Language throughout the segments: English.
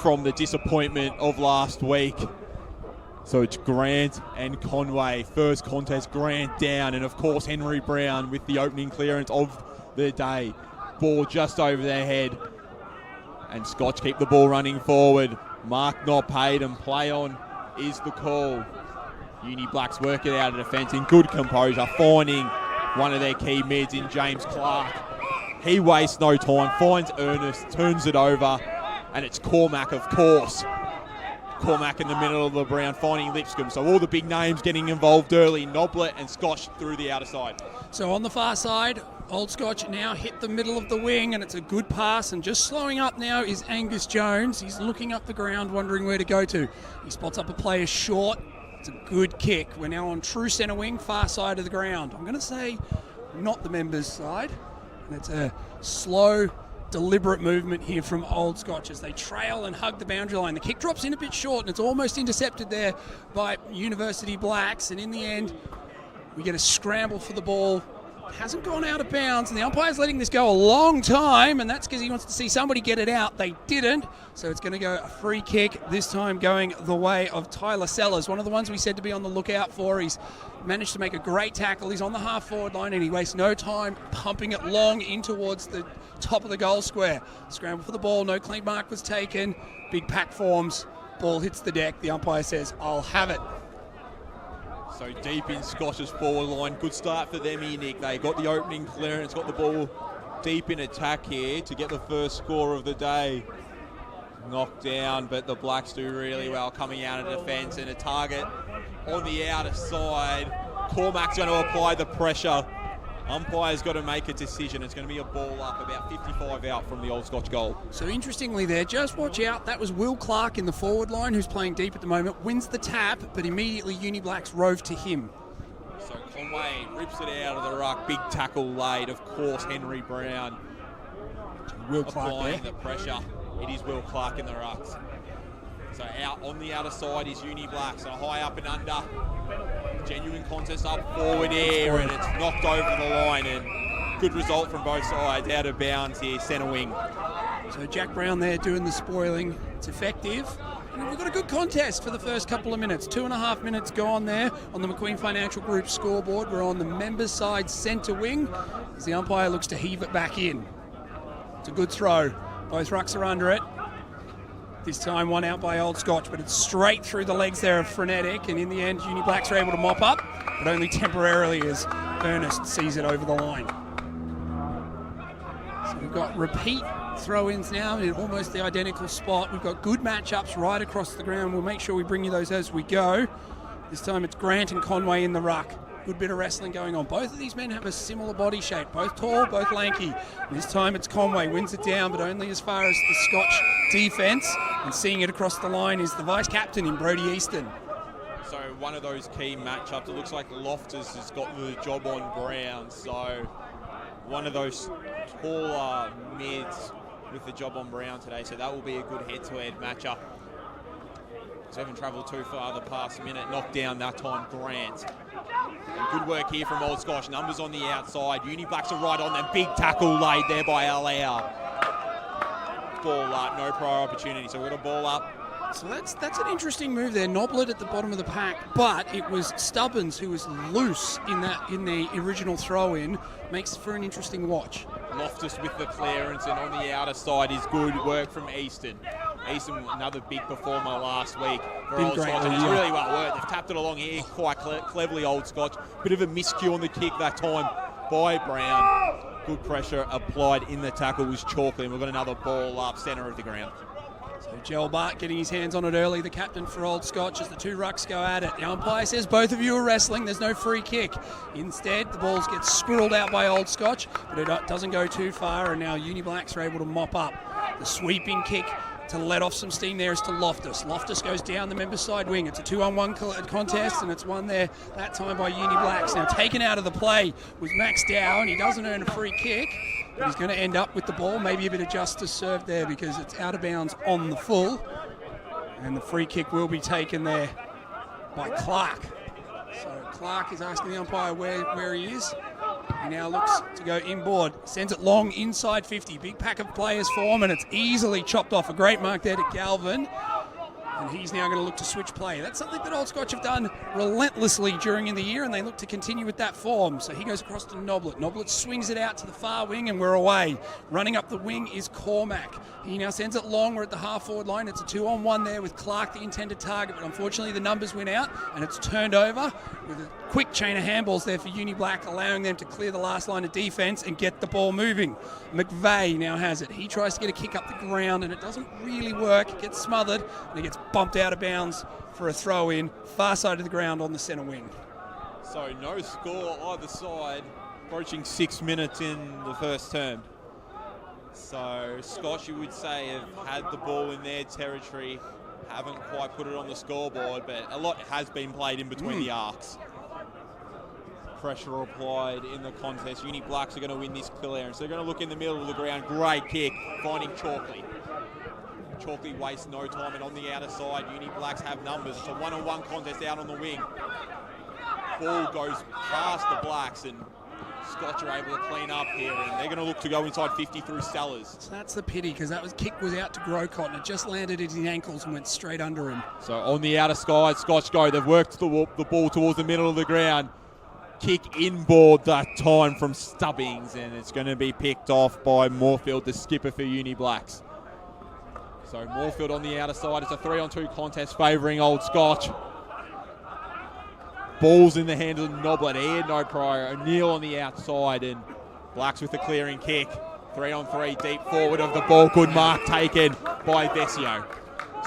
from the disappointment of last week. So it's Grant and Conway. First contest, Grant down. And, of course, Henry Brown with the opening clearance of the day. Ball just over their head. And Scotch keep the ball running forward. Mark not paid and play on is the call. Uni Blacks work it out of defence in good composure, finding one of their key mids in James Clark. He wastes no time, finds Ernest, turns it over, and it's Cormac, of course. Cormac in the middle of the ground, finding Lipscomb. So all the big names getting involved early. Noblet and Scotch through the outer side. So on the far side, Old Scotch now hit the middle of the wing, and it's a good pass. And just slowing up now is Angus Jones. He's looking up the ground, wondering where to go to. He spots up a player short. It's a good kick. We're now on true centre wing, far side of the ground. I'm going to say not the members' side. And it's a slow, deliberate movement here from Old Scotch as they trail and hug the boundary line. The kick drops in a bit short, and it's almost intercepted there by University Blacks. And in the end, we get a scramble for the ball. It hasn't gone out of bounds, and the umpire's letting this go a long time, and that's because he wants to see somebody get it out. They didn't, so it's going to go a free kick, this time going the way of Tyler Sellers, one of the ones we said to be on the lookout for. He's managed to make a great tackle. He's on the half-forward line, and he wastes no time pumping it long in towards the top of the goal square. Scramble for the ball, no clean mark was taken. Big pack forms, ball hits the deck. The umpire says, "I'll have it." So deep in Scotch's forward line. Good start for them here, Nick. They got the opening clearance, got the ball deep in attack here to get the first score of the day. Knocked down, but the Blacks do really well coming out of defence, and a target on the outer side. Cormac's going to apply the pressure. Umpire's got to make a decision. It's going to be a ball up, about 55 out from the Old Scotch goal. So interestingly there, just watch out, that was Will Clark in the forward line, who's playing deep at the moment, wins the tap, but immediately Uni Blacks rove to him. So Conway rips it out of the ruck, big tackle laid, of course, Henry Brown. Will Clark applying there. the pressure. It is Will Clark in the rucks. So out on the outer side is Uni Blacks, so high up and under. Genuine contest up forward here, and it's knocked over the line, and good result from both sides. Out of bounds here, centre wing. So Jack Brown there doing the spoiling. It's effective. And we've got a good contest for the first couple of minutes. 2.5 minutes gone there on the McQueen Financial Group scoreboard. We're on the members' side centre wing as the umpire looks to heave it back in. It's a good throw. Both rucks are under it. This time one out by Old Scotch, but it's straight through the legs there of Frenetic, and in the end Uni Blacks are able to mop up, but only temporarily as Ernest sees it over the line. So we've got repeat throw-ins now in almost the identical spot. We've got good matchups right across the ground. We'll make sure we bring you those as we go. This time it's Grant and Conway in the ruck. Good bit of wrestling going on. Both of these men have a similar body shape, both tall, both lanky. And this time it's Conway, wins it down, but only as far as the Scotch defence. And seeing it across the line is the vice-captain in Brodie Easton. So one of those key matchups, it looks like Loftus has got the job on Brown. So one of those taller mids with the job on Brown today. So that will be a good head-to-head matchup. So haven't travelled too far the past minute. Knocked down that time, Grant. And good work here from Old Scotch. Numbers on the outside. Uni Blacks are right on them. Big tackle laid there by Alau. Ball up, no prior opportunity. So we've got a ball up. So that's an interesting move there. Noblet at the bottom of the pack, but it was Stubbins who was loose in the original throw-in. Makes for an interesting watch. Loftus with the clearance, and on the outer side is good work from Easton. Easton, another big performer last week for Old Scotch, and it's really well worked. They've tapped it along here quite cleverly, Old Scotch. Bit of a miscue on the kick that time by Brown. Good pressure applied in the tackle was Chalkley, and we've got another ball up centre of the ground. So Joel Bart getting his hands on it early, the captain for Old Scotch, as the two rucks go at it. The umpire says both of you are wrestling, there's no free kick. Instead, the balls get squirreled out by Old Scotch, but it doesn't go too far, and now Uni Blacks are able to mop up. The sweeping kick to let off some steam there is to Loftus. Loftus goes down the members' side wing. It's a 2-on-1 contest, and it's won there that time by Uni Blacks. Now taken out of the play was Max Dow, and he doesn't earn a free kick, but he's going to end up with the ball. Maybe a bit of justice served there because it's out of bounds on the full, and the free kick will be taken there by Clark. So Clark is asking the umpire where he is. He now looks to go inboard, sends it long inside 50. Big pack of players form, and it's easily chopped off. A great mark there to Galvin. And he's now going to look to switch play. That's something that Old Scotch have done relentlessly during the year, and they look to continue with that form. So he goes across to Noblet. Noblet swings it out to the far wing, and we're away. Running up the wing is Cormac. He now sends it long. We're at the half-forward line. It's a 2-on-1 there with Clark, the intended target, but unfortunately the numbers went out, and it's turned over with a quick chain of handballs there for Uni Black, allowing them to clear the last line of defence and get the ball moving. McVeigh now has it. He tries to get a kick up the ground, and it doesn't really work. It gets smothered, and it gets bumped out of bounds for a throw-in, far side of the ground on the centre wing. So no score either side, approaching 6 minutes in the first term. So Scotch, you would say, have had the ball in their territory, haven't quite put it on the scoreboard, but a lot has been played in between the arcs. Pressure applied in the contest. Uni Blacks are going to win this clearance. They're going to look in the middle of the ground. Great kick, finding Chalkley. Chalkley wastes no time, and on the outer side, Uni Blacks have numbers. It's a one-on-one contest out on the wing. Ball goes past the Blacks, and Scotch are able to clean up here, and they're going to look to go inside 50 through Sellers. So that's the pity, because kick was out to Grocott, and it just landed at his ankles and went straight under him. So on the outer side, Scotch go. They've worked the ball towards the middle of the ground. Kick inboard that time from Stubbings, and it's going to be picked off by Moorfield, the skipper for Uni Blacks. So Moorfield on the outer side. It's a 3-on-2 contest favouring Old Scotch. Ball's in the hands of Noblet. He had no prior. O'Neill on the outside, and Blacks with the clearing kick. 3-on-3 deep forward of the ball. Good mark taken by Vesio.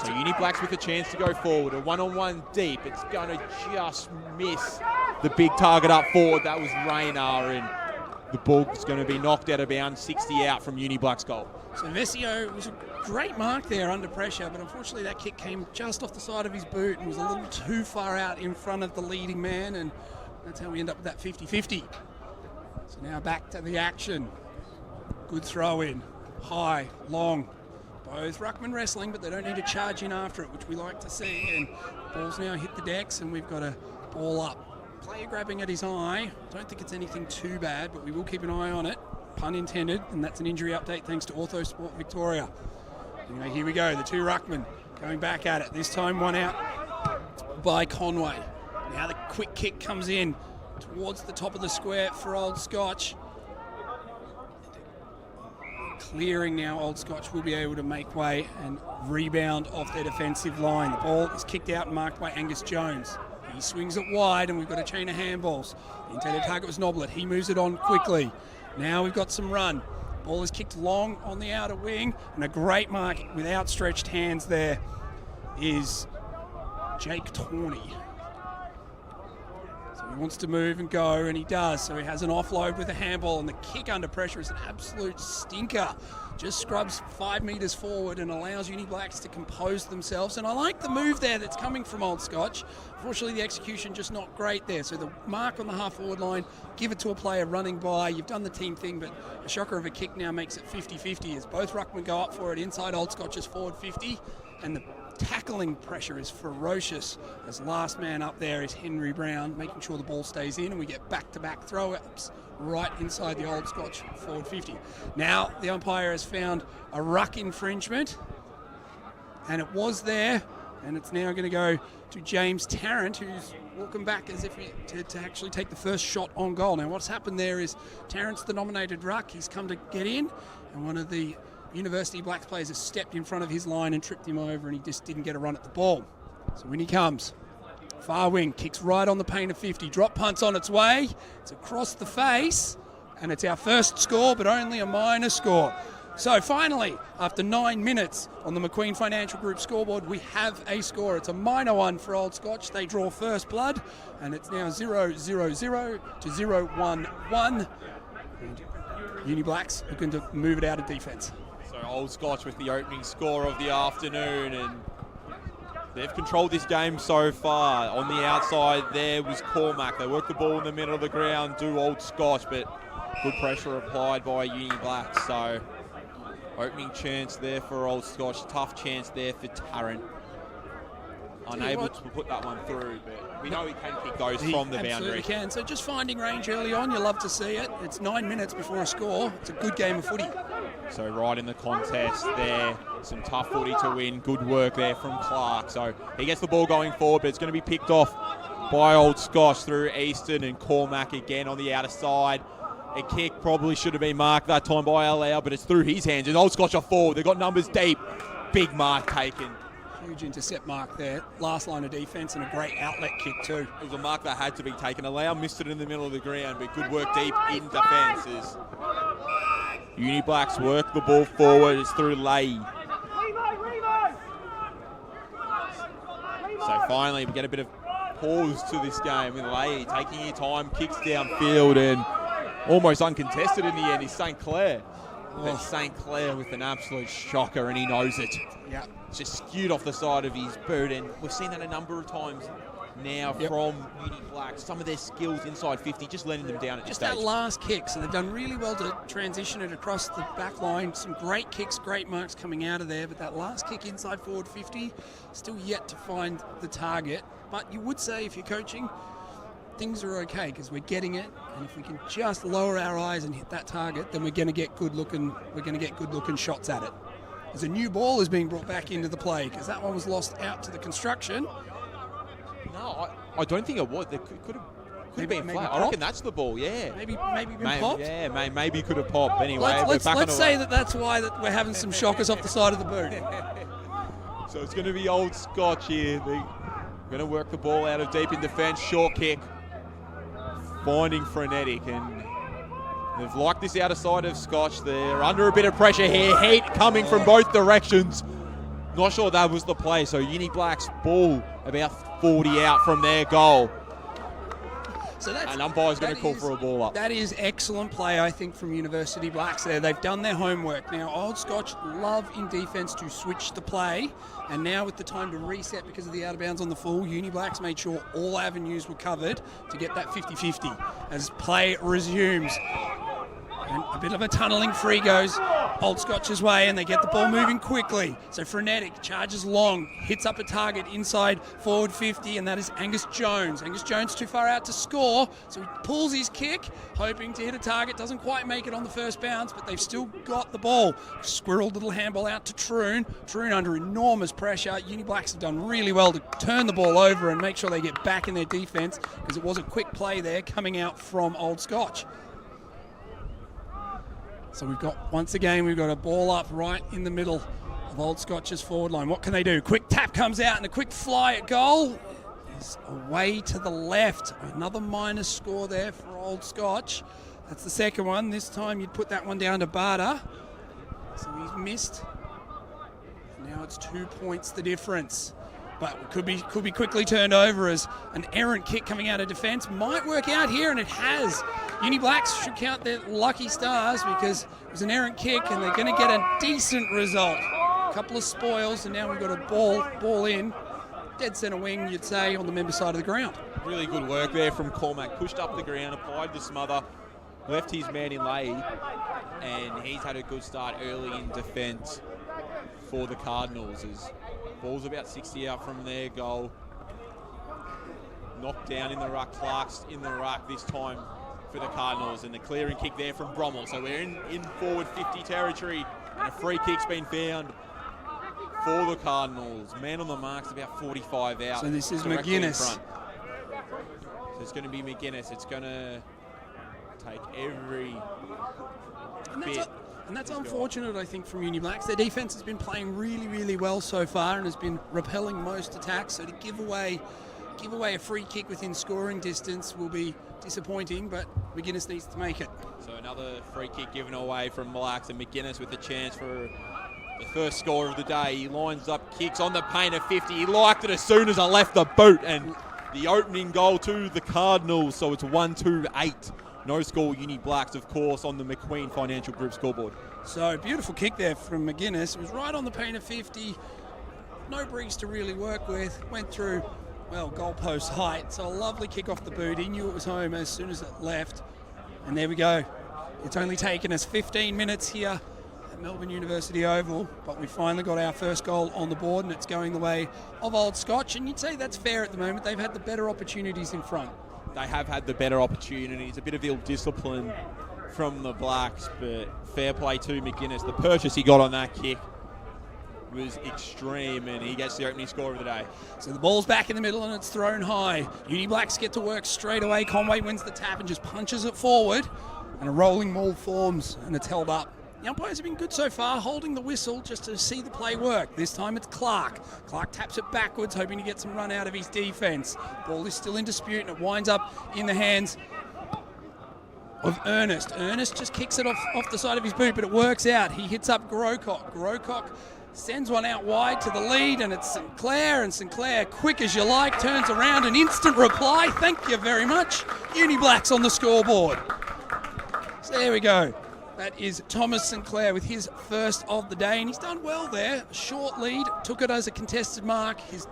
So Uni Blacks with a chance to go forward. A 1-on-1 deep. It's going to just miss the big target up forward. That was Rayner, and the ball is going to be knocked out of bounds, 60 out from Uni Blacks goal. So Vesio was a great mark there under pressure, but unfortunately that kick came just off the side of his boot and was a little too far out in front of the leading man, and that's how we end up with that 50-50. So now back to the action. Good throw in, high, long. Both ruckman wrestling, but they don't need to charge in after it, which we like to see. And ball's now hit the decks, and we've got a ball up. Player grabbing at his eye. Don't think it's anything too bad, but we will keep an eye on it. Pun intended, and that's an injury update thanks to Ortho Sport Victoria. Anyway, here we go. The two ruckmen going back at it. This time one out by Conway. Now the quick kick comes in towards the top of the square for Old Scotch. Clearing now, Old Scotch will be able to make way and rebound off their defensive line. The ball is kicked out and marked by Angus Jones. He swings it wide, and we've got a chain of handballs. The intended target was Noblet. He moves it on quickly. Now we've got some run. Ball is kicked long on the outer wing, and a great mark with outstretched hands there is Jake Tawney. So he wants to move and go, and he does. So he has an offload with a handball, and the kick under pressure is an absolute stinker. Just scrubs 5 metres forward and allows Uni Blacks to compose themselves. And I like the move there that's coming from Old Scotch. Unfortunately, the execution just not great there. So the mark on the half-forward line, give it to a player running by. You've done the team thing, but a shocker of a kick now makes it 50-50 as both ruckmen go up for it inside Old Scotch's forward 50. And the tackling pressure is ferocious as last man up there is Henry Brown, making sure the ball stays in, and we get back-to-back throw-ups right inside the Old Scotch forward 50. Now the umpire has found a ruck infringement, and it was there, and it's now going to go to James Tarrant, who's walking back as if to actually take the first shot on goal. Now what's happened there is Tarrant's the nominated ruck. He's come to get in, and one of the University Blacks players has stepped in front of his line and tripped him over, and he just didn't get a run at the ball. So in he comes. Far wing, kicks right on the paint of 50. Drop punt's on its way. It's across the face, and it's our first score, but only a minor score. So finally, after 9 minutes on the McQueen Financial Group scoreboard, we have a score. It's a minor one for Old Scotch. They draw first blood, and it's now 0-0-0 to 0-1-1. And Uni Blacks looking to move it out of defence. So Old Scotch with the opening score of the afternoon, and they've controlled this game so far. On the outside there was Cormac. They work the ball in the middle of the ground, do Old Scotch, but good pressure applied by Uni Blacks. So opening chance there for Old Scotch, tough chance there for Tarrant. unable to put that one through, but we know he can kick those from the boundary. Absolutely can. So just finding range early on, you love to see it. It's 9 minutes before a score. It's a good game of footy. So right in the contest there, some tough footy to win. Good work there from Clark. So he gets the ball going forward, but it's going to be picked off by Old Scotch through Easton and Cormac again on the outer side. A kick probably should have been marked that time by Allow, but it's through his hands. And Old Scotch are forward. They've got numbers deep. Big mark taken. Huge intercept mark there. Last line of defence and a great outlet kick too. It was a mark that had to be taken. Allow missed it in the middle of the ground, but good work deep in defence as Uni Blacks work the ball forward. It's through Leahy. So finally we get a bit of pause to this game with Leahy taking your time, kicks downfield and almost uncontested in the end is St. Clair. But St. Clair with an absolute shocker and he knows it. Yeah. It's just skewed off the side of his boot and we've seen that a number of times now from Uni Blacks. Some of their skills inside 50 just letting them down at this stage. Just that last kick, so they've done really well to transition it across the back line. Some great kicks, great marks coming out of there, but that last kick inside forward 50, still yet to find the target. But you would say if you're coaching, things are okay because we're getting it, and if we can just lower our eyes and hit that target, then we're going to get good looking. We're going to get good looking shots at it. As a new ball is being brought back into the play because that one was lost out to the construction. No, I don't think it was. There could have been flat. I reckon that's the ball. Yeah. Maybe been popped. Yeah, maybe could have popped. Anyway, let's say that's why we're having some shockers off the side of the boot. So it's going to be Old Scotch here. They're going to work the ball out of deep in defence. Short kick. Finding Frenetic, and they've liked this outer side of Scotch. They're under a bit of pressure here. Heat coming from both directions. Not sure that was the play. So Uni Blacks ball about 40 out from their goal. So and umpire's going to call for a ball up. That is excellent play, I think, from University Blacks there. They've done their homework. Now, Old Scotch love in defence to switch the play, and now with the time to reset because of the out of bounds on the full, Uni Blacks made sure all avenues were covered to get that 50-50 as play resumes. And a bit of a tunnelling free goes Old Scotch's way, and they get the ball moving quickly. So Frenetic charges long, hits up a target inside forward 50, and that is Angus Jones. Angus Jones too far out to score, so he pulls his kick, hoping to hit a target. Doesn't quite make it on the first bounce, but they've still got the ball. Squirreled little handball out to Troon. Troon under enormous pressure. Uni Blacks have done really well to turn the ball over and make sure they get back in their defence because it was a quick play there coming out from Old Scotch. So we've got a ball up right in the middle of Old Scotch's forward line. What can they do? Quick tap comes out and a quick fly at goal is away to the left. Another minus score there for Old Scotch. That's the second one. This time you'd put that one down to Barter. So he's missed. Now it's 2 points the difference. But it could be quickly turned over as an errant kick coming out of defence. Might work out here, and it has. Uni Blacks should count their lucky stars because it was an errant kick, and they're going to get a decent result. A couple of spoils, and now we've got a ball in. Dead centre wing, you'd say, on the member side of the ground. Really good work there from Cormac. Pushed up the ground, applied the smother, left his man in Leahy, and he's had a good start early in defence for the Cardinals. As ball's about 60 out from their goal. Knocked down in the ruck. Clark's in the ruck this time for the Cardinals, and the clearing kick there from Brommel. So we're in forward 50 territory, and a free kick's been found for the Cardinals. Man on the mark's about 45 out. So this is McGuinness. So it's going to be McGuinness. It's going to take every bit. And that's unfortunate, I think, from Uni Blacks. Their defence has been playing really, really well so far and has been repelling most attacks. So to give away a free kick within scoring distance will be disappointing, but McGuinness needs to make it. So another free kick given away from Blacks, and McGuinness with the chance for the first score of the day. He lines up kicks on the paint of 50. He liked it as soon as I left the boot, and the opening goal to the Cardinals. So it's 1-2-8. No score, Uni Blacks, of course, on the McQueen Financial Group scoreboard. So beautiful kick there from McGuinness. It was right on the paint of 50. No breeze to really work with. Went through, well, goalpost height. So a lovely kick off the boot. He knew it was home as soon as it left. And there we go. It's only taken us 15 minutes here at Melbourne University Oval, but we finally got our first goal on the board, and it's going the way of Old Scotch, and you'd say that's fair at the moment. They've had the better opportunities in front. They have had the better opportunities. A bit of ill discipline from the Blacks, but fair play to McGuinness. The purchase he got on that kick was extreme, and he gets the opening score of the day. So the ball's back in the middle and it's thrown high. Uni Blacks get to work straight away. Conway wins the tap and just punches it forward, and a rolling maul forms, and it's held up. The umpires have been good so far, holding the whistle just to see the play work. This time it's Clark. Clark taps it backwards, hoping to get some run out of his defence. Ball is still in dispute, and it winds up in the hands of Ernest. Ernest just kicks it off the side of his boot, but it works out. He hits up Grocock. Grocock sends one out wide to the lead, and it's Sinclair, and Sinclair, quick as you like, turns around, an instant reply. Thank you very much. Uni Blacks on the scoreboard. So there we go. That is Thomas Sinclair with his first of the day, and he's done well there. Short lead, took it as a contested mark. His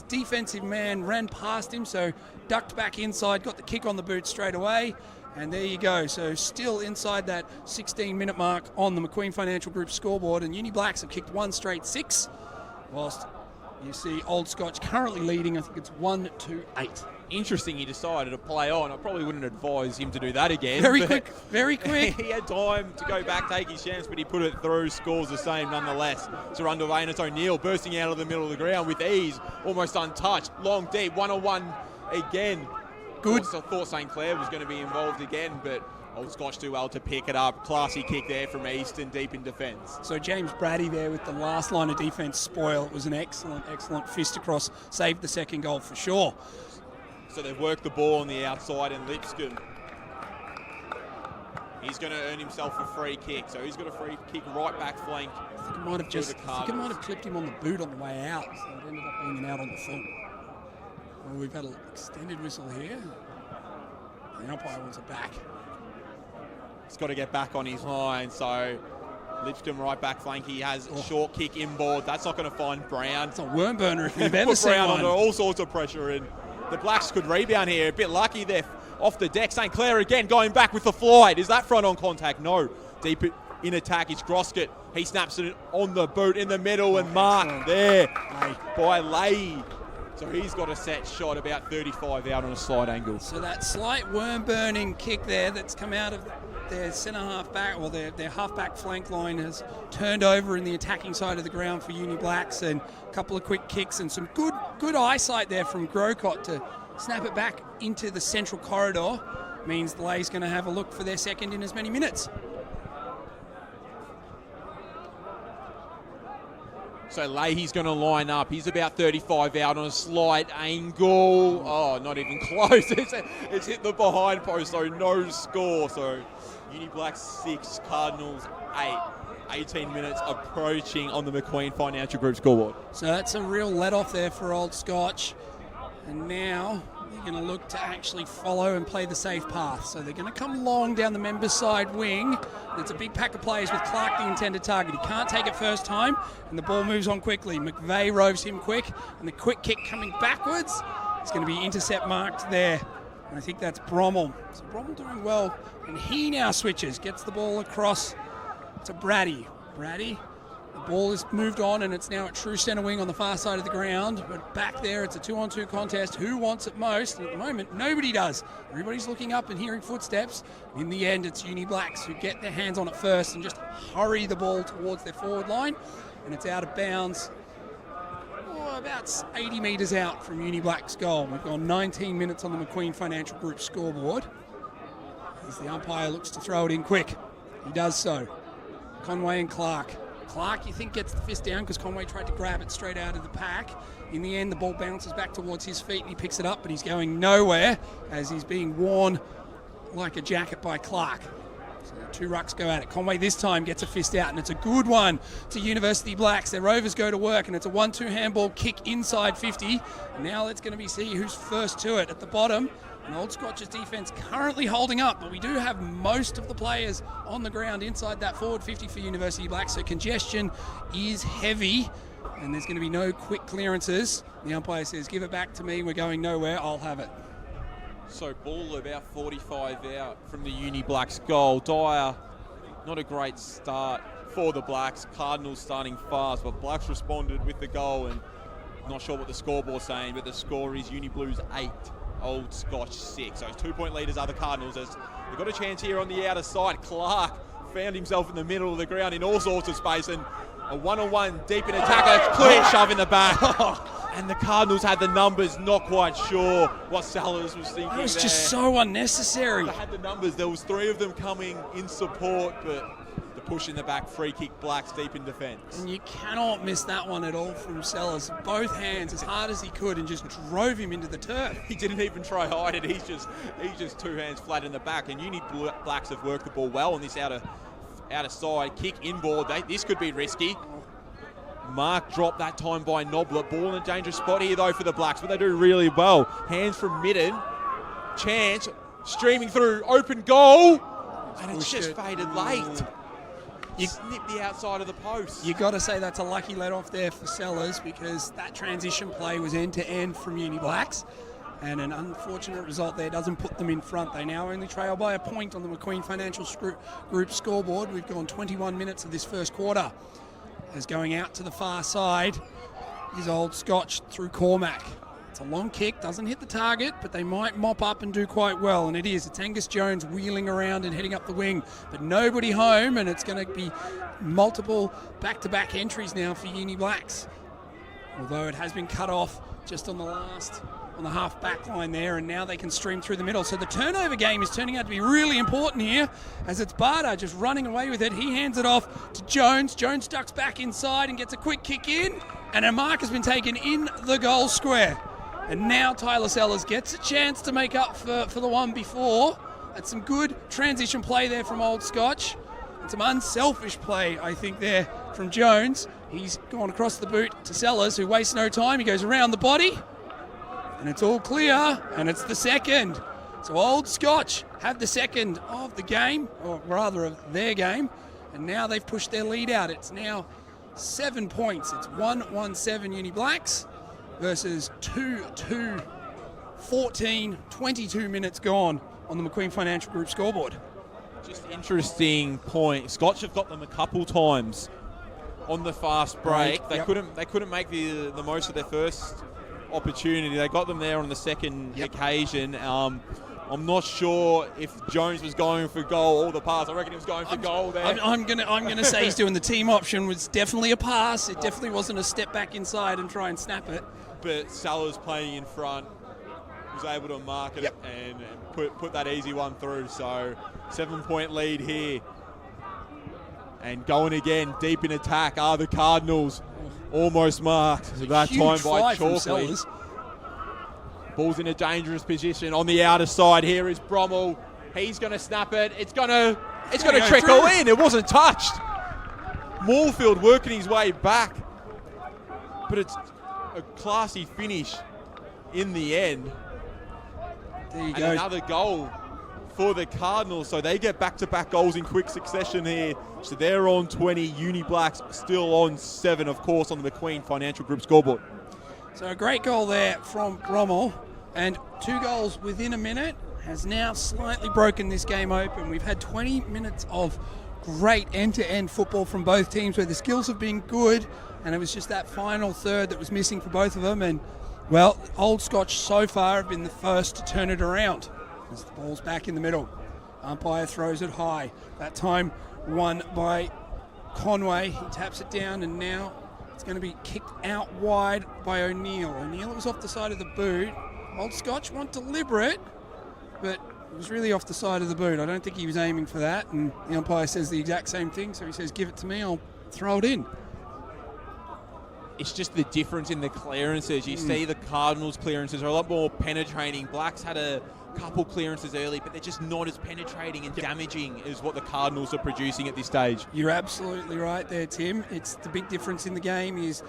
defensive man ran past him, so ducked back inside, got the kick on the boot straight away, and there you go. So still inside that 16-minute mark on the McQueen Financial Group scoreboard, and Uni Blacks have kicked one straight 6, whilst you see Old Scotch currently leading. I think it's 1-8. Interesting he decided to play on. I probably wouldn't advise him to do that again. Very quick. He had time to go back, take his chance, but he put it through, scores the same nonetheless. So we're underway, and it's O'Neill bursting out of the middle of the ground with ease, almost untouched. Long deep, 1-on-1 again. Good. I thought St. Clair was going to be involved again, but Old Scotch do well to pick it up. Classy kick there from Easton, deep in defence. So James Brady there with the last line of defence spoil. It was an excellent fist across. Saved the second goal for sure. So they've worked the ball on the outside, and Lipscomb, he's going to earn himself a free kick. So he's got a free kick right back flank. I think it might have clipped him on the boot on the way out, so it ended up being an out on the foot. Well, we've had an extended whistle here. The umpire wants it back. He's got to get back on his line, so Lipscomb right back flank. He has a short kick inboard. That's not going to find Brown. It's a worm burner if you've ever seen Brown one. Under all sorts of pressure, and the Blacks could rebound here. A bit lucky there off the deck. St. Clair again going back with the flight. Is that front on contact? No. Deep in attack, it's Groscott. He snaps it on the boot in the middle, and marked there by Leahy. So he's got a set shot about 35 out on a slide angle. So that slight worm burning kick there that's come out of their centre half back, or their half back flank line, has turned over in the attacking side of the ground for Uni Blacks, and a couple of quick kicks and some good eyesight there from Grocott to snap it back into the central corridor. Means the Lay's going to have a look for their second in as many minutes. So Leahy's going to line up. He's about 35 out on a slight angle. Oh, not even close. It's hit the behind post, so no score. So Uni Blacks 6, Cardinals 8. 18 minutes approaching on the McQueen Financial Group scoreboard. So that's a real let-off there for Old Scotch. And now they're going to look to actually follow and play the safe path. So they're going to come long down the members' side wing. It's a big pack of players with Clark the intended target. He can't take it first time, and the ball moves on quickly. McVeigh roves him quick, and the quick kick coming backwards. It's going to be intercept marked there. And I think that's Brommel. So Brommel doing well, and he now switches, gets the ball across to Brady. Brady, the ball is moved on, and it's now at true centre wing on the far side of the ground. But back there, it's a 2-on-2 contest. Who wants it most? And at the moment, nobody does. Everybody's looking up and hearing footsteps. In the end, it's Uni Blacks who get their hands on it first and just hurry the ball towards their forward line. And it's out of bounds, about 80 metres out from Uni Blacks' goal. We've gone 19 minutes on the McQueen Financial Group scoreboard. As the umpire looks to throw it in quick. He does so. Conway and Clark. Clark, you think, gets the fist down because Conway tried to grab it straight out of the pack. In the end, the ball bounces back towards his feet and he picks it up, but he's going nowhere as he's being worn like a jacket by Clark. So the two rucks go at it. Conway this time gets a fist out, and it's a good one to University Blacks. Their Rovers go to work, and it's a 1-2 handball kick inside 50. And now let's going to see who's first to it. At the bottom, and Old Scotch's defence currently holding up, but we do have most of the players on the ground inside that forward 50 for University Blacks, so congestion is heavy, and there's going to be no quick clearances. The umpire says, give it back to me, we're going nowhere, I'll have it. So ball about 45 out from the Uni Blacks goal. Dyer, not a great start for the Blacks. Cardinals starting fast, but Blacks responded with the goal, and not sure what the scoreboard's saying, but the score is Uni Blues 8, Old Scotch 6. So 2-point leaders are the Cardinals, as they've got a chance here on the outer side. Clark found himself in the middle of the ground in all sorts of space, and a one-on-one deep in attack, a clear shove in the back. And the Cardinals had the numbers, not quite sure what Sellers was thinking. It was there. just so unnecessary. They had the numbers, there was 3 of them coming in support, but the push in the back, free kick, Blacks deep in defence. And you cannot miss that one at all from Sellers. Both hands as hard as he could and just drove him into the turf. He didn't even try hide it, he's just 2 hands flat in the back. And Uni Blacks have worked the ball well on this outer side. Kick inboard, this could be risky. Mark dropped that time by Nobler. Ball in a dangerous spot here though for the Blacks, but they do really well. Hands from Midden. Chance streaming through, open goal. And it's just faded late. You snip the outside of the post. You got to say that's a lucky let off there for Sellers, because that transition play was end to end from Uni Blacks, and an unfortunate result there doesn't put them in front. They now only trail by a point on the McQueen Financial Group scoreboard. We've gone 21 minutes of this first quarter. As going out to the far side is Old Scotch through Cormac. It's a long kick, doesn't hit the target, but they might mop up and do quite well, and it is. It's Angus Jones wheeling around and heading up the wing, but nobody home, and it's going to be multiple back-to-back entries now for Uni Blacks. Although it has been cut off just on the half back line there, and now they can stream through the middle. So the turnover game is turning out to be really important here, as it's Barter just running away with it. He hands it off to Jones. Jones ducks back inside and gets a quick kick in, and a mark has been taken in the goal square. And now Tyler Sellers gets a chance to make up for the one before. That's some good transition play there from Old Scotch. And some unselfish play, I think, there from Jones. He's gone across the boot to Sellers, who wastes no time. He goes around the body, and it's all clear, and it's the second. So Old Scotch have the second of the game, or rather of their game, and now they've pushed their lead out. It's now 7 points. It's 1-1-7 Uni Blacks versus 2-2, 14, 22 minutes gone on the McQueen Financial Group scoreboard. Just interesting point. Scotch have got them a couple times on the fast break. They couldn't make the most of their first opportunity. They got them there on the second occasion. I'm not sure if Jones was going for goal or the pass. I reckon he was going for goal there. I'm gonna say he's doing the team option. Was definitely a pass. It definitely wasn't a step back inside and try and snap it. But Sellers playing in front was able to mark it and put that easy one through. So 7-point lead here. And going again, deep in attack are the Cardinals. Almost marked. So that time by Chalkley. Ball's in a dangerous position on the outer side. Here is Brommel. He's going to snap it. It's going to trickle in. It wasn't touched. Moorfield working his way back. But it's a classy finish in the end. There you and go. Another goal for the Cardinals. So they get back-to-back goals in quick succession here. So they're on 20. Uni Blacks still on 7, of course, on the McQueen Financial Group scoreboard. So a great goal there from Brommel, and 2 goals within a minute has now slightly broken this game open. We've had 20 minutes of great end-to-end football from both teams where the skills have been good, and it was just that final third that was missing for both of them. And, well, Old Scotch so far have been the first to turn it around as the ball's back in the middle. Umpire throws it high. That time won by Conway. He taps it down, and now it's going to be kicked out wide by O'Neill. O'Neill, it was off the side of the boot. Old Scotch weren't deliberate, but it was really off the side of the boot. I don't think he was aiming for that, and the umpire says the exact same thing, so he says, give it to me, I'll throw it in. It's just the difference in the clearances. You see the Cardinals' clearances are a lot more penetrating. Blacks had a couple clearances early, but they're just not as penetrating and damaging as what the Cardinals are producing at this stage. You're absolutely right there, Tim. It's the big difference in the game is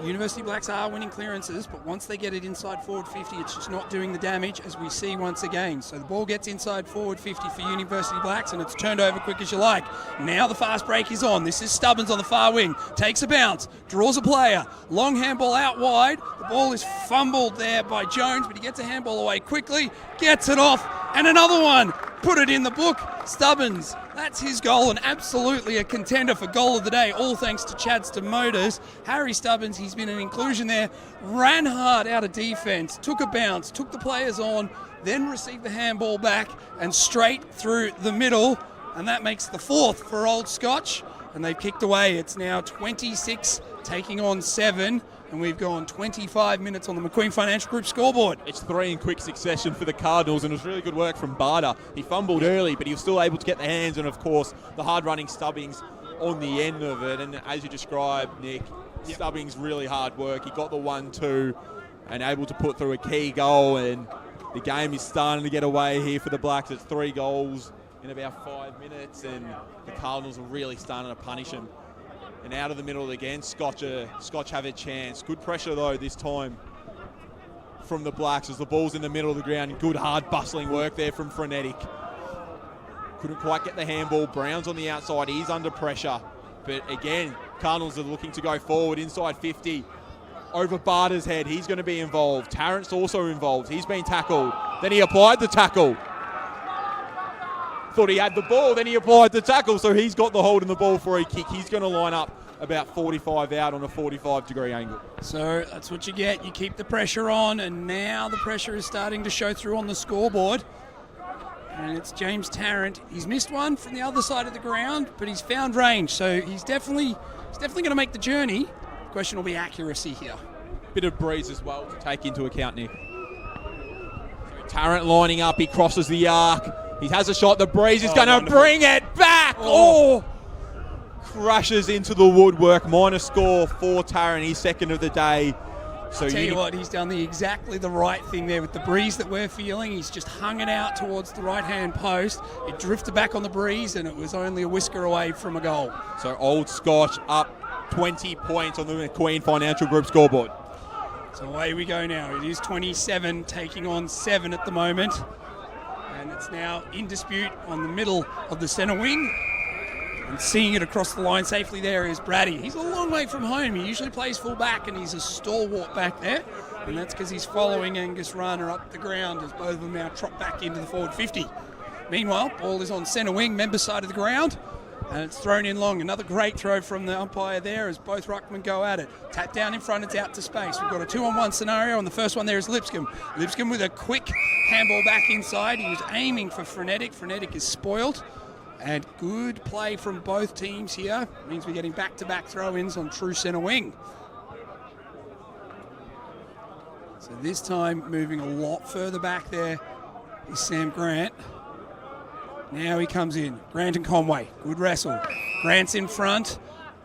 University Blacks are winning clearances, but once they get it inside forward 50, it's just not doing the damage, as we see once again. So the ball gets inside forward 50 for University Blacks, and it's turned over quick as you like. Now the fast break is on. This is Stubbins on the far wing. Takes a bounce, draws a player. Long handball out wide. The ball is fumbled there by Jones, but he gets a handball away quickly, gets it off, and another one. Put it in the book. Stubbins That's his goal, and absolutely a contender for goal of the day, all thanks to Chadster Motors. Harry Stubbins, he's been an inclusion there, ran hard out of defence, took a bounce, took the players on, then received the handball back and straight through the middle, and that makes the 4th for Old Scotch, and they've kicked away. It's now 26 taking on 7, and we've gone 25 minutes on the McQueen Financial Group scoreboard. It's 3 in quick succession for the Cardinals, and it was really good work from Barter. He fumbled early, but he was still able to get the hands, and of course the hard-running Stubbings on the end of it. And as you described, Nick, Stubbings really hard work. He got the 1-2 and able to put through a key goal, and the game is starting to get away here for the Blacks. It's 3 goals in about 5 minutes, and the Cardinals are really starting to punish him. And out of the middle again, Scotch have a chance. Good pressure though this time from the Blacks as the ball's in the middle of the ground. Good hard bustling work there from Frenetic. Couldn't quite get the handball. Brown's on the outside. He's under pressure. But again, Cardinals are looking to go forward inside 50. Over Barter's head. He's going to be involved. Tarrant's also involved. He's been tackled. Then he applied the tackle. Thought he had the ball, then he applied the tackle, so he's got the hold in the ball for a kick. He's going to line up about 45 out on a 45-degree angle. So that's what you get. You keep the pressure on, and now the pressure is starting to show through on the scoreboard. And it's James Tarrant. He's missed one from the other side of the ground, but he's found range, so he's definitely going to make the journey. The question will be accuracy here. Bit of breeze as well to take into account, Nick. So Tarrant lining up, he crosses the arc. He has a shot. The breeze is going to bring it back. Oh! Crashes into the woodwork. Minor score for Tarrant. He's 2nd of the day. So I'll tell you what, he's done exactly the right thing there with the breeze that we're feeling. He's just hung it out towards the right-hand post. It drifted back on the breeze, and it was only a whisker away from a goal. So Old Scotch up 20 points on the McQueen Financial Group scoreboard. So away we go now. It is 27 taking on 7 at the moment. And it's now in dispute on the middle of the centre wing. And seeing it across the line safely there is Brady. He's a long way from home. He usually plays full back, and he's a stalwart back there. And that's because he's following Angus Rana up the ground as both of them now trot back into the forward 50. Meanwhile, ball is on centre wing, member side of the ground. And it's thrown in long. Another great throw from the umpire there as both ruckmen go at it. Tap down in front, it's out to space. We've got a 2-on-1 scenario, and the first one there is Lipscomb. Lipscomb with a quick handball back inside. He was aiming for Frenetic. Frenetic is spoiled. And good play from both teams here. Means we're getting back-to-back throw-ins on true centre wing. So this time, moving a lot further back there is Sam Grant. Now he comes in. Grant and Conway. Good wrestle. Grant's in front,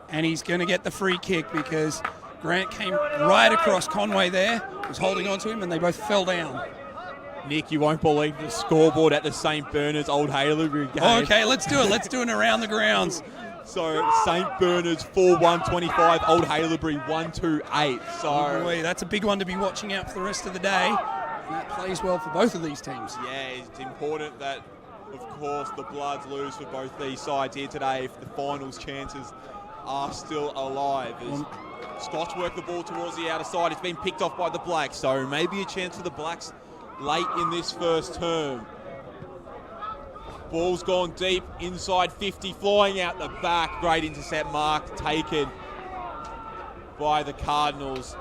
and he's going to get the free kick because Grant came right across Conway there, was holding on to him, and they both fell down. Nick, you won't believe the scoreboard at the St. Bernard's Old Haileybury game. Oh, okay, let's do it. Let's do it around the grounds. So St. Bernard's 4-1-25, Old Haileybury 1-2-8. So boy, that's a big one to be watching out for the rest of the day. And that plays well for both of these teams. Yeah, it's important that, of course, the Bloods lose for both these sides here today if the finals chances are still alive. As Scotch work the ball towards the outer side, it's been picked off by the Blacks, so maybe a chance for the Blacks late in this first term. Ball's gone deep, inside 50, flying out the back. Great intercept mark taken by the Cardinals.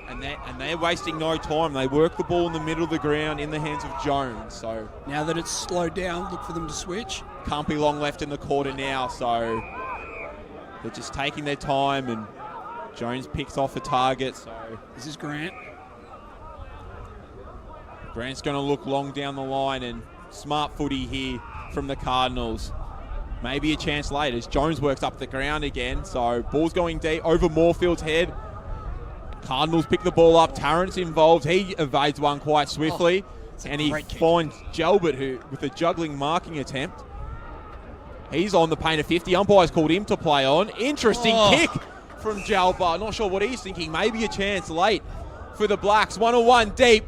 And they're wasting no time. They work the ball in the middle of the ground in the hands of Jones. So now that it's slowed down, look for them to switch. Can't be long left in the quarter now, so they're just taking their time, and Jones picks off a target. So this is Grant. Grant's going to look long down the line, and smart footy here from the Cardinals. Maybe a chance late as Jones works up the ground again. So ball's going deep over Moorfield's head. Cardinals pick the ball up. Tarrant's involved. He evades one quite swiftly. And he finds Jalbert, who with a juggling marking attempt. He's on the paint of 50. Umpire's called him to play on. Interesting kick from Jalbert. Not sure what he's thinking. Maybe a chance late for the Blacks. 1-on-1 deep.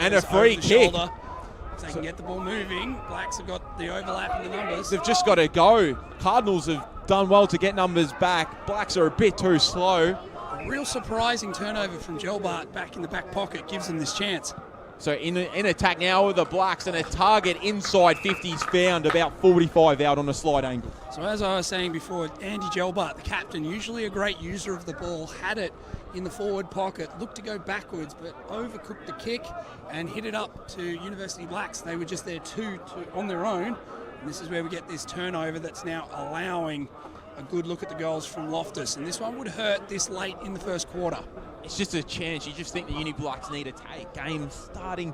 And a free kick. So they can get the ball moving. Blacks have got the overlap in the numbers. They've just got to go. Cardinals have done well to get numbers back. Blacks are a bit too slow. A real surprising turnover from Gelbart back in the back pocket gives them this chance. So in attack now with the Blacks, and a target inside 50's found, about 45 out on a slide angle. So as I was saying before, Andy Gelbart, the captain, usually a great user of the ball, had it in the forward pocket, looked to go backwards, but overcooked the kick and hit it up to University Blacks. They were just there two on their own, and this is where we get this turnover that's now allowing a good look at the goals from Loftus, and this one would hurt this late in the first quarter. It's just a chance. You just think the Uni Blacks need to take. Game starting,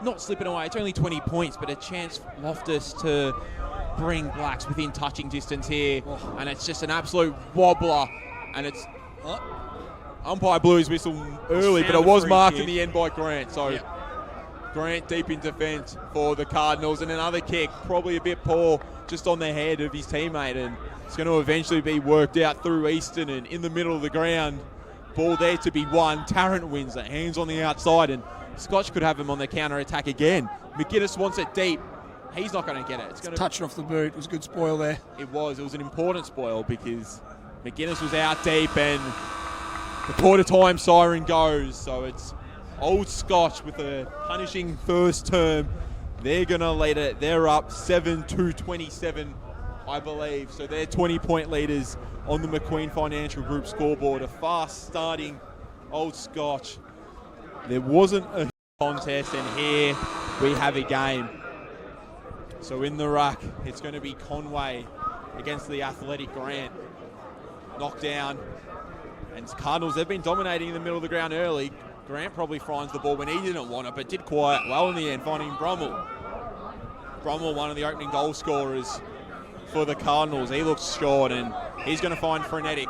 not slipping away. It's only 20 points, but a chance for Loftus to bring Blacks within touching distance here. And it's just an absolute wobbler. And it's umpire blew his whistle early, but it was marked in the end by Grant. So Grant deep in defence for the Cardinals, and another kick, probably a bit poor, just on the head of his teammate, and it's going to eventually be worked out through Easton and in the middle of the ground. Ball there to be won. Tarrant wins it. Hands on the outside, and Scotch could have him on the counter-attack again. McGuinness wants it deep. He's not going to get it. It's going to touch it off the boot. It was a good spoil there. It was an important spoil because McGuinness was out deep, and the quarter time siren goes. So it's Old Scotch with a punishing first term. They're going to lead it. They're up 7-27, I believe. So they're 20-point leaders on the McQueen Financial Group scoreboard. A fast-starting Old Scotch. There wasn't a contest, and here we have a game. So in the ruck, it's going to be Conway against the athletic Grant. Knocked down. And Cardinals, they've been dominating in the middle of the ground early. Grant probably finds the ball when he didn't want it, but did quite well in the end, finding Brummel. Brummel, one of the opening goal scorers for the Cardinals. He looks short, and he's going to find Frenetic.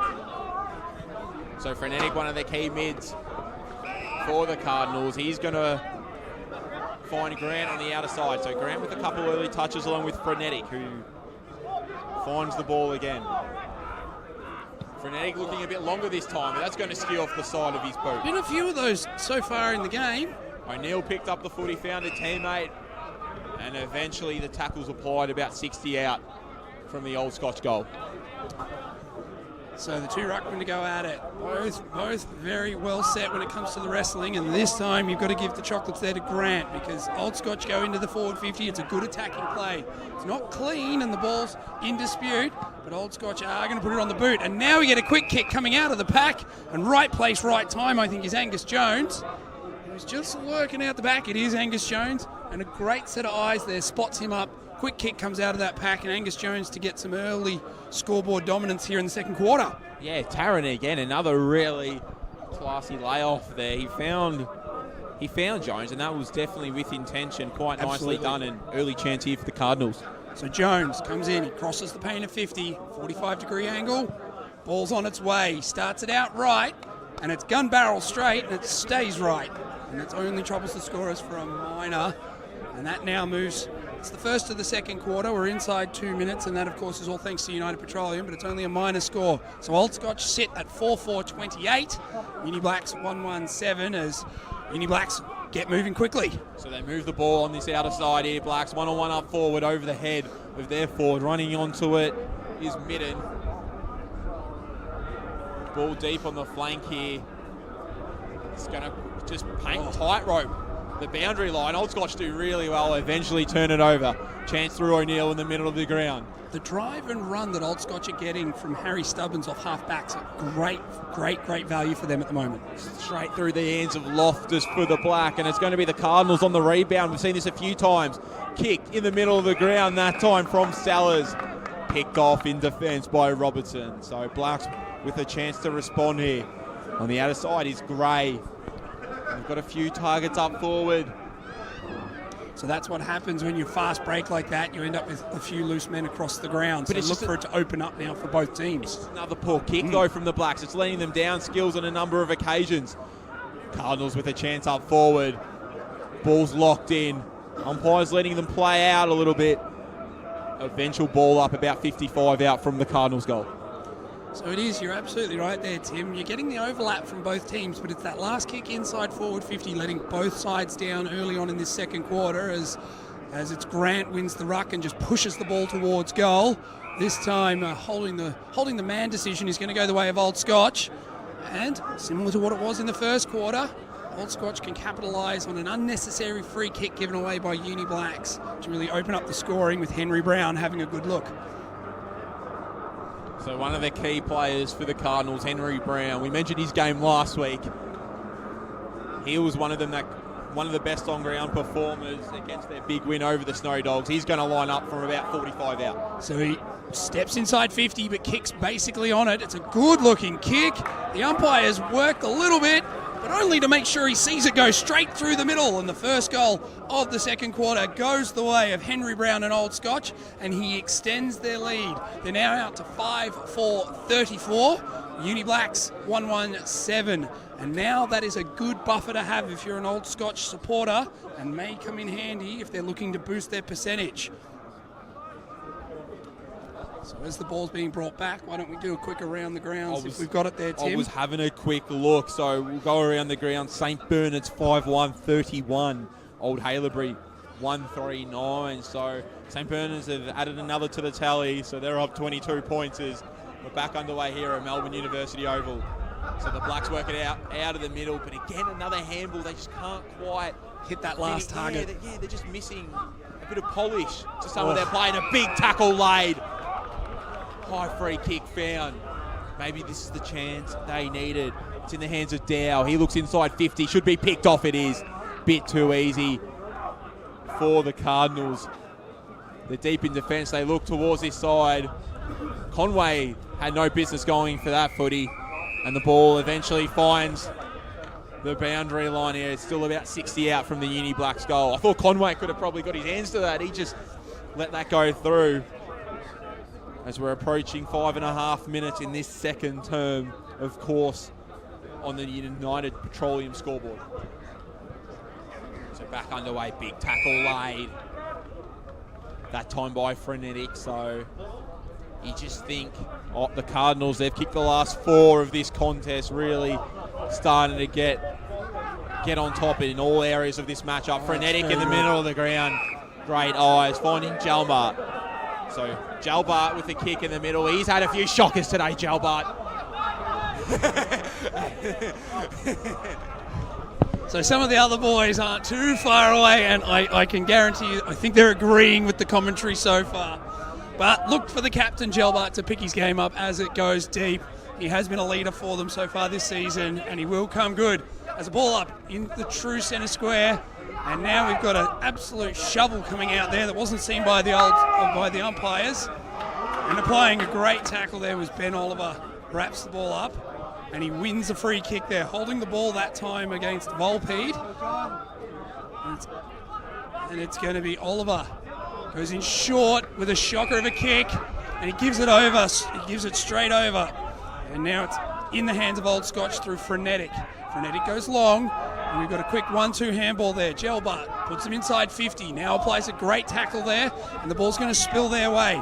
So Frenetic, one of the key mids for the Cardinals. He's going to find Grant on the outer side. So Grant with a couple early touches along with Frenetic, who finds the ball again. Frenetic looking a bit longer this time, but that's going to ski off the side of his boot. Been a few of those so far in the game. O'Neill picked up the footy, found a teammate, and eventually the tackle's applied about 60 out from the Old Scotch goal. So the two ruckmen to go at it. Both very well set when it comes to the wrestling, and this time you've got to give the chocolates there to Grant, because Old Scotch go into the forward 50. It's a good attacking play. It's not clean and the ball's in dispute, but Old Scotch are going to put it on the boot. And now we get a quick kick coming out of the pack, and right place, right time, I think, is Angus Jones, who's just working out the back. It is Angus Jones, and a great set of eyes there spots him up. Quick kick comes out of that pack, and Angus Jones to get some early scoreboard dominance here in the second quarter. Yeah, Tarrant again, another really classy layoff there. He found Jones, and that was definitely with intention. Quite nicely done, and early chance here for the Cardinals. So Jones comes in, he crosses the paint at 50, 45-degree angle, ball's on its way, starts it out right, and it's gun barrel straight, and it stays right. And it only troubles the scorers for a minor, and that now moves. It's the first of the second quarter. We're inside 2 minutes, and that, of course, is all thanks to United Petroleum, but it's only a minor score. So Old Scotch sit at 4-4-28. Uni Blacks 1-1-7 as Uni Blacks get moving quickly. So they move the ball on this outer side here. Blacks one-on-one up forward over the head of their forward. Running onto it is Midden. Ball deep on the flank here. It's going to just paint tightrope the boundary line. Old Scotch do really well, eventually turn it over. Chance through O'Neill in the middle of the ground. The drive and run that Old Scotch are getting from Harry Stubbins off half-backs are great value for them at the moment. Straight through the hands of Loftus for the Black, and it's going to be the Cardinals on the rebound. We've seen this a few times. Kick in the middle of the ground, that time from Sellers. Picked off in defence by Robertson. So Blacks with a chance to respond here. On the outer side is Gray. We've got a few targets up forward. So that's what happens when you fast break like that. You end up with a few loose men across the ground. So look for it to open up now for both teams. Another poor kick, though, from the Blacks. It's letting them down skills on a number of occasions. Cardinals with a chance up forward. Ball's locked in. Umpire's letting them play out a little bit. Eventual ball up about 55 out from the Cardinals goal. So it is, you're absolutely right there, Tim. You're getting the overlap from both teams, but it's that last kick inside forward 50, letting both sides down early on in this second quarter as it's Grant wins the ruck and just pushes the ball towards goal. This time, holding the man decision is going to go the way of Old Scotch. And similar to what it was in the first quarter, Old Scotch can capitalise on an unnecessary free kick given away by Uni Blacks to really open up the scoring, with Henry Brown having a good look. So one of the key players for the Cardinals, Henry Brown, we mentioned his game last week. He was one of the best on-ground performers against their big win over the Snow Dogs. He's going to line up from about 45 out. So he steps inside 50 but kicks basically on it. It's a good-looking kick. The umpires work a little bit, but only to make sure he sees it go straight through the middle. And the first goal of the second quarter goes the way of Henry Brown and Old Scotch, and he extends their lead. They're now out to 5-4-34. Uni Blacks 1-1-7. And now that is a good buffer to have if you're an Old Scotch supporter, and may come in handy if they're looking to boost their percentage. So as the ball's being brought back, why don't we do a quick around the grounds if we've got it there, Tim? I was having a quick look, so we'll go around the ground. St. Bernard's 5-1-31. Old Haileybury 1-3-9. So St. Bernard's have added another to the tally, so they're up 22 points as we're back underway here at Melbourne University Oval. So the Blacks work it out of the middle, but again, another handball. They just can't quite hit that last target. They're just missing a bit of polish to some of their play, and a big tackle laid. High free kick found. Maybe this is the chance they needed. It's in the hands of Dow. He looks inside 50. Should be picked off. It is. Bit too easy for the Cardinals. They're deep in defence. They look towards this side. Conway had no business going for that footy. And the ball eventually finds the boundary line here. It's still about 60 out from the Uni Blacks goal. I thought Conway could have probably got his hands to that. He just let that go through. As we're approaching 5.5 minutes in this second term, of course, on the United Petroleum scoreboard. So back underway, big tackle laid. That time by Frenetic, so you just think, the Cardinals, they've kicked the last 4 of this contest, really starting to get on top in all areas of this matchup. Frenetic in the middle of the ground, great eyes, finding Jalbart. So Jalbart with the kick in the middle. He's had a few shockers today, Jalbart. So some of the other boys aren't too far away, and I can guarantee you, I think they're agreeing with the commentary so far. But look for the captain, Jalbart, to pick his game up as it goes deep. He has been a leader for them so far this season, and he will come good. As a ball up in the true centre square, and now we've got an absolute shovel coming out there that wasn't seen by the umpires. And applying a great tackle there was Ben Oliver. Wraps the ball up, and he wins a free kick there, holding the ball that time against Volpeed. And it's going to be Oliver. Goes in short with a shocker of a kick, and he gives it over. He gives it straight over. And now it's in the hands of Old Scotch through Frenetic. Frenetic goes long, and we've got a quick 1-2 handball there. Jalbart puts him inside 50. Now applies a great tackle there, and the ball's going to spill their way.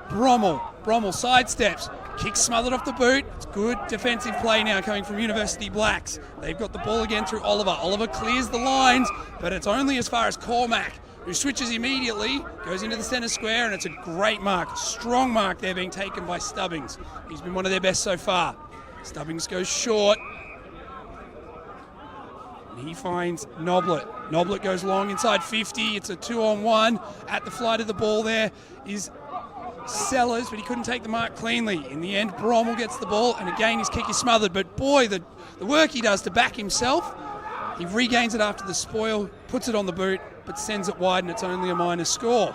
Brommel sidesteps. Kick smothered off the boot. It's good defensive play now coming from University Blacks. They've got the ball again through Oliver. Oliver clears the lines, but it's only as far as Cormac, who switches immediately, goes into the centre square, and it's a great mark. Strong mark there being taken by Stubbings. He's been one of their best so far. Stubbings goes short. And he finds Noblet. Noblet goes long inside 50. It's a 2-on-1. At the flight of the ball there is Sellers, but he couldn't take the mark cleanly. In the end, Brommel gets the ball, and again his kick is smothered. But boy, the work he does to back himself. He regains it after the spoil, puts it on the boot, but sends it wide, and it's only a minor score.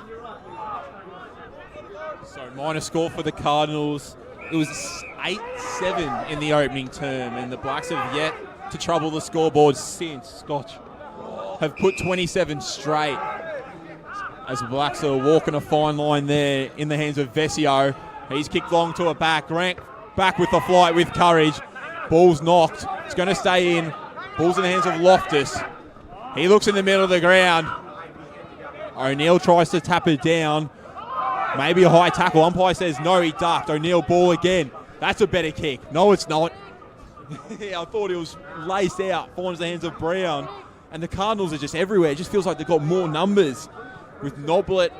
So minor score for the Cardinals. It was 8-7 in the opening term, and the Blacks have yet to trouble the scoreboard since. Scotch have put 27 straight. As the Blacks are walking a fine line there in the hands of Vesio. He's kicked long to a back. Grant back with the flight with courage. Ball's knocked. It's going to stay in. Ball's in the hands of Loftus. He looks in the middle of the ground. O'Neill tries to tap it down. Maybe a high tackle. Umpire says no, he ducked. O'Neill ball again. That's a better kick. No, it's not. Yeah, I thought it was laced out. Finds the hands of Brown. And the Cardinals are just everywhere. It just feels like they've got more numbers with Noblet.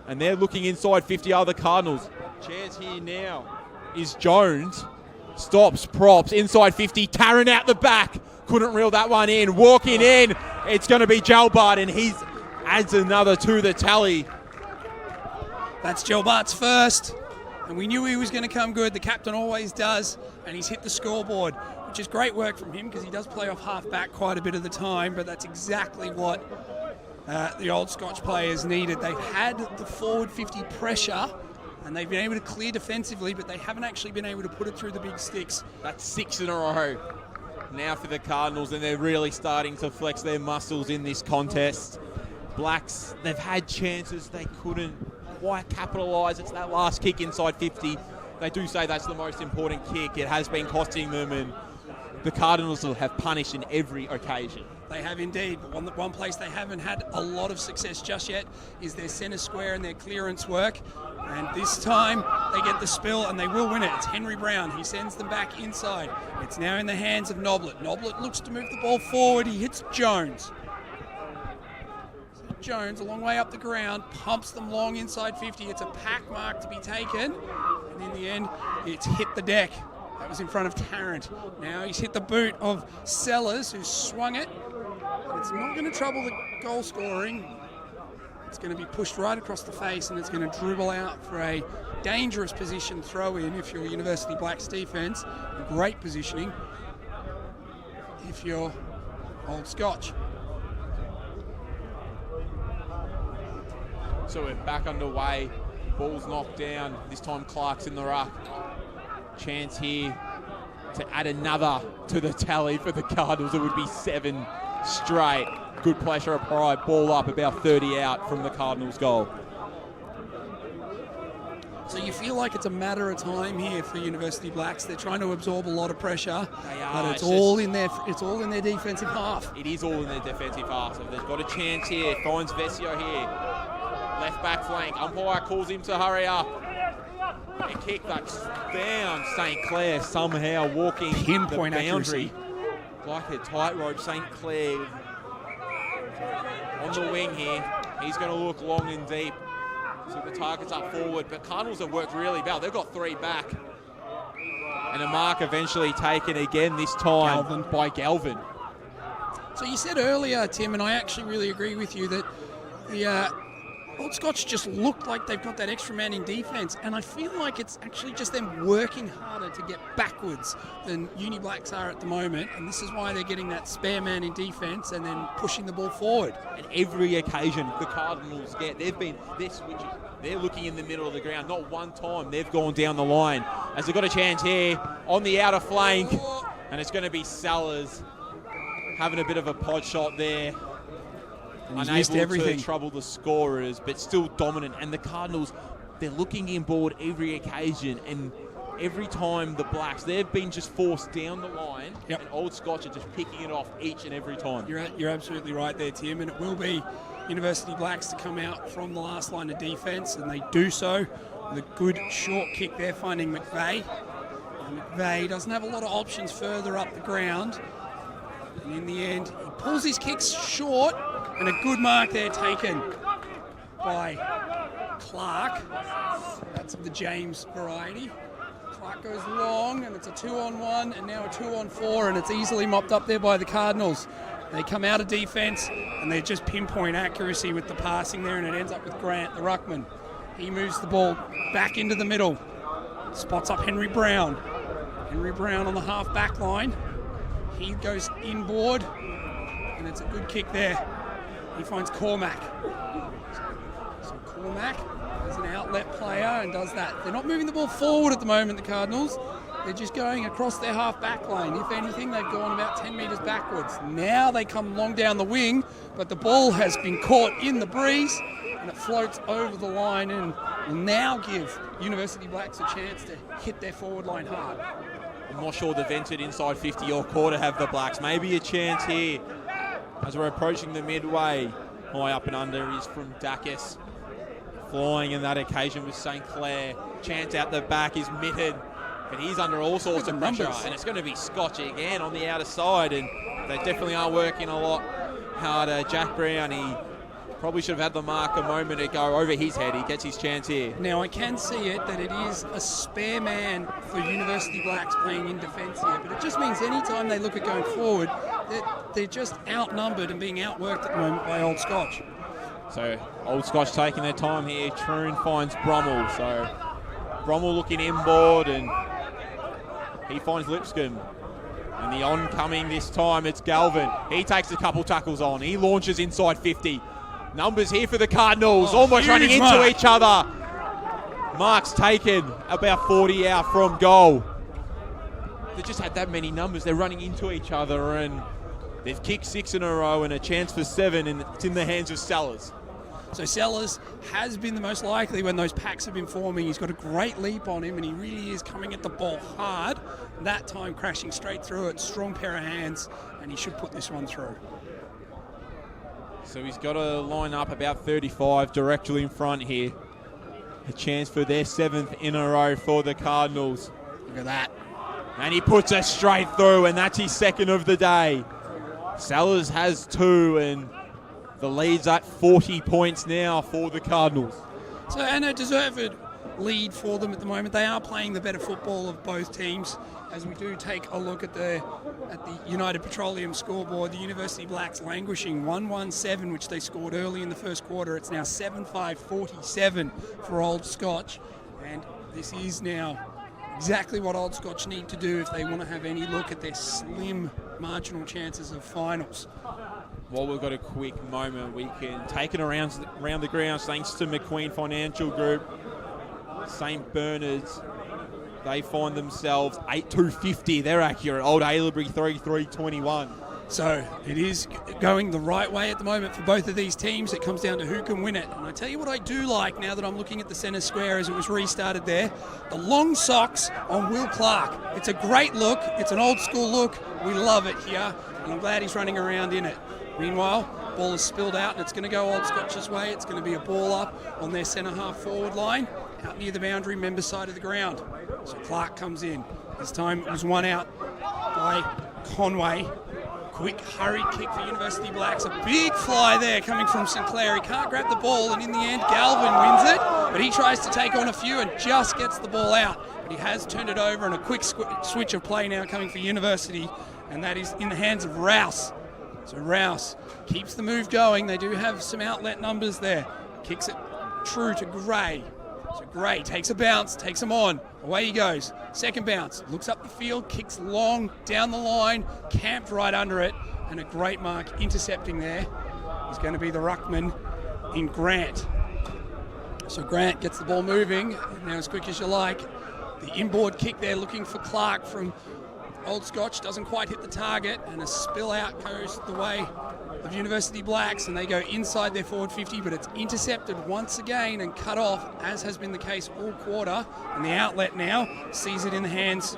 And they're looking inside 50 other Cardinals. Chance here now is Jones. Stops, props, inside 50. Tarrant out the back. couldn't reel that one in. Walking in, it's going to be Jalbart, and he adds another to the tally. That's Jalbart's first, and we knew he was going to come good. The captain always does, and he's hit the scoreboard, which is great work from him because he does play off half-back quite a bit of the time, but that's exactly what the Old Scotch players needed. They've had the forward 50 pressure, and they've been able to clear defensively, but they haven't actually been able to put it through the big sticks. That's 6 in a row now for the Cardinals, and they're really starting to flex their muscles in this contest. Blacks, they've had chances, they couldn't quite capitalise. It's that last kick inside 50. They do say that's the most important kick. It has been costing them, and the Cardinals will have punished in every occasion. They have indeed, but one place they haven't had a lot of success just yet is their centre square and their clearance work. And this time they get the spill and they will win it. It's Henry Brown. He sends them back inside. It's now in the hands of Noblet. Noblet looks to move the ball forward. He hits Jones. So Jones, a long way up the ground, pumps them long inside 50. It's a pack mark to be taken. And in the end, it's hit the deck. That was in front of Tarrant. Now he's hit the boot of Sellers, who swung it. It's not going to trouble the goal scoring. It's going to be pushed right across the face, and it's going to dribble out for a dangerous position throw-in if you're University Blacks defence. Great positioning if you're Old Scotch. So we're back underway. Ball's knocked down. This time Clark's in the ruck. Chance here to add another to the tally for the Cardinals. It would be 7 straight. Good pressure of pride. Ball up about 30 out from the Cardinals' goal. So you feel like it's a matter of time here for University Blacks. They're trying to absorb a lot of pressure, They are. but it's all in their defensive half. It is all in their defensive half. So they've got a chance here. Finds Vesio here. Left back flank. Umpire calls him to hurry up. A kick that's down. St. Clair somehow walking Pinpoint the boundary. accuracy. Like a tightrope. St. Clair on the wing here. He's going to look long and deep. So the target's up forward. But Cardinals have worked really well. They've got 3 back. And a mark eventually taken again, this time by Galvin. So you said earlier, Tim, and I actually really agree with you, that the Old Scotch just look like they've got that extra man in defence, and I feel like it's actually just them working harder to get backwards than Uni Blacks are at the moment, and this is why they're getting that spare man in defence and then pushing the ball forward. And every occasion the Cardinals get, they're switching. They're looking in the middle of the ground. Not one time they've gone down the line. As they've got a chance here on the outer flank, and it's going to be Sellers having a bit of a pod shot there. Unable to trouble the scorers, but still dominant. And the Cardinals, they're looking inboard every occasion, and every time the Blacks, they've been just forced down the line, and Old Scotch are just picking it off each and every time. You're absolutely right there, Tim, and it will be University Blacks to come out from the last line of defence, and they do so with a good short kick there, finding McVeigh. And McVeigh doesn't have a lot of options further up the ground, and in the end, he pulls his kicks short. And a good mark there taken by Clark. That's of the James variety. Clark goes long, and it's a 2-on-1, and now a 2-on-4, and it's easily mopped up there by the Cardinals. They come out of defence, and they just pinpoint accuracy with the passing there, and it ends up with Grant, the ruckman. He moves the ball back into the middle. Spots up Henry Brown. Henry Brown on the half-back line. He goes inboard, and it's a good kick there. He finds Cormac. So Cormac is an outlet player and does that. They're not moving the ball forward at the moment, the Cardinals. They're just going across their half-back line. If anything, they've gone about 10 metres backwards. Now they come long down the wing, but the ball has been caught in the breeze, and it floats over the line and will now give University Blacks a chance to hit their forward line hard. I'm not sure they've entered inside 50 or quarter have the Blacks. Maybe a chance here. As we're approaching the midway, high up and under is from Dacus. Flying in that occasion with St. Clair. Chance out the back is mitted, but he's under all sorts of pressure. And it's going to be Scotch again on the outer side, and they definitely are working a lot harder. Jack Brown, he Probably should have had the mark a moment ago over his head. He gets his chance here. Now I can see it that it is a spare man for University Blacks playing in defence here, but it just means any time they look at going forward, they're just outnumbered and being outworked at the moment by Old Scotch. So Old Scotch taking their time here. Troon finds Brummel. So Brummel looking inboard, and he finds Lipscomb. And the oncoming this time, it's Galvin. He takes a couple tackles on. He launches inside 50. Numbers here for the Cardinals, almost running into each other. Mark's taken about 40 out from goal. They just had that many numbers. They're running into each other, and they've kicked 6 in a row and a chance for 7, and it's in the hands of Sellers. So Sellers has been the most likely when those packs have been forming. He's got a great leap on him, and he really is coming at the ball hard. That time crashing straight through it. Strong pair of hands, and he should put this one through. So he's got to line up about 35 directly in front here. A chance for their 7th in a row for the Cardinals. Look at that. And he puts us straight through, and that's his 2nd of the day. Sellers has 2, and the lead's at 40 points now for the Cardinals. So, and a deserved lead for them at the moment. They are playing the better football of both teams. As we do take a look at the United Petroleum scoreboard, the University Blacks languishing 1-1-7, which they scored early in the first quarter. It's now 7-5-47 for Old Scotch, and this is now exactly what Old Scotch need to do if they want to have any look at their slim marginal chances of finals. While we've got a quick moment, we can take it around the grounds thanks to McQueen Financial Group. St Bernard's, they find themselves 8-2-50. They're accurate. Old Ailebury 3-3-21. So it is going the right way at the moment for both of these teams. It comes down to who can win it. And I tell you what I do like now that I'm looking at the centre square as it was restarted there. The long socks on Will Clark. It's a great look. It's an old school look. We love it here. And I'm glad he's running around in it. Meanwhile, ball is spilled out and it's going to go Old Scotch's way. It's going to be a ball up on their centre half forward line, out near the boundary member side of the ground. So Clark comes in. This time it was one out by Conway. Quick hurry kick for University Blacks. A big fly there coming from Sinclair. He can't grab the ball, and in the end Galvin wins it, but he tries to take on a few and just gets the ball out. But he has turned it over, and a quick switch of play now coming for University, and that is in the hands of Rouse. So Rouse keeps the move going. They do have some outlet numbers there. Kicks it true to Gray. So Gray takes a bounce, takes him on. Away he goes. Second bounce. Looks up the field, kicks long, down the line, camped right under it. And a great mark intercepting there is going to be the ruckman in Grant. So Grant gets the ball moving. Now as quick as you like. The inboard kick there looking for Clark from Old Scotch, doesn't quite hit the target, and a spill out goes the way of University Blacks, and they go inside their forward 50, but it's intercepted once again and cut off, as has been the case all quarter, and the outlet now sees it in the hands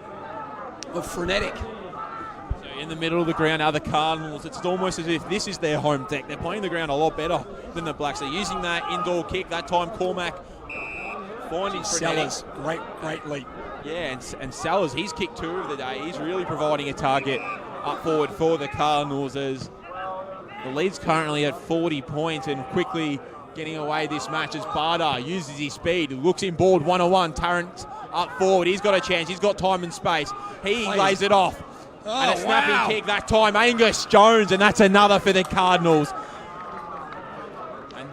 of Frenetic. So in the middle of the ground are the Cardinals. It's almost as if this is their home deck. They're playing the ground a lot better than the Blacks. They're using that indoor kick. That time Cormac finding Frenetic. Sellers, great leap. Yeah, and Sellers, he's kicked 2 of the day. He's really providing a target up forward for the Cardinals, as the lead's currently at 40 points and quickly getting away this match as Barter uses his speed, looks inboard 1-on-1. Tarrant up forward. He's got a chance. He's got time and space. He lays it off. And a snapping kick that time. Angus Jones, and that's another for the Cardinals. And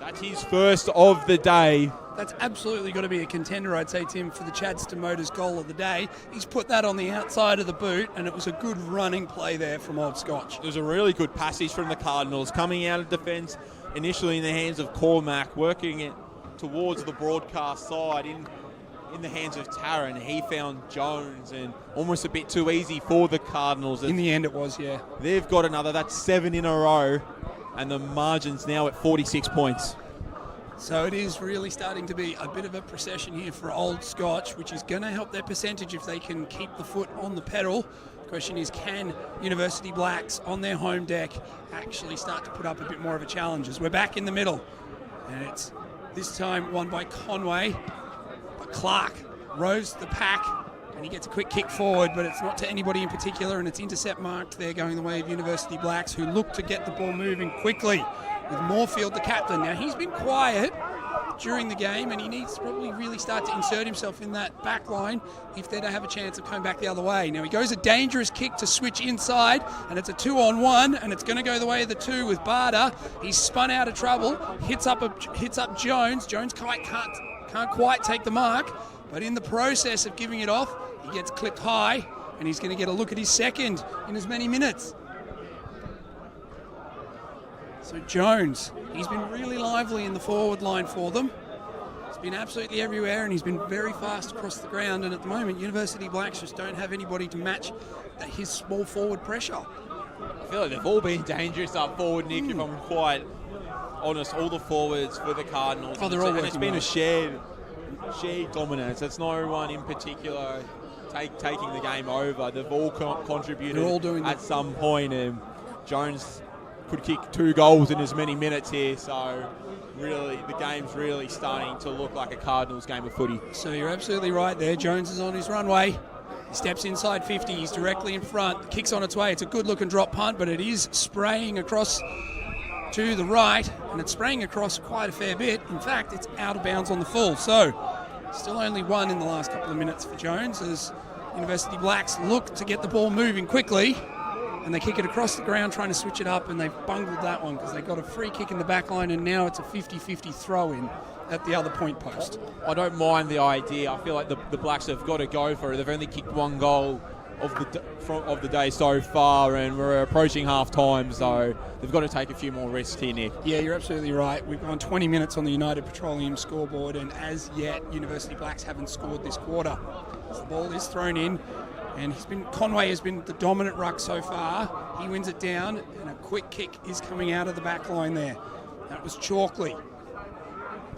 that's his first of the day. That's absolutely got to be a contender, I'd say, Tim, for the Chadstone Motors goal of the day. He's put that on the outside of the boot, and it was a good running play there from Old Scotch. It was a really good passage from the Cardinals, coming out of defence initially in the hands of Cormac, working it towards the broadcast side in the hands of Tarrant. He found Jones, and almost a bit too easy for the Cardinals. In the end it was, yeah. They've got another. That's 7 in a row, and the margin's now at 46 points. So it is really starting to be a bit of a procession here for Old Scotch, which is going to help their percentage if they can keep the foot on the pedal. The question is, can University Blacks on their home deck actually start to put up a bit more of a challenge? As we're back in the middle, and it's this time won by Conway, but Clark rose the pack And he gets a quick kick forward, but it's not to anybody in particular, and it's intercept marked there going the way of University Blacks, who look to get the ball moving quickly with Moorfield, the captain. Now, he's been quiet during the game, and he needs to probably really start to insert himself in that back line if they're to have a chance of coming back the other way. Now, he goes a dangerous kick to switch inside, and it's a 2-on-1, and it's going to go the way of the 2 with Barter. He's spun out of trouble, hits up Jones. Jones can't quite take the mark, but in the process of giving it off, he gets clipped high, and he's going to get a look at his second in as many minutes. So Jones, he's been really lively in the forward line for them. He's been absolutely everywhere, and he's been very fast across the ground, and at the moment, University Blacks just don't have anybody to match his small forward pressure. I feel like they've all been dangerous up forward, Nick, if I'm quite honest. All the forwards for the Cardinals. Oh, they're all and it's been well. a shared dominance. It's no one in particular taking the game over. They've all contributed. They're all doing at some point, and Jones could kick 2 goals in as many minutes here, so really the game's really starting to look like a Cardinals game of footy. So you're absolutely right there. Jones is on his runway. He steps inside 50. He's directly in front. The kick's on its way. It's a good-looking drop punt, but it is spraying across to the right, and it's spraying across quite a fair bit. In fact, it's out of bounds on the full. So still only 1 in the last couple of minutes for Jones as University Blacks look to get the ball moving quickly. And they kick it across the ground trying to switch it up, and they've bungled that one because they got a free kick in the back line, and now it's a 50-50 throw-in at the other point post. I don't mind the idea. I feel like the Blacks have got to go for it. They've only kicked 1 goal of the day so far, and we're approaching half-time, so they've got to take a few more risks here, Nick. Yeah, you're absolutely right. We've gone 20 minutes on the United Petroleum scoreboard, and as yet, University Blacks haven't scored this quarter. So the ball is thrown in. And Conway has been the dominant ruck so far. He wins it down, and a quick kick is coming out of the back line there. That was Chalkley.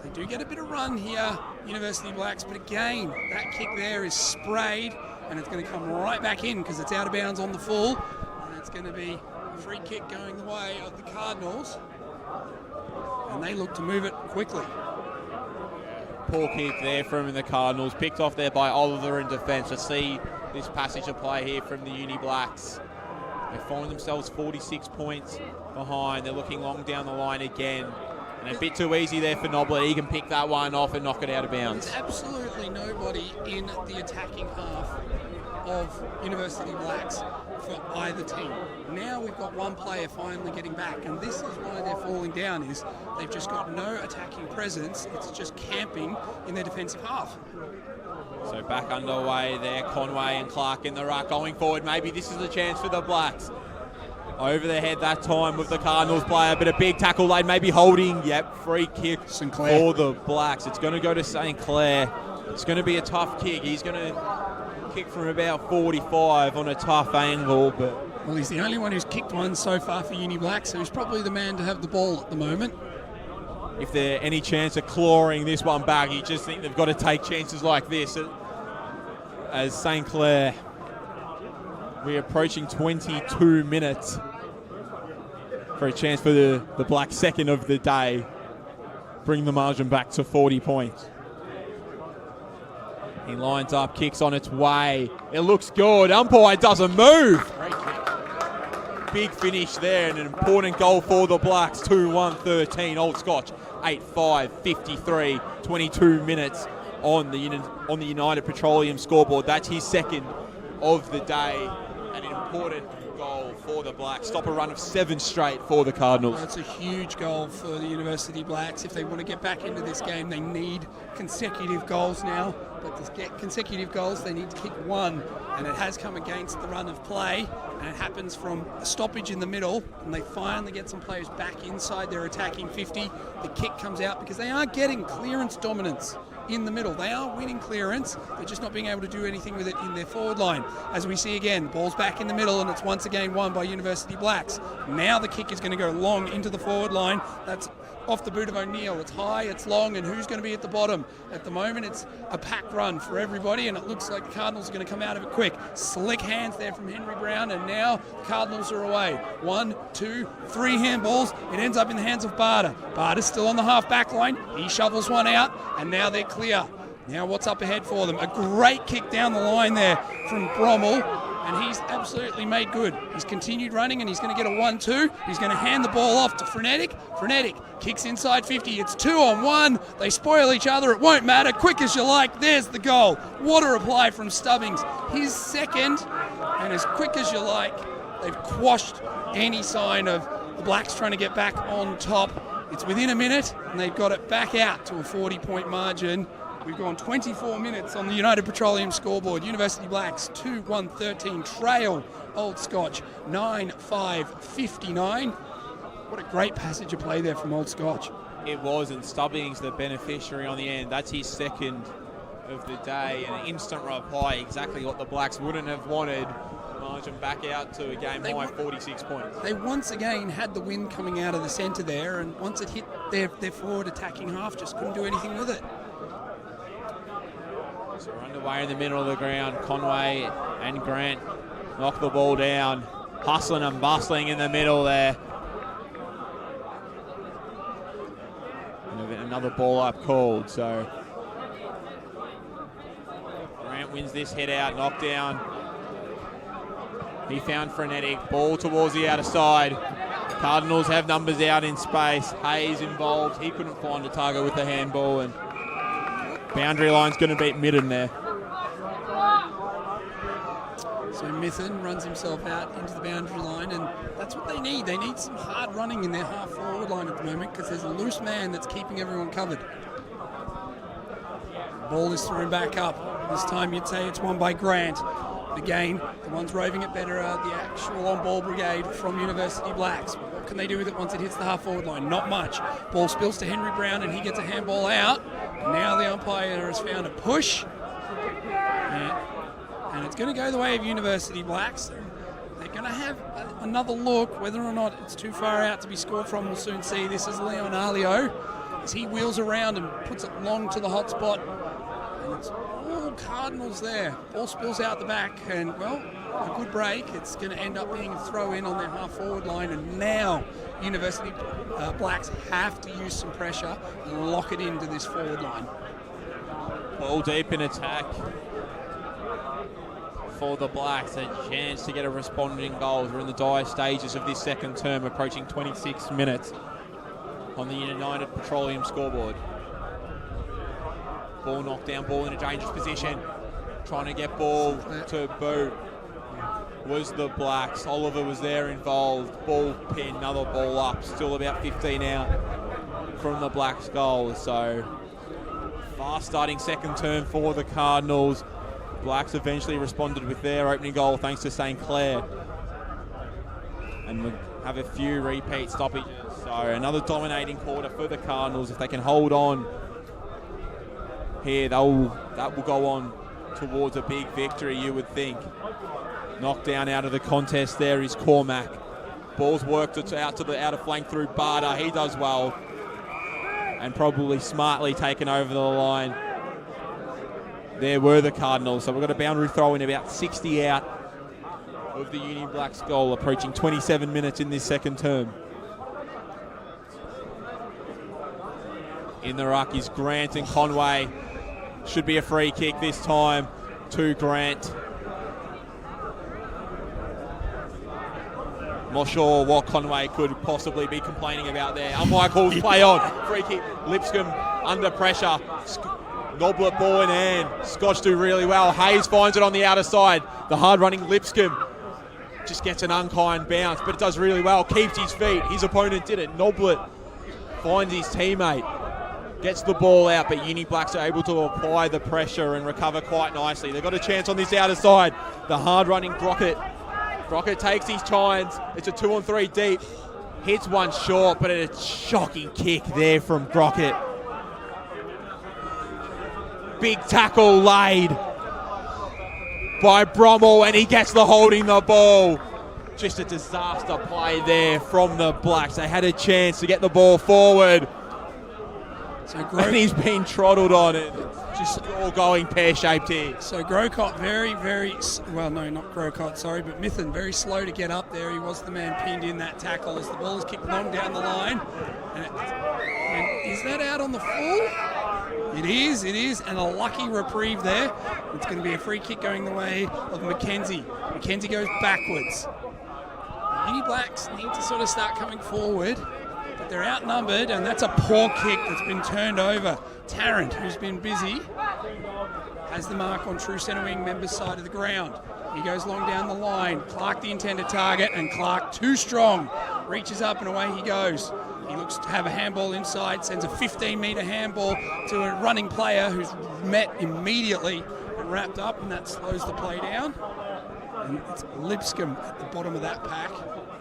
They do get a bit of run here, University Blacks, but again, that kick there is sprayed, and it's going to come right back in because it's out of bounds on the full, and it's going to be a free kick going the way of the Cardinals, and they look to move it quickly. Poor kick there from the Cardinals, picked off there by Oliver in defence. To see this passage of play here from the Uni Blacks. They find themselves 46 points behind. They're looking long down the line again. And a bit too easy there for Noblet. He can pick that one off and knock it out of bounds. There's absolutely nobody in the attacking half of University Blacks for either team. Now we've got one player finally getting back, and this is why they're falling down, is they've just got no attacking presence. It's just camping in their defensive half. So back underway there, Conway and Clark in the ruck going forward. Maybe this is the chance for the Blacks. Over their head that time with the Cardinals player, but a big tackle laid, maybe holding. Yep, free kick Sinclair for the Blacks. It's going to go to St. Clair. It's going to be a tough kick. He's going to kick from about 45 on a tough angle, but... Well, he's the only one who's kicked one so far for Uni Blacks, so he's probably the man to have the ball at the moment. If there's any chance of clawing this one back, you just think they've got to take chances like this. As St. Clair, we're approaching 22 minutes for a chance for the Black second of the day. Bring the margin back to 40 points. He lines up, kicks on its way. It looks good. Umpire doesn't move. Great kick. Big finish there and an important goal for the Blacks. 2-1-13. Old Scotch 8-5-53. 22 minutes on the United Petroleum scoreboard. That's his second of the day. An important goal for the Blacks. Stop a run of 7 straight for the Cardinals. That's a huge goal for the University Blacks. If they want to get back into this game, they need consecutive goals now. But to get consecutive goals, they need to kick 1. And it has come against the run of play. And it happens from a stoppage in the middle. And they finally get some players back inside their attacking 50. The kick comes out because they are getting clearance dominance in the middle. They are winning clearance. They're just not being able to do anything with it in their forward line. As we see again, ball's back in the middle, and it's once again won by University Blacks. Now the kick is going to go long into the forward line. That's off the boot of O'Neill. It's high, it's long, and who's going to be at the bottom? At the moment, it's a pack run for everybody, and it looks like the Cardinals are going to come out of it quick. Slick hands there from Henry Brown, and now the Cardinals are away. 1, 2, 3 handballs. It ends up in the hands of Barter. Barter's still on the half back line. He shovels one out, and now they're clear. Now what's up ahead for them? A great kick down the line there from Brommel, and he's absolutely made good. He's continued running, and he's going to get a 1-2. He's going to hand the ball off to Frenetic. Frenetic kicks inside 50. It's 2-on-1. They spoil each other. It won't matter. Quick as you like. There's the goal. What a reply from Stubbings. His second, and as quick as you like, they've quashed any sign of the Blacks trying to get back on top. It's within a minute, and they've got it back out to a 40-point margin. We've gone 24 minutes on the United Petroleum scoreboard. University Blacks 2-1-13 trail Old Scotch 9-5-59. What a great passage of play there from Old Scotch. It was, and Stubbings the beneficiary on the end. That's his second of the day, and an instant reply, exactly what the Blacks wouldn't have wanted. Margin back out to a game high 46 points. They once again had the wind coming out of the centre there, and once it hit their forward attacking half, just couldn't do anything with it. So we're underway in the middle of the ground. Conway and Grant knock the ball down, hustling and bustling in the middle there. And another ball up called, so Grant wins this head out, knocked down. He found Frenetic, ball towards the outer side. Cardinals have numbers out in space. Hayes involved, he couldn't find a target with the handball, and boundary line's going to beat Midden there. So Mithen runs himself out into the boundary line, and that's what they need. They need some hard running in their half-forward line at the moment because there's a loose man that's keeping everyone covered. Ball is thrown back up. This time you'd say it's won by Grant. Again, the ones roving it better are the actual on-ball brigade from University Blacks. What can they do with it once it hits the half-forward line? Not much. Ball spills to Henry Brown, and he gets a handball out. Now the umpire has found a push. And it's going to go the way of University Blacks. They're going to have another look. Whether or not it's too far out to be scored from, we'll soon see. This is Leon Alio as he wheels around and puts it long to the hot spot. And it's all Cardinals there. Ball spills out the back, and, well, a good break. It's going to end up being a throw-in on their half-forward line, and now University Blacks have to use some pressure and lock it into this forward line. Ball deep in attack for the Blacks, a chance to get a responding goal. We're in the dire stages of this second term, approaching 26 minutes on the United Petroleum scoreboard. Ball knocked down, ball in a dangerous position, trying to get ball to boot was the Blacks. Oliver was there involved, ball pin, another ball up, still about 15 out from the Blacks goal. So fast starting second term for the Cardinals. Blacks eventually responded with their opening goal thanks to St. Clair, and we'll have a few repeat stoppages. So another dominating quarter for the Cardinals. If they can hold on here, that will go on towards a big victory, you would think. Knocked down out of the contest there is Cormac. Ball's worked it out to the outer flank through Barter. He does well, and probably smartly taken over the line. There were the Cardinals. So we've got a boundary throw in about 60 out of the Union Blacks goal, approaching 27 minutes in this second term. In the ruck is Grant and Conway. Should be a free kick this time to Grant. Not sure what Conway could possibly be complaining about there. Umpire calls play on. Free kick. Lipscomb under pressure. Noblet ball in hand. Scotch do really well. Hayes finds it on the outer side. The hard-running Lipscomb just gets an unkind bounce, but it does really well. Keeps his feet. His opponent did it. Noblet finds his teammate. Gets the ball out, but Uni Blacks are able to apply the pressure and recover quite nicely. They've got a chance on this outer side. The hard-running Grockett. Grockett takes his chance. It's a 2-on-3 deep. Hits one short, but a shocking kick there from Grockett. Big tackle laid by Brommel, and he gets the holding the ball. Just a disaster play there from the Blacks. They had a chance to get the ball forward. So and he's been trottled on it. Just all going pear-shaped here. So Grocott well, no, not Grocott, sorry, but Mithen very slow to get up there. He was the man pinned in that tackle as the ball is kicked long down the line. And is that out on the full? It is, and a lucky reprieve there. It's going to be a free kick going the way of Mackenzie. Mackenzie goes backwards. The Uni Blacks need to sort of start coming forward, but they're outnumbered, and that's a poor kick that's been turned over. Tarrant, who's been busy, has the mark on true centre wing member's side of the ground. He goes long down the line. Clark the intended target, and Clark too strong. Reaches up and away he goes. He looks to have a handball inside, sends a 15-metre handball to a running player who's met immediately and wrapped up, and that slows the play down. And it's Lipscomb at the bottom of that pack.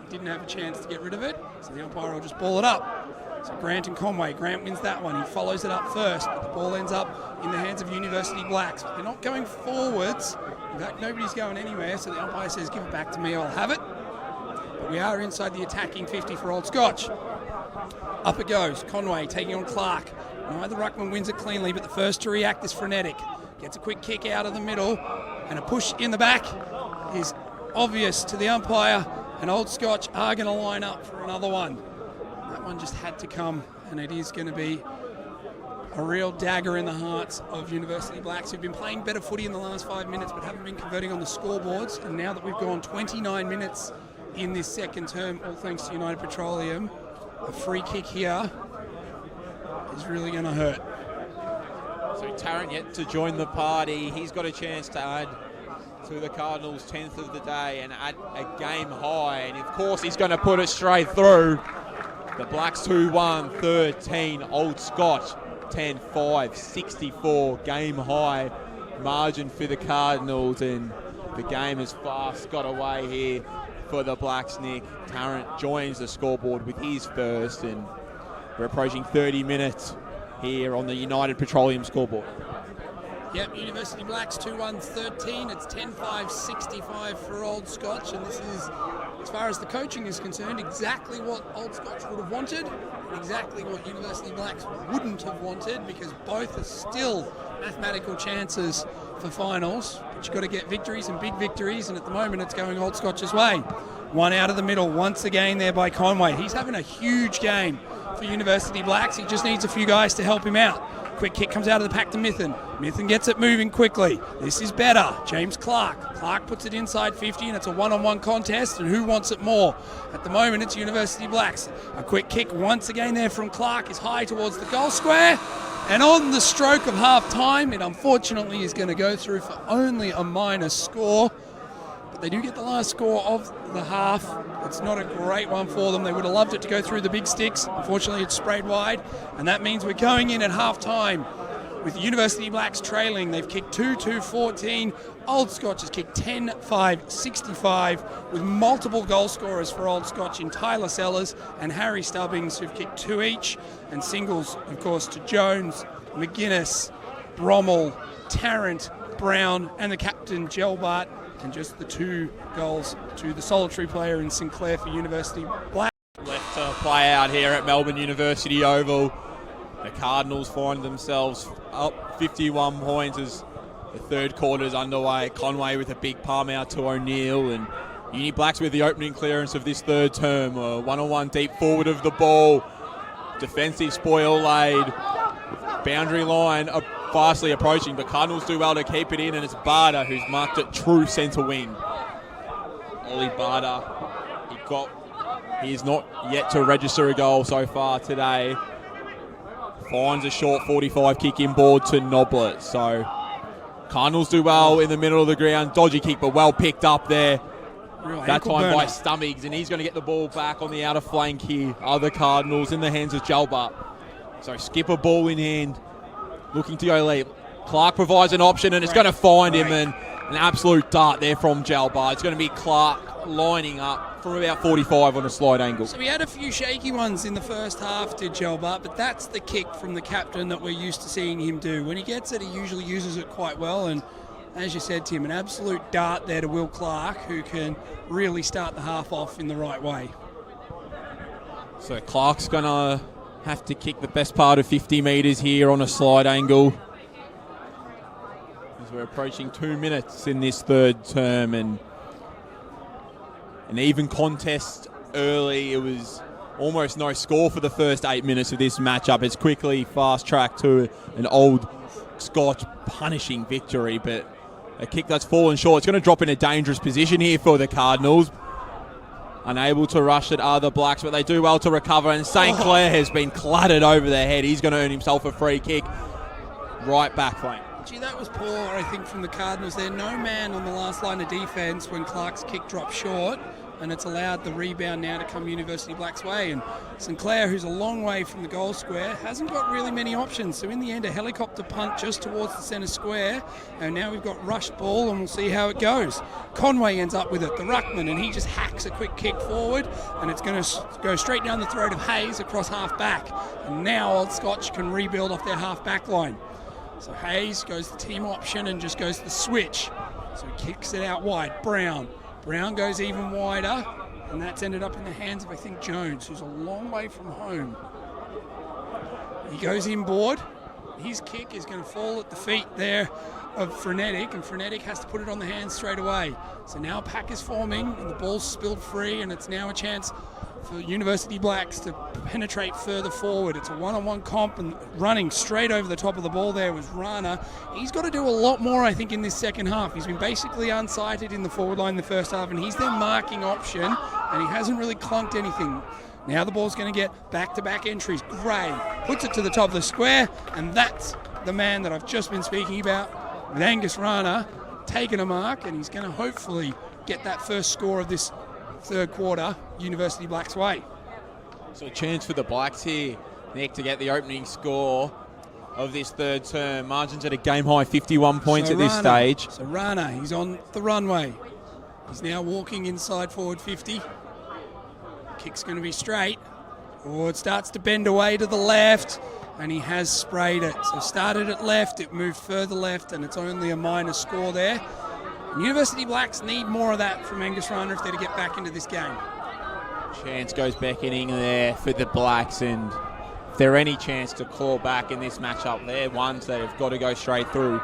Didn't have a chance to get rid of it, so the umpire will just ball it up. So Grant and Conway. Grant wins that one. He follows it up first, but the ball ends up in the hands of University Blacks. They're not going forwards. In fact, nobody's going anywhere, so the umpire says, give it back to me, I'll have it. But we are inside the attacking 50 for Old Scotch. Up it goes. Conway taking on Clark. Neither ruckman wins it cleanly, but the first to react is Frenetic. Gets a quick kick out of the middle, and a push in the back is obvious to the umpire, and Old Scotch are going to line up for another one. That one just had to come, and it is going to be a real dagger in the hearts of University Blacks, who've been playing better footy in the last 5 minutes but haven't been converting on the scoreboards. And now that we've gone 29 minutes in this second term, all thanks to United Petroleum, a free kick here is really going to hurt. So Tarrant yet to join the party. He's got a chance to add to the Cardinals' 10th of the day and add a game high. And of course he's going to put it straight through. The Blacks 2-1, 13, Old Scotch 10-5, 64, game high margin for the Cardinals, and the game has fast got away here for the Blacks, Nick. Tarrant joins the scoreboard with his first, and we're approaching 30 minutes here on the United Petroleum scoreboard. Yep, University Blacks 2-1, 13. It's 10-5, 65 for Old Scotch, and this is, as far as the coaching is concerned, exactly what Old Scotch would have wanted, and exactly what University Blacks wouldn't have wanted, because both are still mathematical chances for finals. But you've got to get victories and big victories, and at the moment it's going Old Scotch's way. One out of the middle, once again there by Conway. He's having a huge game for University Blacks. He just needs a few guys to help him out. Quick kick comes out of the pack to Mithen. Mithen gets it moving quickly. This is better. James Clark. Clark puts it inside 50, and it's a one-on-one contest, and who wants it more? At the moment, it's University Blacks. A quick kick once again there from Clark is high towards the goal square, and on the stroke of half-time, it unfortunately is going to go through for only a minor score. But they do get the last score of the half. It's not a great one for them. They would have loved it to go through the big sticks. Unfortunately, it's sprayed wide, and that means we're going in at half-time with University Blacks trailing. They've kicked 2-2-14. Old Scotch has kicked 10-5, 65, with multiple goal scorers for Old Scotch in Tyler Sellers and Harry Stubbings, who've kicked 2 each, and singles, of course, to Jones, McGuinness, Brommel, Tarrant, Brown, and the captain, Gelbart, and just the 2 goals to the solitary player in Sinclair for University Black. Left to play out here at Melbourne University Oval. The Cardinals find themselves up 51 points as the third quarter is underway. Conway with a big palm out to O'Neill, and Uni Blacks with the opening clearance of this third term. One-on-one deep forward of the ball. Defensive spoil laid. Boundary line fastly approaching, but Cardinals do well to keep it in, and it's Barter who's marked at true centre wing. Ollie Barter, he is not yet to register a goal so far today. Finds a short 45 kick inboard to Noblet. So Cardinals do well in the middle of the ground. Dodgy kick, but well picked up there. That time by Stubbings, and he's going to get the ball back on the outer flank here. Other Cardinals in the hands of Gelbart. So skipper ball in hand, looking to go late. Clark provides an option, and it's going to find him, and an absolute dart there from Gelbart. It's going to be Clark lining up from about 45 on a slide angle. So we had a few shaky ones in the first half, did Gelbart, but that's the kick from the captain that we're used to seeing him do. When he gets it, he usually uses it quite well, and as you said, Tim, an absolute dart there to Will Clark, who can really start the half off in the right way. So Clark's going to have to kick the best part of 50 metres here on a slide angle, as we're approaching 2 minutes in this third term, and an even contest early. It was almost no score for the first 8 minutes of this matchup. It's quickly fast-tracked to an Old Scotch punishing victory, but a kick that's fallen short. It's going to drop in a dangerous position here for the Cardinals. Unable to rush it are the Blacks, but they do well to recover, and St. Clair has been clattered over their head. He's going to earn himself a free kick. Right back flank. Gee, that was poor, I think, from the Cardinals there. No man on the last line of defence when Clark's kick dropped short, and it's allowed the rebound now to come University Blacks' way. And St. Clair, who's a long way from the goal square, hasn't got really many options. So in the end, a helicopter punt just towards the centre square, and now we've got rushed ball, and we'll see how it goes. Conway ends up with it, the ruckman, and he just hacks a quick kick forward, and it's going to go straight down the throat of Hayes across half back. And now Old Scotch can rebuild off their half back line. So Hayes goes the team option and just goes the switch. So he kicks it out wide. Brown goes even wider, and that's ended up in the hands of, I think, Jones, who's a long way from home. He goes inboard. His kick is going to fall at the feet there of Frenetic, and Frenetic has to put it on the hands straight away. So now a pack is forming, and the ball's spilled free, and it's now a chance for University Blacks to penetrate further forward. It's a one-on-one comp, and running straight over the top of the ball there was Rana. He's got to do a lot more, I think, in this second half. He's been basically unsighted in the forward line in the first half, and he's their marking option, and he hasn't really clunked anything. Now the ball's going to get back-to-back entries. Gray puts it to the top of the square, and that's the man that I've just been speaking about, with Angus Rana taking a mark, and he's going to hopefully get that first score of this third quarter University Blacks way. So a chance for the Blacks here, Nick, to get the opening score of this third term. Margins at a game-high 51 points at this stage. So Rana, he's on the runway. He's now walking inside forward 50. Kick's going to be straight. Oh, it starts to bend away to the left, and he has sprayed it. So started at left, it moved further left, and it's only a minor score there. University Blacks need more of that from Angus Rana if they're to get back into this game. Chance goes beckoning there for the Blacks, and if there any chance to claw back in this matchup, they're ones that have got to go straight through.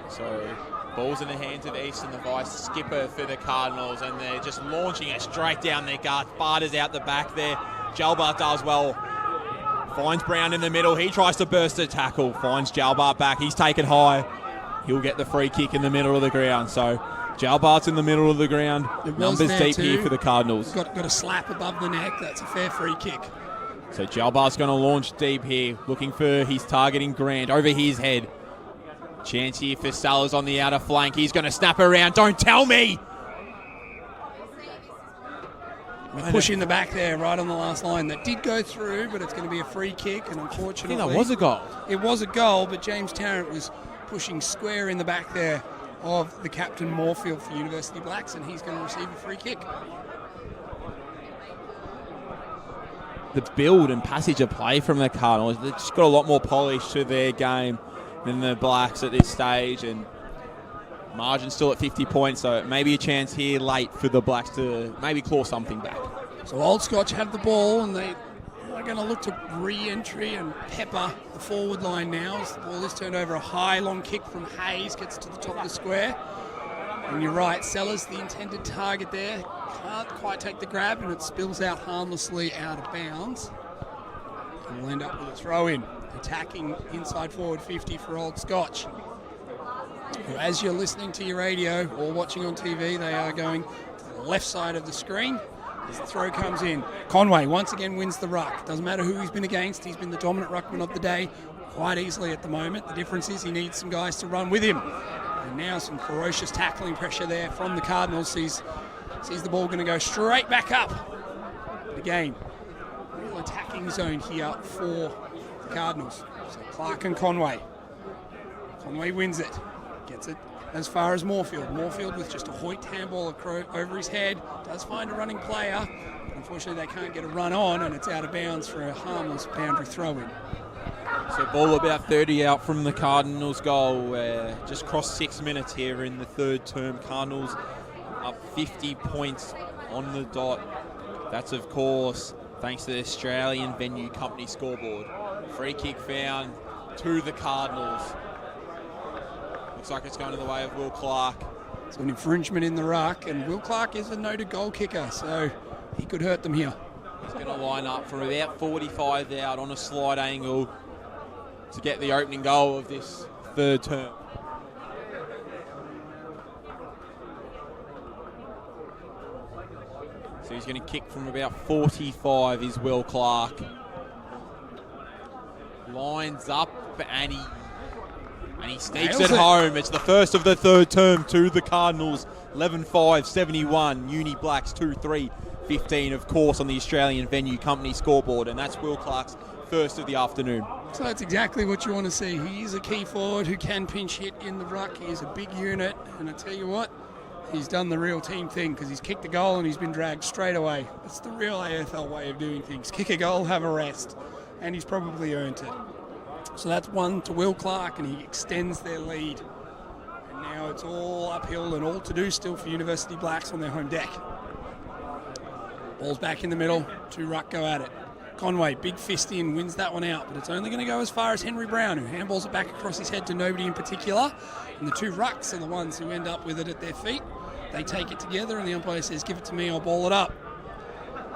So ball's in the hands of Easton, the vice skipper for the Cardinals, and they're just launching it straight down their gut. Barter's out the back there. Jalbart does well. Finds Brown in the middle. He tries to burst a tackle. Finds Jalbart back. He's taken high. He'll get the free kick in the middle of the ground. So Jalbart's in the middle of the ground. Numbers deep too. here for the Cardinals. Got a slap above the neck. That's a fair free kick. So Jalbar's going to launch deep here, looking for his targeting Grant over his head. Chance here for Sellers on the outer flank. He's going to snap around. Don't tell me! Push in the back there, right on the last line. That did go through, but it's going to be a free kick, and unfortunately... I think that was a goal. It was a goal, but James Tarrant was pushing square in the back there of the captain Moorfield for University Blacks, and he's going to receive a free kick. The build and passage of play from the Cardinals, they've just got a lot more polish to their game than the Blacks at this stage, and margin still at 50 points, so maybe a chance here late for the Blacks to maybe claw something back. So Old Scotch have the ball, and they are going to look to re-entry and pepper the forward line now as the ball is turned over. A high long kick from Hayes gets to the top of the square, and you're right, Sellers, the intended target there, can't quite take the grab, and it spills out harmlessly out of bounds, and we'll end up with a throw in. Attacking inside forward 50 for Old Scotch. As you're listening to your radio or watching on TV, they are going to the left side of the screen as the throw comes in. Conway once again wins the ruck. Doesn't matter who he's been against, he's been the dominant ruckman of the day quite easily at the moment. The difference is he needs some guys to run with him. And now some ferocious tackling pressure there from the Cardinals. Sees the ball going to go straight back up. Again, real attacking zone here for the Cardinals. So Clark and Conway. Conway wins it. Gets it as far as Moorfield. Moorfield with just a Hoyt handball over his head. Does find a running player. Unfortunately, they can't get a run on, and it's out of bounds for a harmless boundary throw-in. So ball about 30 out from the Cardinals goal. Just crossed 6 minutes here in the third term. Cardinals up 50 points on the dot. That's, of course, thanks to the Australian Venue Company scoreboard. Free kick found to the Cardinals. Looks like it's going to the way of Will Clark. It's an infringement in the ruck, and Will Clark is a noted goal kicker, so he could hurt them here. He's going to line up from about 45 out on a slide angle to get the opening goal of this third term. So he's going to kick from about 45 is Will Clark. Lines up and he sneaks it home. It's the first of the third term to the Cardinals. 11-5, 71. Uni Blacks 2-3, 15, of course, on the Australian Venue Company scoreboard. And that's Will Clark's first of the afternoon. So that's exactly what you want to see. He is a key forward who can pinch hit in the ruck. He is a big unit. And I tell you what, he's done the real team thing because he's kicked a goal and he's been dragged straight away. It's the real AFL way of doing things. Kick a goal, have a rest. And he's probably earned it. So that's one to Will Clark, and he extends their lead. And now it's all uphill and all to do still for University Blacks on their home deck. Ball's back in the middle. Two ruck go at it. Conway, big fist in, wins that one out, but it's only going to go as far as Henry Brown, who handballs it back across his head to nobody in particular. And the two rucks are the ones who end up with it at their feet. They take it together, and the umpire says, give it to me, I'll ball it up.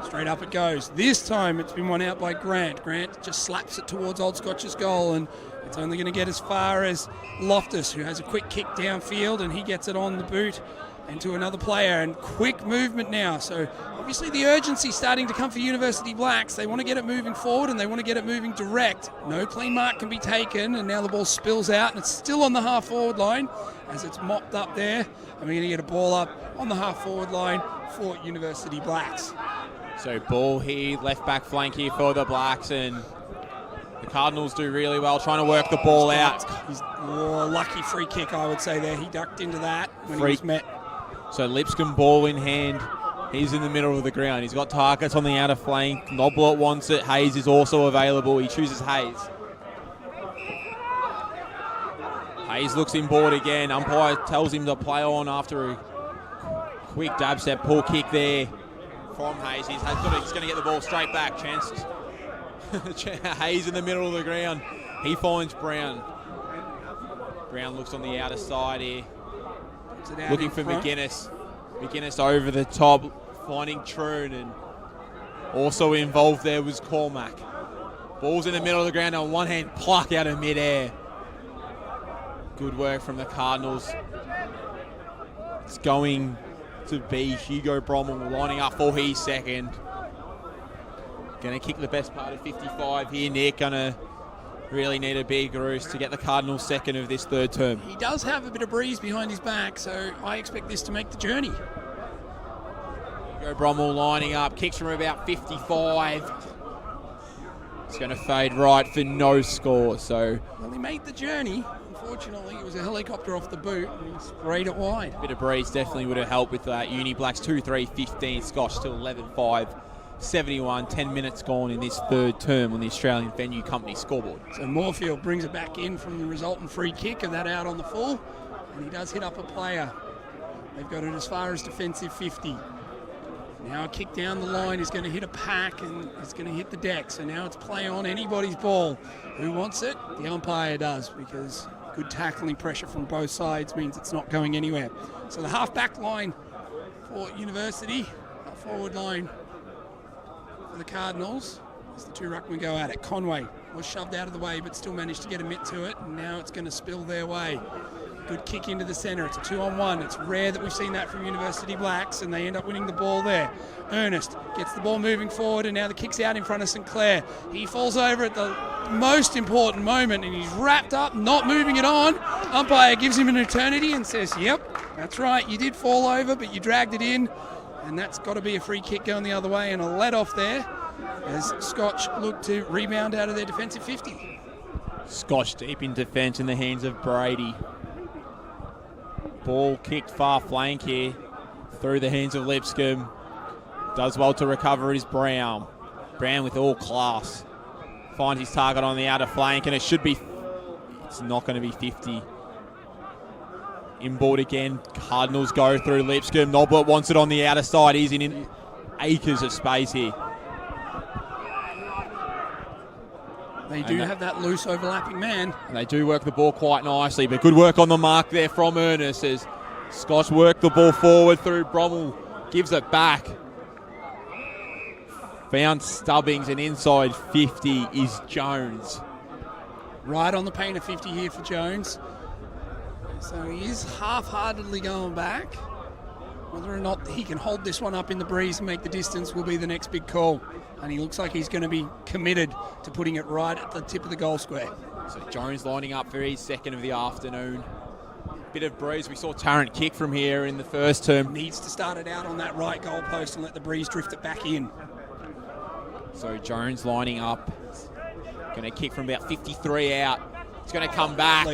Straight up it goes. This time it's been won out by Grant. Grant just slaps it towards Old Scotch's goal, and it's only going to get as far as Loftus, who has a quick kick downfield, and he gets it on the boot and to another player. And quick movement now. So obviously the urgency starting to come for University Blacks. They want to get it moving forward, and they want to get it moving direct. No clean mark can be taken, and now the ball spills out, and it's still on the half-forward line as it's mopped up there. And we're going to get a ball up on the half-forward line for University Blacks. So ball here, left back flank here for the Blacks, and the Cardinals do really well trying to work the ball out. He's lucky free kick, I would say there. He ducked into that when he was met. So Lipscomb ball in hand. He's in the middle of the ground. He's got targets on the outer flank. Noblett wants it. Hayes is also available. He chooses Hayes. Hayes looks inboard again. Umpire tells him to play on after a quick dab step, pull kick there from Hayes. He's going to get the ball straight back. Chances. Hayes in the middle of the ground. He finds Brown. Brown looks on the outer side here. Looking for McGuinness. McGuinness over the top, finding Troon, and also involved there was Cormac. Ball's in the middle of the ground on one hand, pluck out of midair. Good work from the Cardinals. It's going to be Hugo Brommel lining up for his second. Going to kick the best part of 55 here, Nick. Going to really need a big roost to get the Cardinals second of this third term. He does have a bit of breeze behind his back, so I expect this to make the journey. Hugo Brommel lining up, kicks from about 55. It's going to fade right for no score. So, well, he made the journey. Unfortunately, it was a helicopter off the boot, and he sprayed it wide. A bit of breeze definitely would have helped with that. Uni Blacks 2-3, 15. Scotch still 11-5, 71. 10 minutes gone in this third term on the Australian Venue Company scoreboard. So Moorfield brings it back in from the resultant free kick of that out on the full, and he does hit up a player. They've got it as far as defensive 50. Now a kick down the line is going to hit a pack, and it's going to hit the deck. So now it's play on anybody's ball. Who wants it? The umpire does, because good tackling pressure from both sides means it's not going anywhere. So the half-back line for University, forward line for the Cardinals, as the two ruckmen go at it. Conway was shoved out of the way, but still managed to get a mitt to it, and now it's going to spill their way. Good kick into the centre. It's a 2-on-1. It's rare that we've seen that from University Blacks, and they end up winning the ball there. Ernest gets the ball moving forward, and now the kick's out in front of St Clair. He falls over at the most important moment, and he's wrapped up, not moving it on. Umpire gives him an eternity and says, yep, that's right, you did fall over, but you dragged it in, and that's got to be a free kick going the other way, and a let off there as Scotch look to rebound out of their defensive 50. Scotch deep in defence in the hands of Brady. Ball kicked far flank here through the hands of Lipscomb. Does well to recover is Brown. Brown with all class. Finds his target on the outer flank, and it should be... It's not going to be 50. Inboard again. Cardinals go through Lipscomb. Noblett wants it on the outer side. He's in acres of space here. They do have that loose overlapping man. And they do work the ball quite nicely, but good work on the mark there from Ernest as Scotch work the ball forward through Brommel. Gives it back. found Stubbings, and inside 50 is Jones. Right on the paint of 50 here for Jones. So he is half-heartedly going back. Whether or not he can hold this one up in the breeze and make the distance will be the next big call. And he looks like he's going to be committed to putting it right at the tip of the goal square. So Jones lining up for his second of the afternoon. Bit of breeze. We saw Tarrant kick from here in the first term. Needs to start it out on that right goal post and let the breeze drift it back in. So Jones lining up. Going to kick from about 53 out. It's going to come back.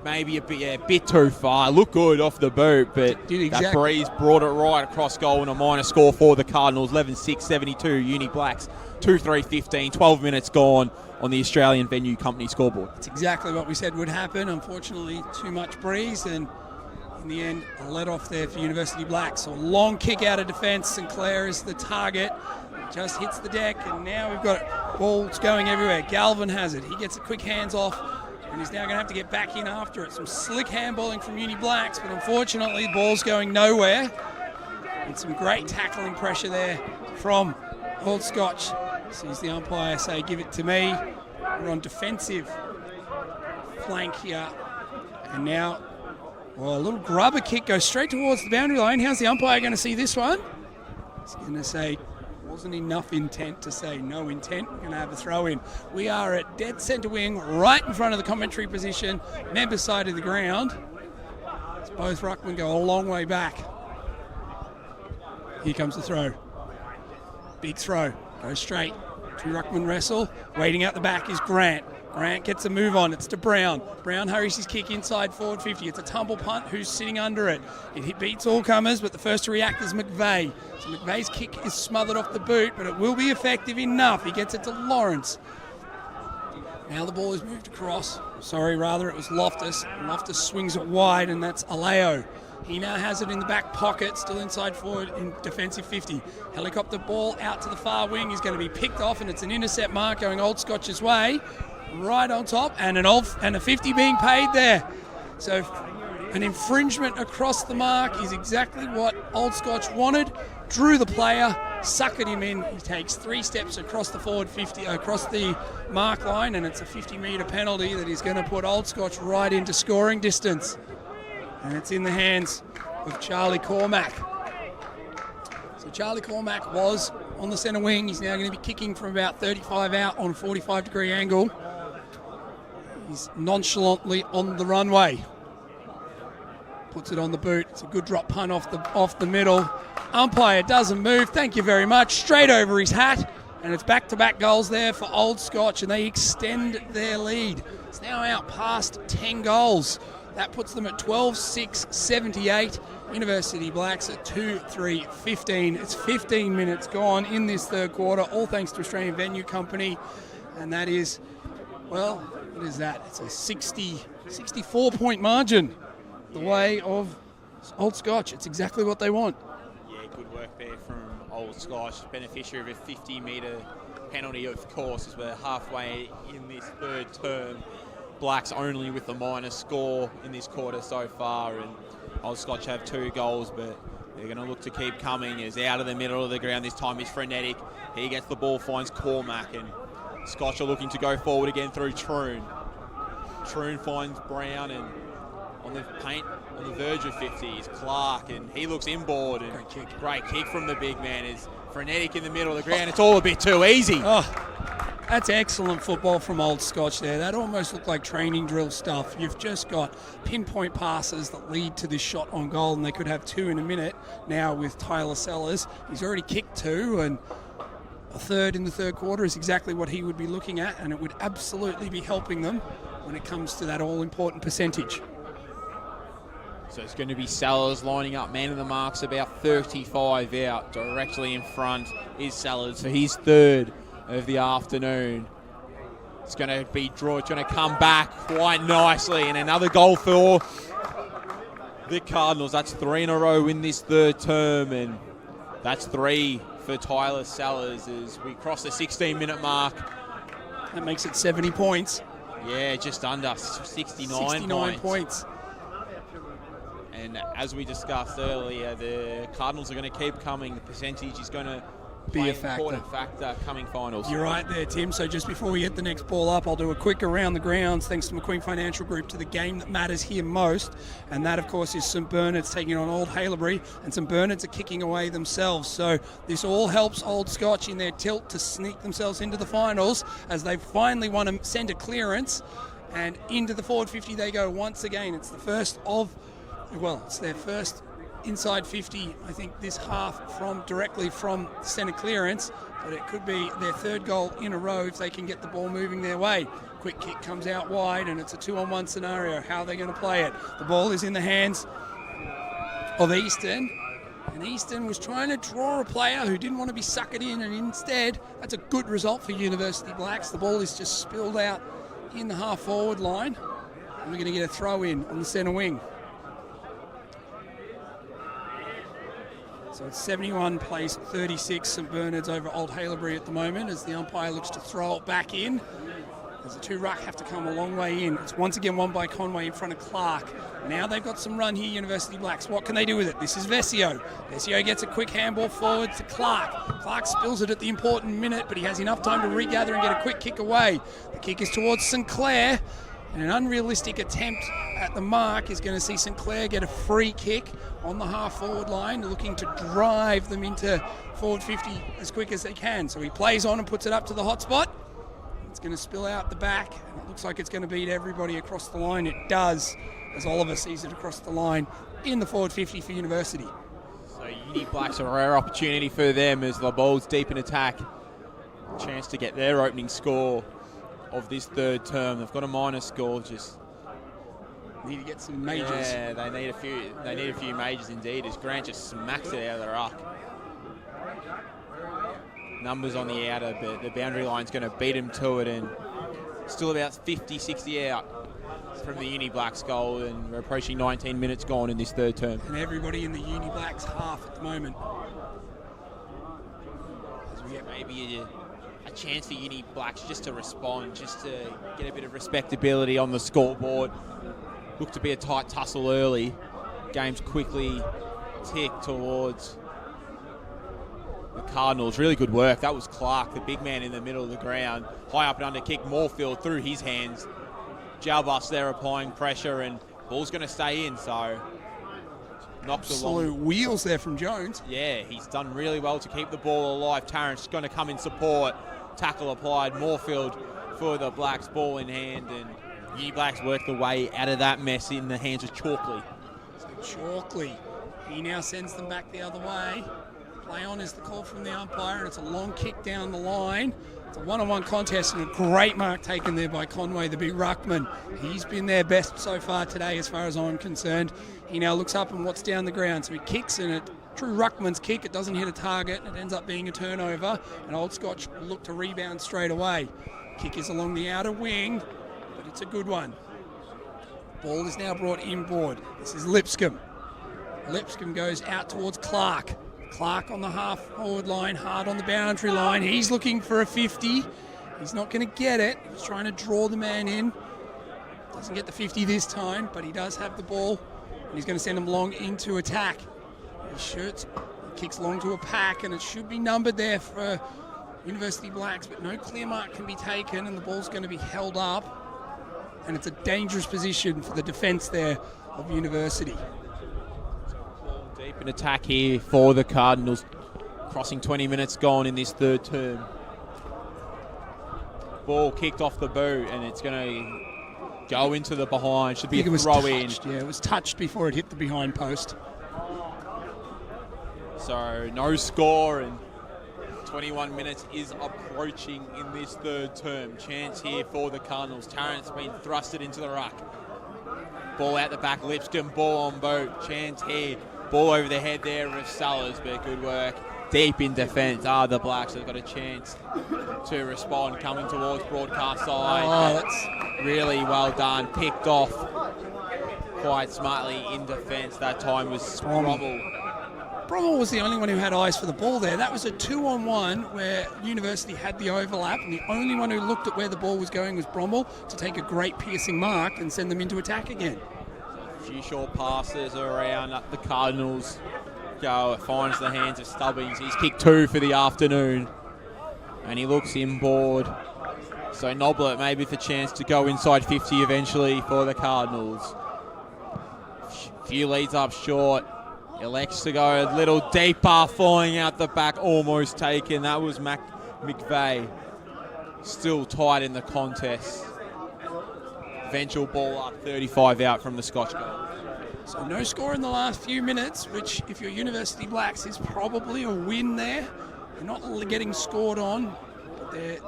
Maybe a bit too far. Looked good off the boot, but that breeze brought it right across goal and a minor score for the Cardinals. 11-6, 72, Uni Blacks. 2-3-15, 12 minutes gone on the Australian Venue Company scoreboard. It's exactly what we said would happen. Unfortunately, too much breeze, and in the end, a let off there for University Blacks. So a long kick out of defence. Sinclair is the target. Just hits the deck, and now we've got balls going everywhere. Galvin has it. He gets a quick hands off, and he's now going to have to get back in after it. Some slick handballing from Uni Blacks, but unfortunately, the ball's going nowhere. And some great tackling pressure there from Old Scotch. Sees the umpire say, give it to me. We're on defensive flank here. And now, well, a little grubber kick goes straight towards the boundary line. How's the umpire going to see this one? He's going to say, wasn't enough intent to say no intent. We're going to have a throw in. We are at dead centre wing, right in front of the commentary position, member side of the ground. As both ruckmen go a long way back. Here comes the throw. Big throw. Goes straight. Two ruckmen wrestle. Waiting out the back is Grant. Grant gets a move on. It's to Brown. Brown hurries his kick inside forward 50. It's a tumble punt. Who's sitting under it? It beats all comers, but the first to react is McVeigh. So McVeigh's kick is smothered off the boot, but it will be effective enough. He gets it to Lawrence. Now the ball is moved across. Sorry, rather, it was Loftus. Loftus swings it wide, and that's Aleo. He now has it in the back pocket, still inside forward in defensive 50. Helicopter ball out to the far wing. He's going to be picked off, and it's an intercept mark going Old Scotch's way. Right on top, and a 50 being paid there. So an infringement across the mark is exactly what Old Scotch wanted. Drew the player, suckered him in. He takes 3 steps across the forward 50, across the mark line, and it's a 50-metre penalty that is going to put Old Scotch right into scoring distance. And it's in the hands of Charlie Cormack. So Charlie Cormack was on the centre wing. He's now going to be kicking from about 35 out on a 45-degree angle. He's nonchalantly on the runway. Puts it on the boot. It's a good drop punt off the middle. Umpire doesn't move. Thank you very much. Straight over his hat. And it's back-to-back goals there for Old Scotch, and they extend their lead. It's now out past 10 goals. That puts them at 12-6, 78. University Blacks at 2-3, 15. It's 15 minutes gone in this third quarter, all thanks to Australian Venue Company. And that is, well, what is that? It's a 64-point margin the way of Old Scotch. It's exactly what they want. Yeah, good work there from Old Scotch. Beneficiary of a 50-metre penalty, of course, as we're halfway in this third term. Blacks only with the minor score in this quarter so far, and Old Scotch have 2 goals, but they're going to look to keep coming. Is out of the middle of the ground. This time is frenetic. He gets the ball, finds Cormack, and Scotch are looking to go forward again through Troon. Troon finds Brown, and on the paint, on the verge of 50 is Clark, and he looks inboard. And great kick from the big man. Is frenetic in the middle of the ground. It's all a bit too easy. Oh. That's excellent football from Old Scotch there. That almost looked like training drill stuff. You've just got pinpoint passes that lead to this shot on goal, and they could have 2 in a minute now with Tyler Sellers. He's already kicked 2, and a third in the third quarter is exactly what he would be looking at, and it would absolutely be helping them when it comes to that all-important percentage. So it's going to be Sellers lining up, man of the marks, about 35 out. Directly in front is Sellers for his third of the afternoon. It's going to be draw. It's going to come back quite nicely, and another goal for the Cardinals. That's 3 in a row in this third term, and that's 3 for Tyler Sellers as we cross the 16-minute mark. That makes it 70 points. Yeah, just under 69 points. And as we discussed earlier, the Cardinals are going to keep coming. The percentage is going to be a factor. Important factor coming finals. You're right there, Tim. So just before we get the next ball up, I'll do a quick around the grounds, thanks to McQueen Financial Group, to the game that matters here most. And that, of course, is St Bernard's taking on Old Haileybury. And St Bernard's are kicking away themselves. So this all helps Old Scotch in their tilt to sneak themselves into the finals, as they finally won a centre clearance. And into the forward 50 they go once again. It's the first of, well, it's their first inside 50, I think, this half directly from centre clearance, but it could be their third goal in a row if they can get the ball moving their way. Quick kick comes out wide, and it's a 2-on-1 scenario. How are they going to play it? The ball is in the hands of Easton, and Easton was trying to draw a player who didn't want to be suckered in, and instead, that's a good result for University Blacks. The ball is just spilled out in the half-forward line, and we're going to get a throw in on the centre wing. So it's 71 plays 36, St Bernard's over Old Haileybury at the moment, as the umpire looks to throw it back in. As the two ruck have to come a long way in. It's once again won by Conway in front of Clark. Now they've got some run here, University Blacks. What can they do with it? This is Vesio. Vesio gets a quick handball forward to Clark. Clark spills it at the important minute, but he has enough time to regather and get a quick kick away. The kick is towards St Clair. And an unrealistic attempt at the mark is going to see St Clair get a free kick on the half-forward line, looking to drive them into forward 50 as quick as they can. So he plays on and puts it up to the hot spot. It's going to spill out the back, and it looks like it's going to beat everybody across the line. It does, as Oliver sees it across the line in the forward 50 for University. So Uni Blacks, a rare opportunity for them as the ball's deep in attack. Chance to get their opening score of this third term. They've got a minor score, just need to get some majors. Yeah, they need a few majors indeed, as Grant just smacks it out of the ruck. Numbers on the outer, but the boundary line's going to beat him to it, and still about 50, 60 out from the Uni Blacks goal, and we're approaching 19 minutes gone in this third term. And everybody in the Uni Blacks half at the moment. As we get maybe a chance for Uni Blacks just to respond, just to get a bit of respectability on the scoreboard. Look to be a tight tussle early. Games quickly tick towards the Cardinals. Really good work. That was Clark, the big man in the middle of the ground. High up and under kick, Moorfield through his hands. Jalbus there applying pressure, and ball's going to stay in, so knocks absolute along. Wheels there from Jones. Yeah, he's done really well to keep the ball alive. Tarrant's going to come in support. Tackle applied. Moorfield for the Blacks, ball in hand, and Uni Blacks work the way out of that mess in the hands of Chalkley. So Chalkley, he now sends them back the other way. Play on is the call from the umpire, and it's a long kick down the line. It's a one-on-one contest, and a great mark taken there by Conway, the big ruckman. He's been their best so far today as far as I'm concerned. He now looks up and what's down the ground, so he kicks, and it true ruckman's kick, it doesn't hit a target, and it ends up being a turnover, and Old Scotch will look to rebound straight away. Kick is along the outer wing, but it's a good one. Ball is now brought inboard. This is Lipscomb. Lipscomb goes out towards Clark. Clark on the half-forward line, hard on the boundary line. He's looking for a 50. He's not going to get it. He's trying to draw the man in. Doesn't get the 50 this time, but he does have the ball, and he's going to send him long into attack. He shoots, kicks long to a pack, and it should be numbered there for University Blacks, but no clear mark can be taken, and the ball's going to be held up, and it's a dangerous position for the defence there of University. Deep in attack here for the Cardinals, crossing 20 minutes gone in this third term. Ball kicked off the boot, and it's going to go into the behind. Should be a throw in. Yeah, it was touched before it hit the behind post. So no score, and 21 minutes is approaching in this third term. Chance here for the Cardinals. Tarrant's been thrusted into the ruck. Ball out the back, Lipscomb, ball on boat. Chance here. Ball over the head there of Sellers, but good work. Deep in defence. The Blacks have got a chance to respond, coming towards broadcast side. Oh, that's really well done. Picked off quite smartly in defence. That time was Sprommel. Brommel was the only one who had eyes for the ball there. That was a 2-on-1 where University had the overlap, and the only one who looked at where the ball was going was Brommel to take a great piercing mark and send them into attack again. A few short passes around the Cardinals go. It finds the hands of Stubbings. He's kicked 2 for the afternoon. And he looks inboard. So Noblet maybe with a chance to go inside 50 eventually for the Cardinals. Few leads up short. Elects to go a little deeper, falling out the back, almost taken. That was McVeigh. Still tight in the contest. Eventual ball up, 35 out from the Scotch goal. So no score in the last few minutes, which if you're University Blacks is probably a win there. They're not getting scored on, but they're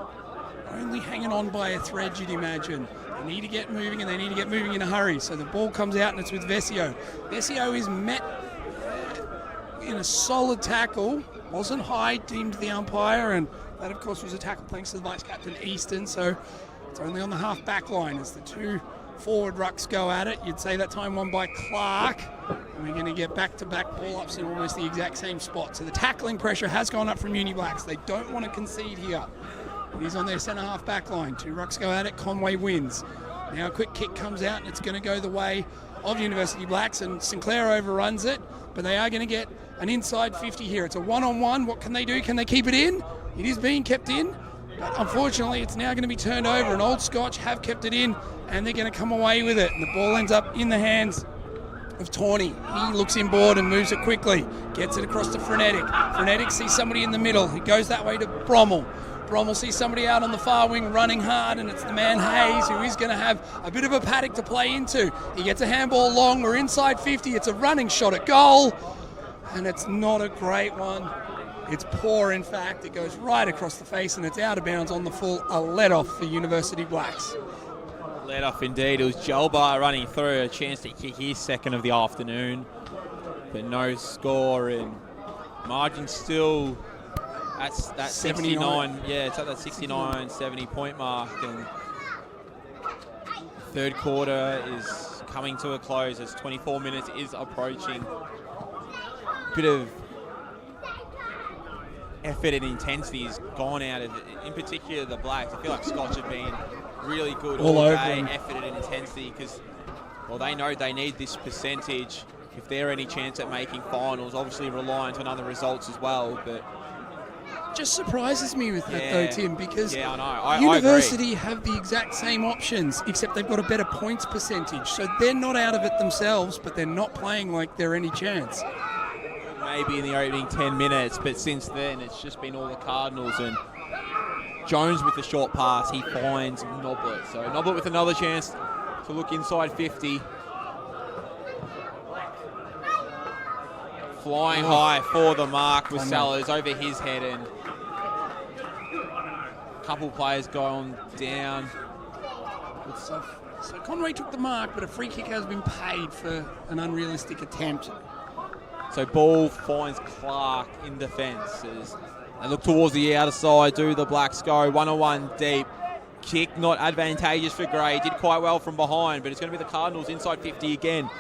only hanging on by a thread, you'd imagine. They need to get moving, and they need to get moving in a hurry. So the ball comes out, and it's with Vesio. Vesio is met in a solid tackle. Wasn't high, deemed the umpire, and that, of course, was a tackle thanks to the Vice-Captain Easton. So it's only on the half-back line as the two forward rucks go at it. You'd say that time won by Clark. And we're going to get back-to-back ball-ups in almost the exact same spot. So the tackling pressure has gone up from Uni Blacks. They don't want to concede here. He's on their centre half back line. Two rucks go at it. Conway wins. Now a quick kick comes out, and it's going to go the way of University Blacks, and Sinclair overruns it. But they are going to get an inside 50 here. It's a one-on-one. What can they do? Can they keep it in? It is being kept in. But unfortunately, it's now going to be turned over, and Old Scotch have kept it in, and they're going to come away with it. And the ball ends up in the hands of Tawney. He looks inboard and moves it quickly. Gets it across to Frenetic. Frenetic sees somebody in the middle. He goes that way to Brommel. Brommel sees somebody out on the far wing running hard, and it's the man Hayes who is going to have a bit of a paddock to play into. He gets a handball long. We're inside 50. It's a running shot at goal, and it's not a great one. It's poor, in fact. It goes right across the face, and it's out of bounds on the full. A let-off for University Blacks. Let off indeed. It was Jelbar running through, a chance to kick his second of the afternoon, but no score, and margin still at that 69. Yeah, it's at that 69, 70 point mark, and third quarter is coming to a close as 24 minutes is approaching. Bit of effort and intensity has gone out of it, in particular the Blacks. I feel like Scotch have been really good all day, effort and intensity, because, well, they know they need this percentage if they're any chance at making finals, obviously reliant on other results as well. But just surprises me with that though, Tim, because I know. University I have the exact same options, except they've got a better points percentage. So they're not out of it themselves, but they're not playing like they're any chance. Maybe in the opening 10 minutes, but since then it's just been all the Cardinals, and Jones with the short pass, he finds Noblet. So Noblet with another chance to look inside 50. Flying high for the mark with Sellers over his head, and a couple players going down. So Conway took the mark, but a free kick has been paid for an unrealistic attempt. So ball finds Clark in defence. They look towards the outer side. Do the Blacks go 1-on-1 deep? Kick not advantageous for Gray. Did quite well from behind, but it's going to be the Cardinals inside 50 again.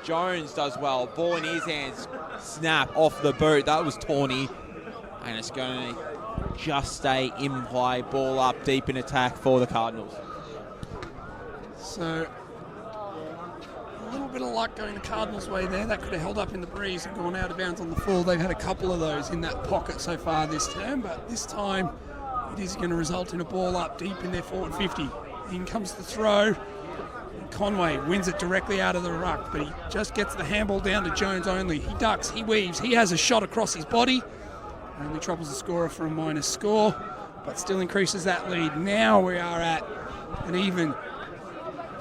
Jones does well. Ball in his hands. Snap off the boot. That was Tawney. And it's going to just stay in play. Ball up deep in attack for the Cardinals. So a little bit of luck going the Cardinals' way there. That could have held up in the breeze and gone out of bounds on the full. They've had a couple of those in that pocket so far this term, but this time it is going to result in a ball up deep in their forward 50. In comes the throw. Conway wins it directly out of the ruck, but he just gets the handball down to Jones only. He ducks, he weaves, he has a shot across his body. Only troubles the scorer for a minus score, but still increases that lead. Now we are at an even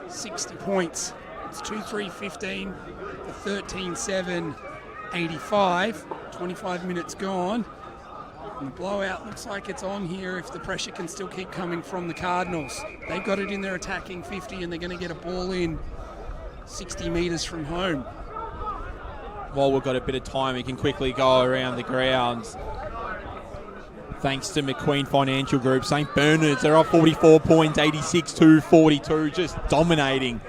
60 points. It's 2-3-15 for 13-7, 85. 25 minutes gone. And the blowout looks like it's on here if the pressure can still keep coming from the Cardinals. They've got it in their attacking 50, and they're going to get a ball in 60 metres from home. While we've got a bit of time, we can quickly go around the grounds. Thanks to McQueen Financial Group, St. Bernard's, they're up 44 points, 86-42, just dominating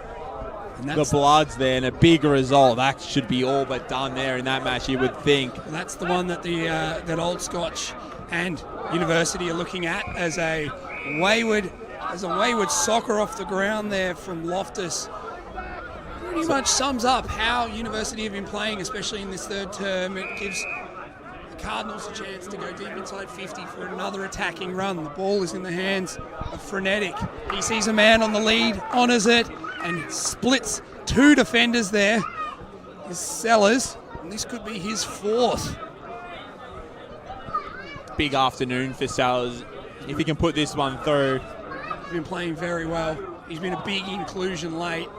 the Bloods there, and a big result. That should be all but done there in that match, you would think. That's the one that that Old Scotch and University are looking at as a wayward soccer off the ground there from Loftus. pretty much sums up how University have been playing, especially in this third term. It gives the Cardinals a chance to go deep inside 50 for another attacking run. The ball is in the hands of Frenetic. He sees a man on the lead, honours it, and splits two defenders there. His Sellers, and this could be his fourth. Big afternoon for Sellers. If he can put this one through. He's been playing very well. He's been a big inclusion late.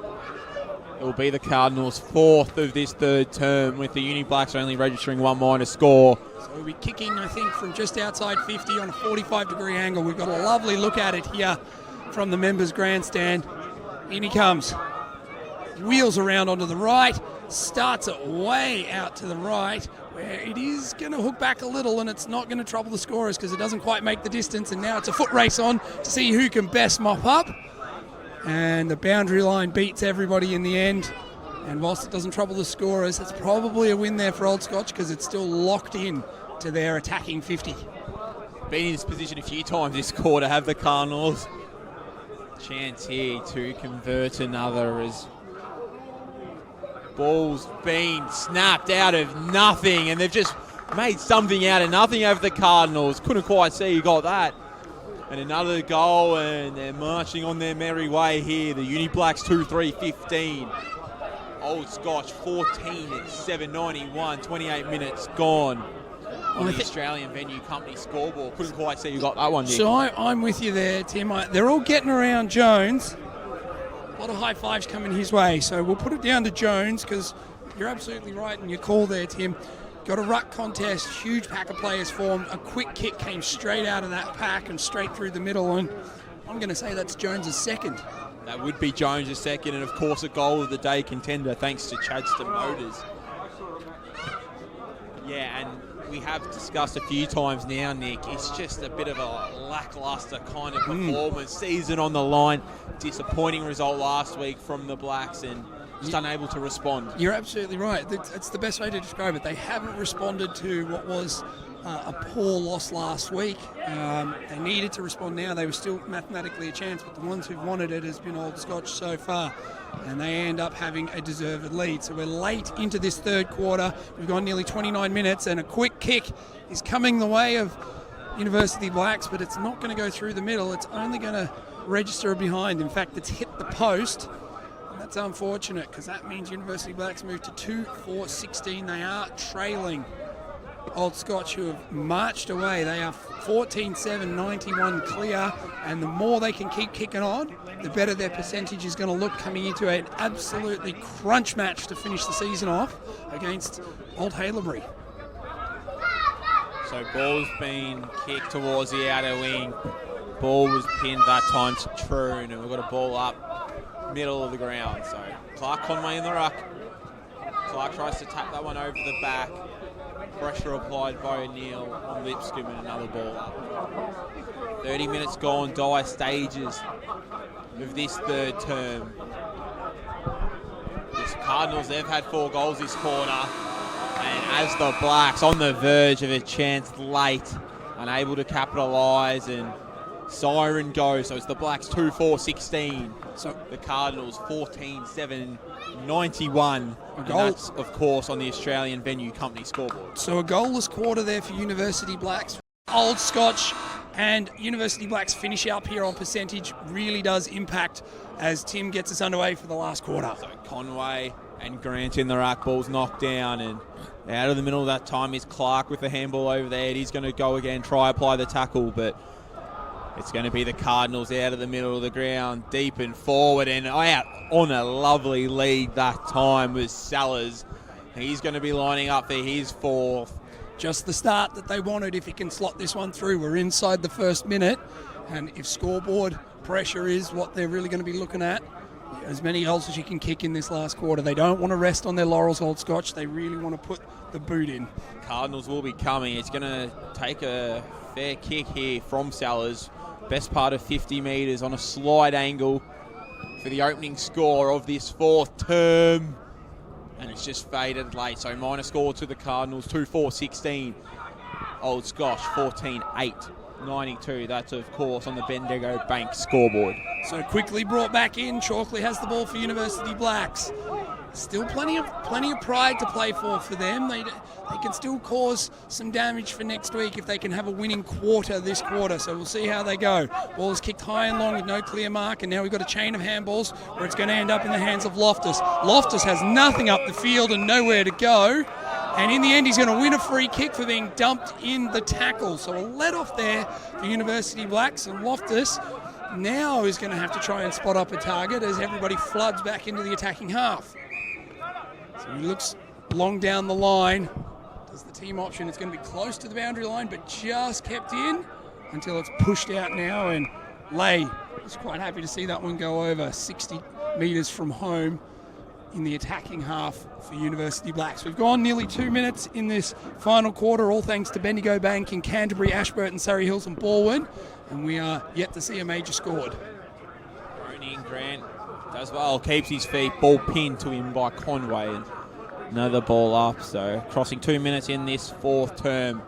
It will be the Cardinals' fourth of this third term, with the Uni Blacks only registering one minus score. So we'll be kicking, I think, from just outside 50 on a 45-degree angle. We've got a lovely look at it here from the members' grandstand. In he comes. Wheels around onto the right, starts it way out to the right, where it is going to hook back a little, and it's not going to trouble the scorers because it doesn't quite make the distance, and now it's a foot race on to see who can best mop up. And the boundary line beats everybody in the end. And whilst it doesn't trouble the scorers, it's probably a win there for Old Scotch because it's still locked in to their attacking 50. Been in this position a few times this quarter, have the Cardinals. Chance here to convert another as ball's been snapped out of nothing, and they've just made something out of nothing over the Cardinals. Couldn't quite see who got that. And another goal, and they're marching on their merry way here. The Uni Blacks 2-3-15. Old Scotch 14 at 7:91. 28 minutes gone on the Australian Venue Company scoreboard. Couldn't quite see who got that one, Nick. So I'm with you there, Tim. They're all getting around Jones. A lot of high fives coming his way. So we'll put it down to Jones because you're absolutely right in your call there, Tim. Got a ruck contest, huge pack of players formed. A quick kick came straight out of that pack and straight through the middle. And I'm going to say that's Jones' second. That would be Jones' second, and of course a goal of the day contender thanks to Chadstone Motors. Yeah, and we have discussed a few times now, Nick, it's just a bit of a lackluster kind of performance. Season on the line, disappointing result last week from the Blacks, and just unable to respond. You're absolutely right. That's the best way to describe it. They haven't responded to what was a poor loss last week. They needed to respond now. They were still mathematically a chance, but the ones who've wanted it has been Old Scotch so far, and they end up having a deserved lead. So we're late into this third quarter. We've gone nearly 29 minutes, and a quick kick is coming the way of University Blacks, but it's not going to go through the middle. It's only going to register a behind. In fact, it's hit the post. That's unfortunate because that means University Blacks move to 2-4-16. They are trailing Old Scotch, who have marched away. They are 14-7, 91 clear, and the more they can keep kicking on, the better their percentage is going to look coming into an absolutely crunch match to finish the season off against Old Haileybury. So ball's been kicked towards the outer wing. Ball was pinned that time to Troon, and we've got a ball up middle of the ground. So Clark Conway in the ruck. Clark tries to tap that one over the back. Pressure applied by O'Neill on Lipscomb, and another ball up. 30 minutes gone, dire stages of this third term. The Cardinals, they've had 4 goals this quarter, and as the Blacks on the verge of a chance late, unable to capitalise, and siren goes. So it's the Blacks 2-4-16. So the Cardinals 14-7, 91. And that's, of course, on the Australian Venue Company scoreboard. So a goalless quarter there for University Blacks. Old Scotch and University Blacks finish up here on percentage really does impact as Tim gets us underway for the last quarter. So Conway and Grant in the ruck, ball's knocked down, and out of the middle of that time is Clark with the handball over there. He's going to go again, try apply the tackle, but it's going to be the Cardinals out of the middle of the ground, deep and forward, and out on a lovely lead that time was Sellers. He's going to be lining up for his fourth. Just the start that they wanted if he can slot this one through. We're inside the first minute, and if scoreboard pressure is what they're really going to be looking at, as many goals as you can kick in this last quarter. They don't want to rest on their laurels, Old Scotch. They really want to put the boot in. Cardinals will be coming. It's going to take a fair kick here from Sellers. Best part of 50 metres on a slide angle for the opening score of this fourth term. And it's just faded late. So minor score to the Cardinals, 2-4-16. Old Scotch, 14-8, 92. That's, of course, on the Bendigo Bank scoreboard. So quickly brought back in. Chalkley has the ball for University Blacks. Still plenty of pride to play for them. They can still cause some damage for next week if they can have a winning quarter this quarter. So we'll see how they go. Ball is kicked high and long with no clear mark, and now we've got a chain of handballs where it's going to end up in the hands of Loftus. Loftus has nothing up the field and nowhere to go. And in the end, he's going to win a free kick for being dumped in the tackle. So a let off there for University Blacks, and Loftus now is going to have to try and spot up a target as everybody floods back into the attacking half. So he looks long down the line. Does the team option? It's going to be close to the boundary line, but just kept in until it's pushed out now. And Lay is quite happy to see that one go over 60 metres from home in the attacking half for University Blacks. We've gone nearly 2 minutes in this final quarter, all thanks to Bendigo Bank in Canterbury, Ashburton, Surrey Hills and Balwyn. And we are yet to see a major scored. Rooney and Grant does well, keeps his feet, ball pinned to him by Conway, and another ball up. So crossing 2 minutes in this fourth term.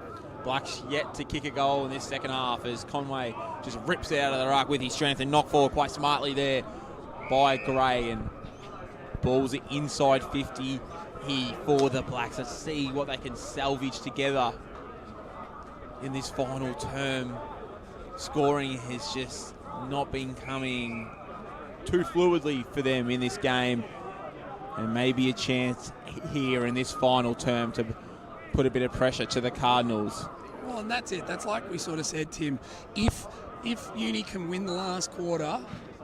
Blacks yet to kick a goal in this second half as Conway just rips out of the ruck with his strength and knocked forward quite smartly there by Gray, and ball's inside 50 here for the Blacks. Let's see what they can salvage together in this final term. Scoring has just not been coming too fluidly for them in this game, and maybe a chance here in this final term to put a bit of pressure to the Cardinals. Well, and that's it. That's like we sort of said, Tim. If Uni can win the last quarter,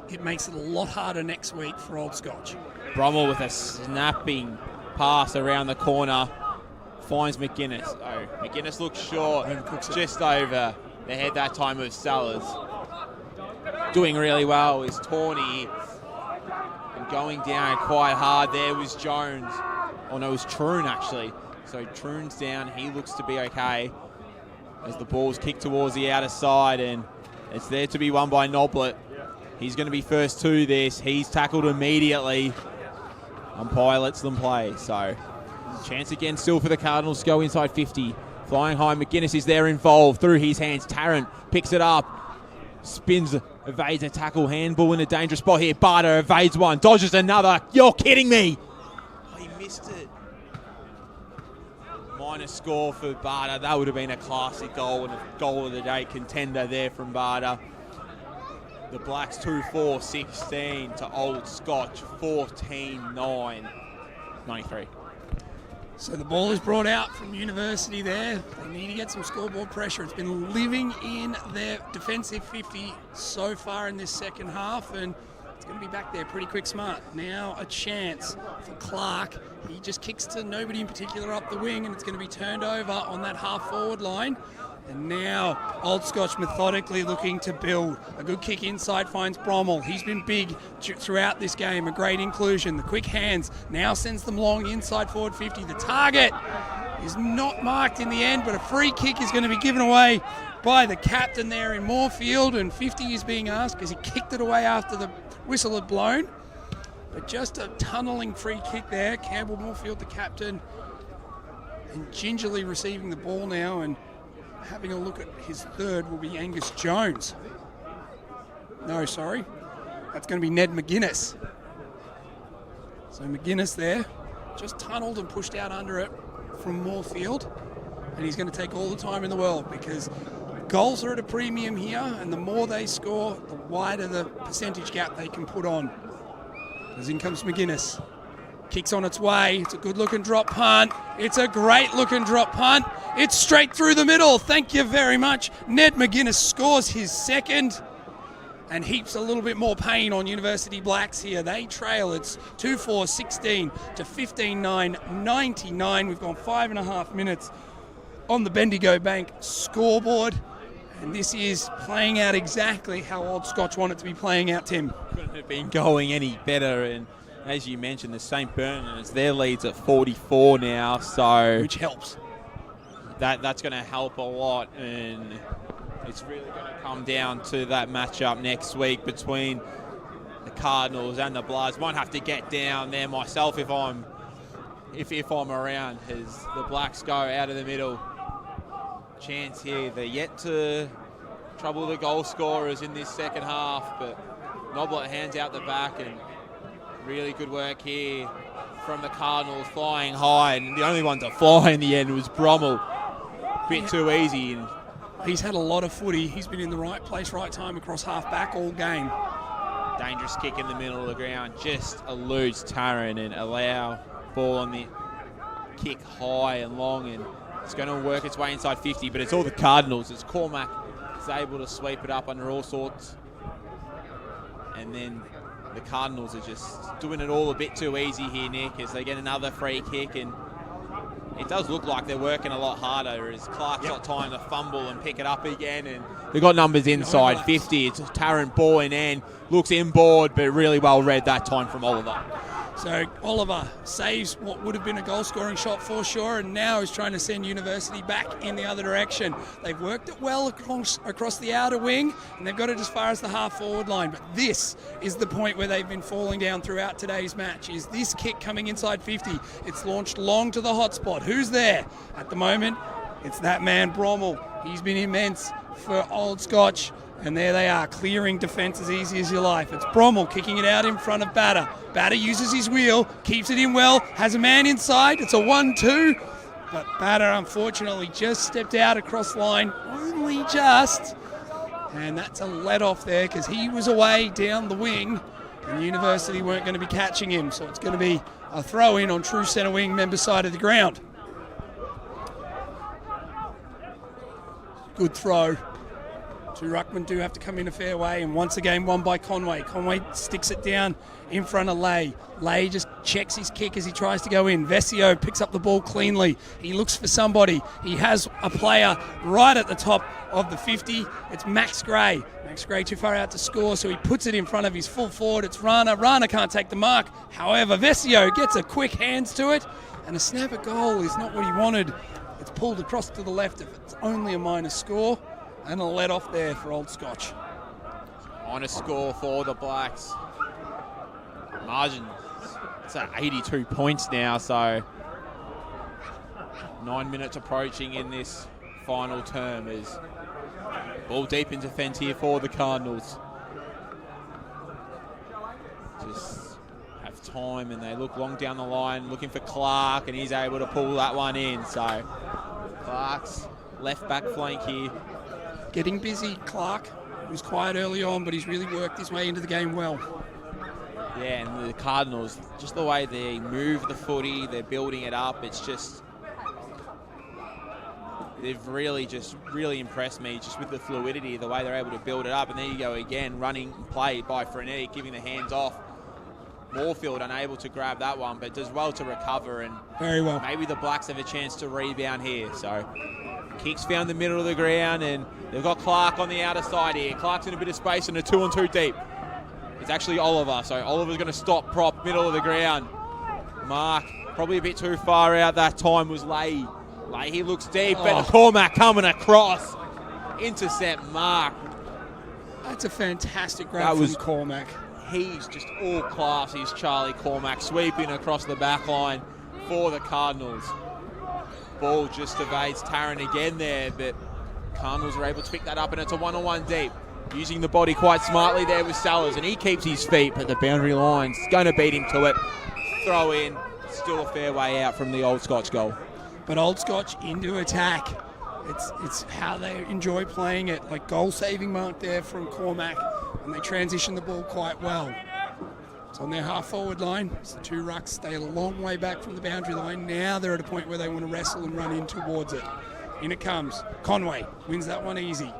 it makes it a lot harder next week for Old Scotch. Brummel with a snapping pass around the corner finds McGuinness. Oh, McGuinness looks short, just over the head that time of Sellers. Doing really well is Tawney, and going down quite hard there was Jones. Oh no, it was Troon actually. So Troon's down, he looks to be okay as the ball's kicked towards the outer side, and it's there to be won by Noblet. He's going to be first to this. He's tackled immediately. Umpire lets them play. So chance again still for the Cardinals to go inside 50. Flying high, McGuinness is there involved. Through his hands, Tarrant picks it up. Spins, evades a tackle. Handball in a dangerous spot here. Barter evades one, dodges another. You're kidding me. Oh, he missed it. Minus score for Barter. That would have been a classic goal and a goal of the day contender there from Barter. The Blacks 2-4-16 to Old Scotch 14-9, 93. So the ball is brought out from University there. They need to get some scoreboard pressure. It's been living in their defensive 50 so far in this second half, and it's going to be back there pretty quick smart. Now a chance for Clark. He just kicks to nobody in particular up the wing, and it's going to be turned over on that half-forward line. And now Old Scotch methodically looking to build. A good kick inside finds Brommel. He's been big throughout this game. A great inclusion. The quick hands now sends them long inside forward 50. The target is not marked in the end, but a free kick is going to be given away by the captain there in Moorfield. And 50 is being asked because he kicked it away after the whistle had blown. But just a tunnelling free kick there. Campbell Moorfield, the captain, and gingerly receiving the ball now, and having a look at his third will be Angus Jones. No, sorry. That's going to be Ned McGuinness. So McGuinness there, just tunnelled and pushed out under it from Moorfield. And he's going to take all the time in the world because goals are at a premium here, and the more they score, the wider the percentage gap they can put on. As in comes McGuinness. Kicks on its way. It's a good-looking drop punt. It's a great-looking drop punt. It's straight through the middle. Thank you very much. Ned McGuinness scores his second and heaps a little bit more pain on University Blacks here. They trail. It's 2-4-16 to 15-9, 99. We've gone 5.5 minutes on the Bendigo Bank scoreboard. And this is playing out exactly how Old Scotch want it to be playing out, Tim. Couldn't have been going any better, and as you mentioned, the St. Bernards, their lead's at 44 now, so which helps. That's going to help a lot, and it's really going to come down to that matchup next week between the Cardinals and the Bloods. Might have to get down there myself if I'm around, as the Blacks go out of the middle. Chance here. They're yet to trouble the goal scorers in this second half, but Noblet hands out the back, and really good work here from the Cardinals, flying high, and the only one to fly in the end was Brommel. Bit too easy. And he's had a lot of footy. He's been in the right place, right time across half-back all game. Dangerous kick in the middle of the ground. Just eludes Taran and allow ball on the kick high and long, and it's going to work its way inside 50, but it's all the Cardinals. It's Cormac is able to sweep it up under all sorts. And then the Cardinals are just doing it all a bit too easy here, Nick, as they get another free kick, and it does look like they're working a lot harder as Clark's got time to fumble and pick it up again, and they've got numbers inside 50. It's Taran ball in end, looks inboard, but really well read that time from Oliver. So Oliver saves what would have been a goal-scoring shot for sure, and now is trying to send University back in the other direction. They've worked it well across the outer wing, and they've got it as far as the half-forward line. But this is the point where they've been falling down throughout today's match, is this kick coming inside 50. It's launched long to the hotspot. Who's there? At the moment, it's that man Brommel. He's been immense for Old Scotch. And there they are, clearing defence as easy as your life. It's Brommel kicking it out in front of Batter. Batter uses his wheel, keeps it in well, has a man inside. It's a 1-2. But Batter, unfortunately, just stepped out across line. Only just. And that's a let-off there because he was away down the wing. And University weren't going to be catching him. So it's going to be a throw-in on true centre wing, member side of the ground. Good throw. Two ruckmen do have to come in a fair way, and once again won by Conway. Conway sticks it down in front of Lay. Lay just checks his kick as he tries to go in. Vesio picks up the ball cleanly. He looks for somebody. He has a player right at the top of the 50. It's Max Gray. Max Gray too far out to score, so he puts it in front of his full forward. It's Rana. Rana can't take the mark. However, Vesio gets a quick hands to it, and a snap at goal is not what he wanted. It's pulled across to the left if it's only a minor score. And a let off there for Old Scotch. On a score for the Blacks. Margin, it's at 82 points now, so 9 minutes approaching in this final term as ball deep in defence here for the Cardinals. Just have time, and they look long down the line looking for Clark, and he's able to pull that one in. So Clark's left back flank here. Getting busy, Clark. He was quiet early on, but he's really worked his way into the game well. Yeah, and the Cardinals, just the way they move the footy, they're building it up, it's just, they've really impressed me just with the fluidity, the way they're able to build it up. And there you go again, running play by Frenetic, giving the hands off. Moorfield unable to grab that one, but does well to recover, and very well. Maybe the Blacks have a chance to rebound here. So kicks found the middle of the ground, and they've got Clark on the outer side here. Clark's in a bit of space and a 2-on-2 deep. It's actually Oliver, so Oliver's going to stop prop, middle of the ground. Mark, probably a bit too far out that time, was Leahy. Leahy looks deep, but Cormac coming across. Intercept Mark. That's a fantastic grab from Cormac. He's just all class. He's Charlie Cormac sweeping across the back line for the Cardinals. Ball just evades Taran again there, but Cardinals are able to pick that up, and it's a 1-on-1 deep. Using the body quite smartly there with Sellers, and he keeps his feet at the boundary lines. Going to beat him to it. Throw in. Still a fair way out from the Old Scotch goal. But Old Scotch into attack. It's how they enjoy playing it. Like goal-saving mark there from Cormac, and they transition the ball quite well. It's on their half-forward line. It's the two rucks stay a long way back from the boundary line. Now they're at a point where they want to wrestle and run in towards it. In it comes. Conway wins that one easy.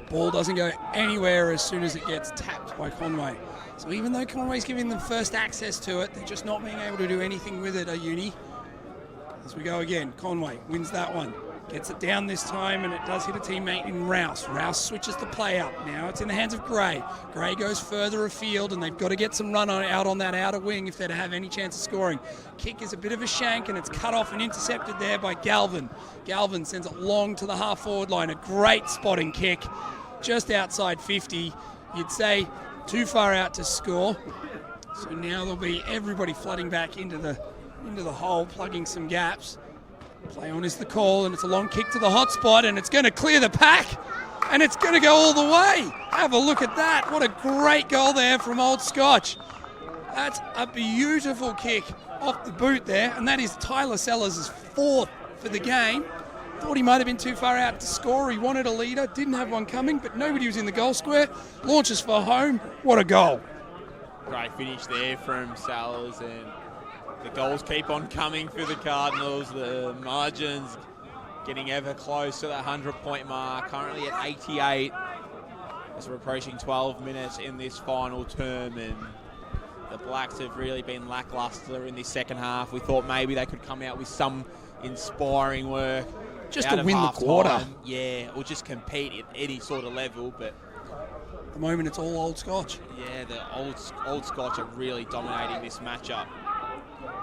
Ball doesn't go anywhere as soon as it gets tapped by Conway. So even though Conway's giving them first access to it, they're just not being able to do anything with it, Uni. As we go again, Conway wins that one. Gets it down this time, and it does hit a teammate in Rouse. Rouse switches the play up. Now it's in the hands of Gray. Gray goes further afield, and they've got to get some run out on that outer wing if they're to have any chance of scoring. Kick is a bit of a shank, and it's cut off and intercepted there by Galvin. Galvin sends it long to the half-forward line. A great spotting kick just outside 50. You'd say too far out to score. So now there'll be everybody flooding back into the hole, plugging some gaps. Play on is the call, and it's a long kick to the hot spot, and it's going to clear the pack, and it's going to go all the way. Have a look at that. What a great goal there from Old Scotch. That's a beautiful kick off the boot there, and that is Tyler Sellers' 4th for the game. Thought he might have been too far out to score. He wanted a leader, didn't have one coming, but nobody was in the goal square. Launches for home. What a goal. Great finish there from Sellers, and the goals keep on coming for the Cardinals. The margins getting ever close to that 100-point mark, currently at 88 as we're approaching 12 minutes in this final term, and the Blacks have really been lackluster in this second half. We thought maybe they could come out with some inspiring work. Just to win the quarter. Yeah, or just compete at any sort of level, but at the moment it's all Old Scotch. Yeah, the old Scotch are really dominating this matchup.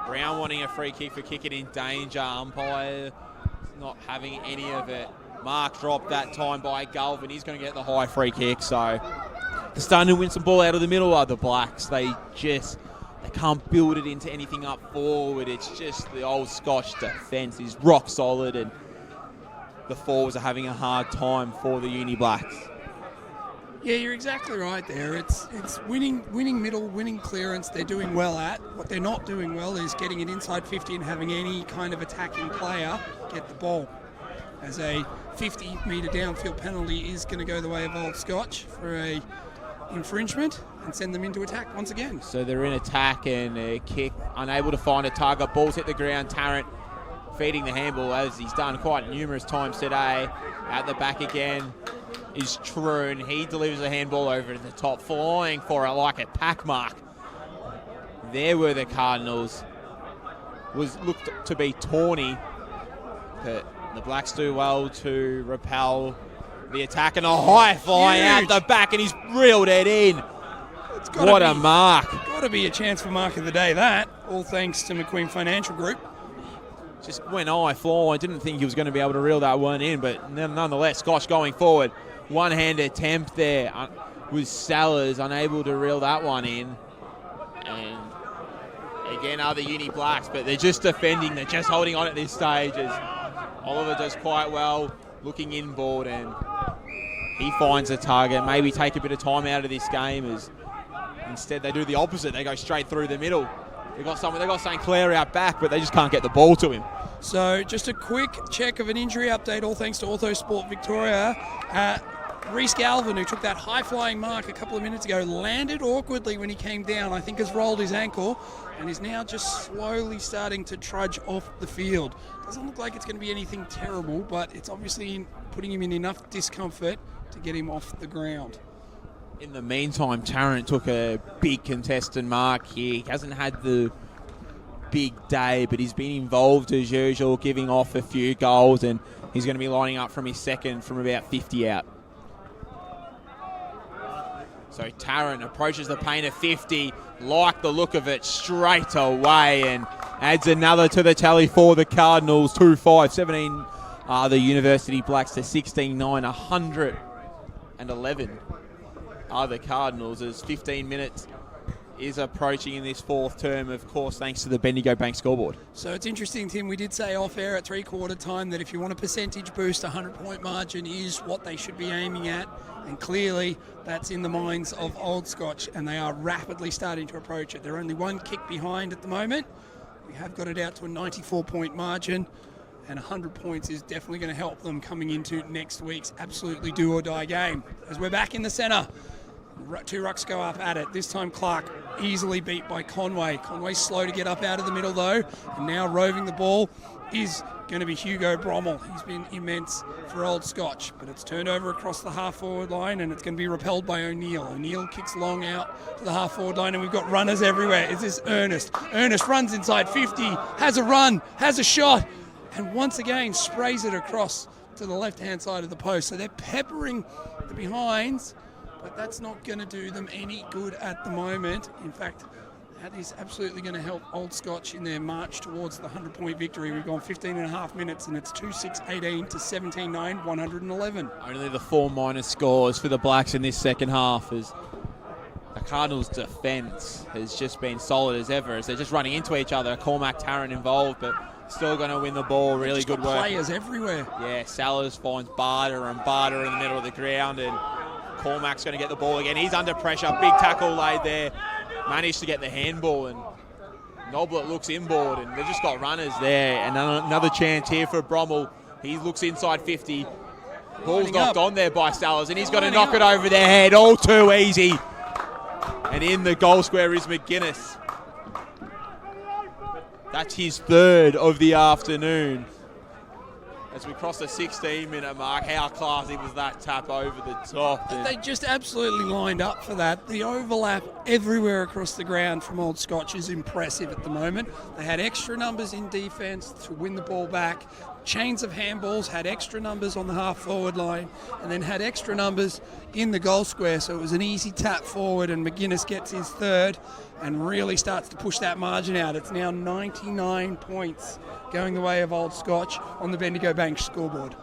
Brown wanting a free kick for kicking in danger. Umpire not having any of it. Mark dropped that time by Galvin. He's going to get the high free kick. So they're starting to win some ball out of the middle of the Blacks. They can't build it into anything up forward. It's just the Old Scotch defence is rock solid, and the forwards are having a hard time for the Uni Blacks. Yeah, you're exactly right there. It's winning middle, winning clearance. They're doing well at. What they're not doing well is getting it inside 50 and having any kind of attacking player get the ball. As a 50-metre downfield penalty is going to go the way of Old Scotch for a infringement and send them into attack once again. So they're in attack, and a kick, unable to find a target. Ball's hit the ground. Tarrant feeding the handball, as he's done quite numerous times today. At the back again is Troon. He delivers a handball over to the top, flying for it like a pack mark. There were the Cardinals. Looked to be tawny, but the Blacks do well to repel the attack, and a high fly out the back, and he's reeled it in. What a mark. Got to be a chance for mark of the day, that. All thanks to McQueen Financial Group. Just went high fly. I didn't think he was going to be able to reel that one in, but nonetheless, Scotch going forward. One-hand attempt there with Sellers, unable to reel that one in. And again, are the Uni Blacks, but they're just defending. They're just holding on at this stage, as Oliver does quite well, looking inboard, and he finds a target. Maybe take a bit of time out of this game, as instead they do the opposite. They go straight through the middle. They got St. Clair out back, but they just can't get the ball to him. So just a quick check of an injury update, all thanks to Orthosport Victoria. Reece Galvin, who took that high-flying mark a couple of minutes ago, landed awkwardly when he came down. I think has rolled his ankle and is now just slowly starting to trudge off the field. Doesn't look like it's going to be anything terrible, but it's obviously putting him in enough discomfort to get him off the ground. In the meantime, Tarrant took a big contested mark here. He hasn't had the big day, but he's been involved as usual, giving off a few goals, and he's going to be lining up from his second from about 50 out. So Tarrant approaches the paint of 50, like the look of it straight away, and adds another to the tally for the Cardinals. 2-5, 17 the University Blacks to 16-9, 111 are the Cardinals, as 15 minutes is approaching in this fourth term, of course, thanks to the Bendigo Bank scoreboard. So it's interesting, Tim, we did say off air at three-quarter time that if you want a percentage boost, a 100-point margin is what they should be aiming at, and clearly that's in the minds of Old Scotch, and they are rapidly starting to approach it. They're only one kick behind at the moment. We have got it out to a 94-point margin, and 100 points is definitely going to help them coming into next week's absolutely do-or-die game. As we're back in the centre, two rucks go up at it. This time Clark easily beat by Conway. Conway's slow to get up out of the middle though, and now roving the ball is going to be Hugo Brommel. He's been immense for Old Scotch, but it's turned over across the half-forward line, and it's going to be repelled by O'Neill. O'Neill kicks long out to the half-forward line, and we've got runners everywhere. Is this Ernest? Ernest runs inside 50, has a run, has a shot, and once again sprays it across to the left-hand side of the post. So they're peppering the behinds, but that's not going to do them any good at the moment. In fact, that is absolutely going to help Old Scotch in their march towards the 100-point victory. We've gone 15 and a half minutes, and it's 2-6-18 to 17-9, 111. Only the 4 minus scores for the Blacks in this second half, as the Cardinals' defence has just been solid as ever, as they're just running into each other. Cormac Tarrant involved, but still going to win the ball. Really good work. Players everywhere. Yeah, Sellers finds Barter in the middle of the ground, and Cormac's going to get the ball again. He's under pressure. Big tackle laid there. managed to get the handball, and Noblet looks inboard, and they've just got runners there. And another chance here for Brommel. He looks inside 50. Ball's knocked on there by Sellers, and he's got to knock it over their head. All too easy. And in the goal square is McGuinness. That's his third of the afternoon. As we cross the 16-minute mark, how classy was that tap over the top? They just absolutely lined up for that. The overlap everywhere across the ground from Old Scotch is impressive at the moment. They had extra numbers in defence to win the ball back. Chains of handballs, had extra numbers on the half-forward line, and then had extra numbers in the goal square. So it was an easy tap forward, and McGuinness gets his third and really starts to push that margin out. It's now 99 points going the way of Old Scotch on the Bendigo Bank scoreboard.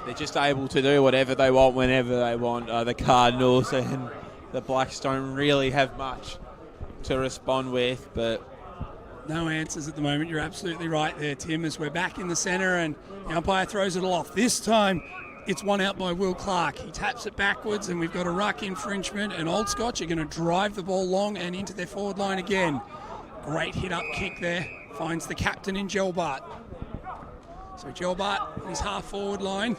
They're just able to do whatever they want whenever they want, the Cardinals, and the Blacks don't really have much to respond with, but no answers at the moment. You're absolutely right there, Tim, as we're back in the centre and the umpire throws it off. This time it's one out by Will Clark. He taps it backwards and we've got a ruck infringement, and Old Scotch are going to drive the ball long and into their forward line again. Great hit-up kick there. Finds the captain in Gelbart. So Gelbart, his half-forward line,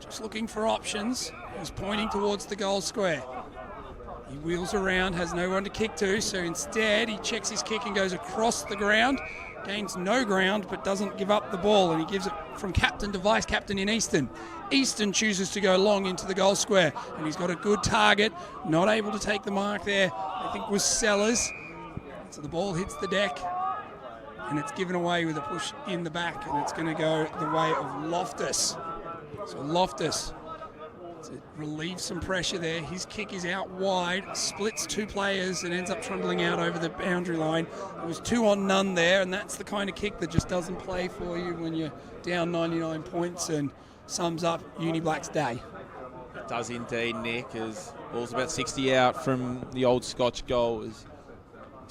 just looking for options. He's pointing towards the goal square. He wheels around, has no one to kick to, so instead he checks his kick and goes across the ground, gains no ground but doesn't give up the ball, and he gives it from captain to vice captain in Easton. Easton chooses to go long into the goal square, and he's got a good target, not able to take the mark there, I think was Sellers. So the ball hits the deck, and it's given away with a push in the back, and it's going to go the way of Loftus. So Loftus to relieve some pressure there. His kick is out wide, splits two players and ends up trundling out over the boundary line. There was 2 on none there, and that's the kind of kick that just doesn't play for you when you're down 99 points, and sums up Uni Black's day. It does indeed, Nick, as ball's about 60 out from the Old Scotch goal. It's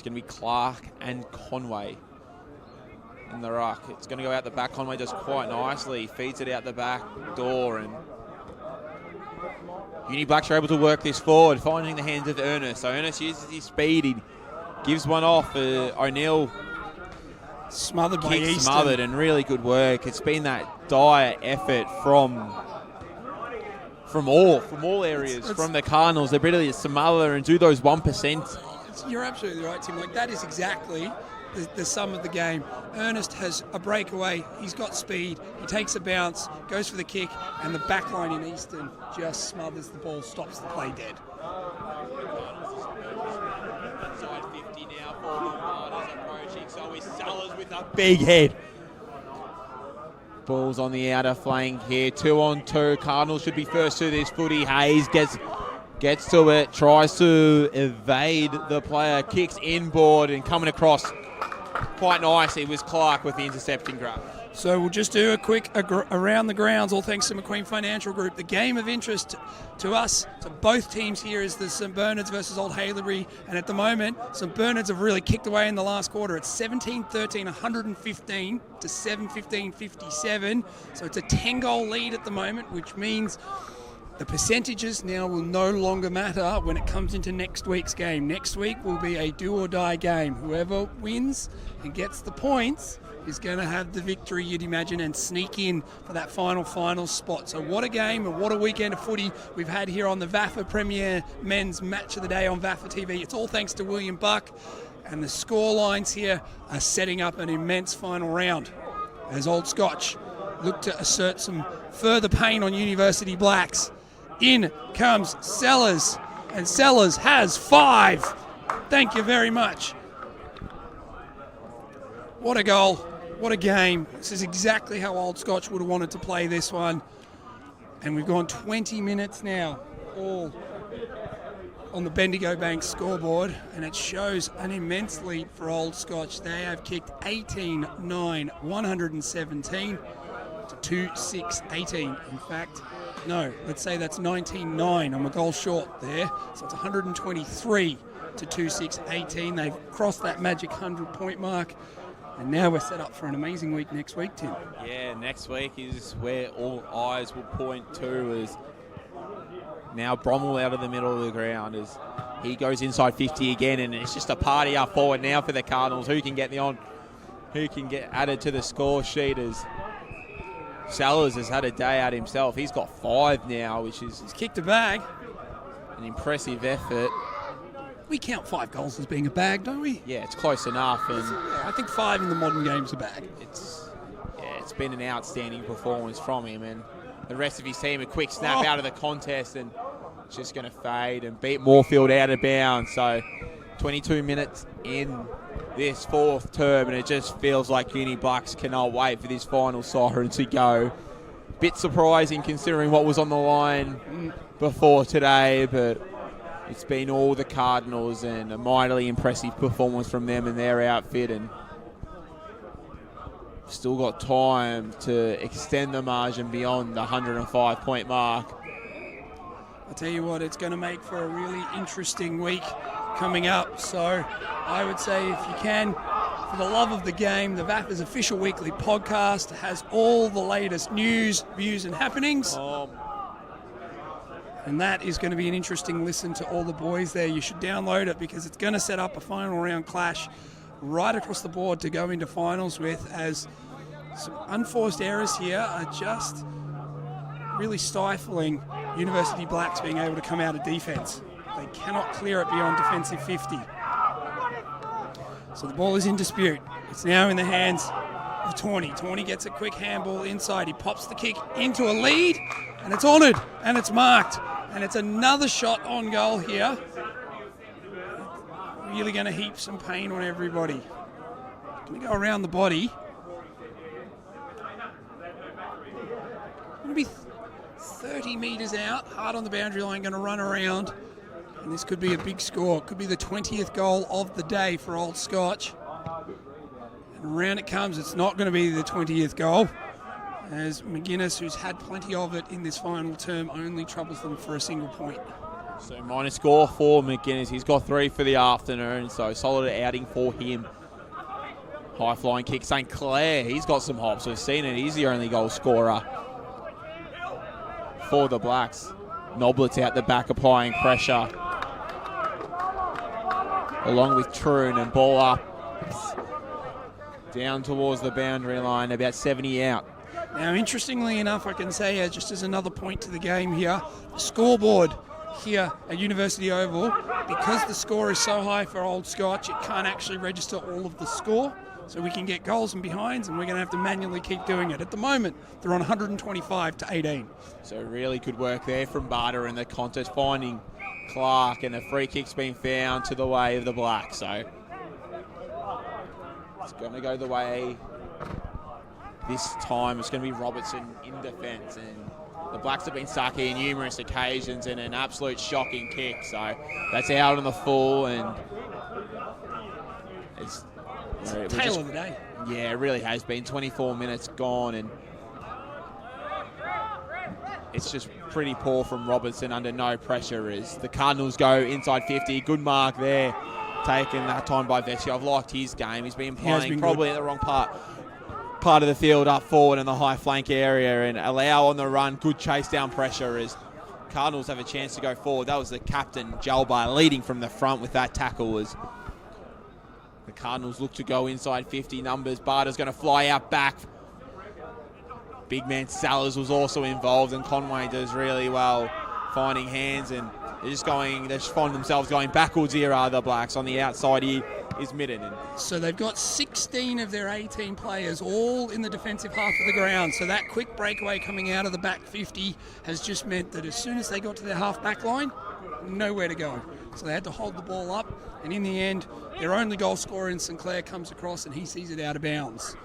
going to be Clark and Conway in the ruck. It's going to go out the back. Conway does quite nicely, feeds it out the back door, and Uni Blacks are able to work this forward, finding the hands of Ernest. So Ernest uses his speed, he gives one off. O'Neill smothered by Easton. Smothered, and really good work. It's been that dire effort from all areas, from the Cardinals. They're able to smother and do those 1%. You're absolutely right, Tim. Like, that is exactly the sum of the game. Ernest has a breakaway, he's got speed, he takes a bounce, goes for the kick, and the back line in Easton just smothers the ball, stops the play dead. Inside 50 now for the Riders approaching, so is Sellers with a big head. Ball's on the outer flank here, 2 on 2. Cardinals should be first to this footy. Hayes gets to it, tries to evade the player, kicks inboard, and coming across quite nicely was Clark with the intercepting grab. So we'll just do a quick around the grounds, all thanks to McQueen Financial Group. The game of interest to us, to both teams here, is the St Bernards versus Old Haileybury, and at the moment St Bernards have really kicked away in the last quarter. It's 17-13, 115 to 7-15, 57, so it's a 10-goal lead at the moment, which means the percentages now will no longer matter when it comes into next week's game. Next week will be a do-or-die game. Whoever wins and gets the points is going to have the victory, you'd imagine, and sneak in for that final spot. So what a game and what a weekend of footy we've had here on the VAFA Premier Men's Match of the Day on VAFA TV. It's all thanks to William Buck, and the score lines here are setting up an immense final round as Old Scotch look to assert some further pain on University Blacks. In comes Sellers, and Sellers has 5. Thank you very much. What a goal. What a game. This is exactly how Old Scotch would have wanted to play this one. And we've gone 20 minutes now, all on the Bendigo Bank scoreboard, and it shows an immense lead for Old Scotch. They have kicked 18-9, 117 to 2-6-18. In fact, no, let's say that's 19-9. I'm a goal short there. So it's 123 to 2-6-18. They've crossed that magic 100-point mark. And now we're set up for an amazing week next week, Tim. Yeah, next week is where all eyes will point to, as now Brommel out of the middle of the ground as He goes inside 50 again, and it's just a party up forward now for the Cardinals. Who can get added to the score sheet as Sellers has had a day out himself. He's got 5 now, which is... He's kicked a bag. An impressive effort. We count 5 goals as being a bag, don't we? Yeah, it's close enough. And yeah, I think 5 in the modern game's a bag. It's been an outstanding performance from him, and the rest of his team a quick snap out of the contest, and it's just going to fade and beat Moorfield out of bounds. So 22 minutes in this 4th term, and it just feels like Uni Bucks cannot wait for this final siren to go. Bit surprising considering what was on the line before today, but it's been all the Cardinals and a mightily impressive performance from them and their outfit, and still got time to extend the margin beyond the 105-point mark. I'll tell you what, it's going to make for a really interesting week coming up. So I would say, if you can, for the love of the game, the VAPA's official weekly podcast has all the latest news, views and happenings. And that is going to be an interesting listen to all the boys there. You should download it because it's going to set up a final round clash right across the board to go into finals with, as some unforced errors here are just really stifling University Blacks being able to come out of defence. They cannot clear it beyond defensive 50. So the ball is in dispute. It's now in the hands of Tawney. Tawney gets a quick handball inside. He pops the kick into a lead, and it's honoured, and it's marked. And it's another shot on goal here. Really going to heap some pain on everybody. Going to go around the body. Going to be 30 metres out, hard on the boundary line, going to run around. And this could be a big score. It could be the 20th goal of the day for Old Scotch. And around it comes. It's not going to be the 20th goal, as McGuinness, who's had plenty of it in this final term, only troubles them for a single point. So minus score for McGuinness. He's got 3 for the afternoon, so solid outing for him. High flying kick. St. Clair, he's got some hops. We've seen it. He's the only goal scorer for the Blacks. Noblets out the back applying pressure, along with Troon, and ball up down towards the boundary line, about 70 out. Now, interestingly enough, I can say, just as another point to the game here, the scoreboard here at University Oval, because the score is so high for Old Scotch, it can't actually register all of the score. So we can get goals and behinds, and we're going to have to manually keep doing it. At the moment, they're on 125-18. So really good work there from Barter in the contest, finding Clark, and a free kick's been found to the way of the Blacks. So it's going to go the way this time. It's going to be Robertson in defence, and the Blacks have been sucky on numerous occasions, and an absolute shocking kick. So that's out on the full, and it's tail of the day. Yeah, it really has been. 24 minutes gone, and it's just pretty poor from Robertson under no pressure as the Cardinals go inside 50. Good mark there, taken that time by Vecchio. I've liked his game. He's been playing probably in the wrong part of the field, up forward in the high flank area, and allow on the run. Good chase down pressure as Cardinals have a chance to go forward. That was the captain, Jalbar, leading from the front with that tackle. As the Cardinals look to go inside 50 numbers. Barter's going to fly out back. Big man Sellers was also involved, and Conway does really well finding hands, and they just find themselves going backwards here, are the Blacks. On the outside here is Midden. So they've got 16 of their 18 players all in the defensive half of the ground. So that quick breakaway coming out of the back 50 has just meant that as soon as they got to their half back line, nowhere to go. So they had to hold the ball up, and in the end, their only goal scorer in St. Clair comes across and he sees it out of bounds.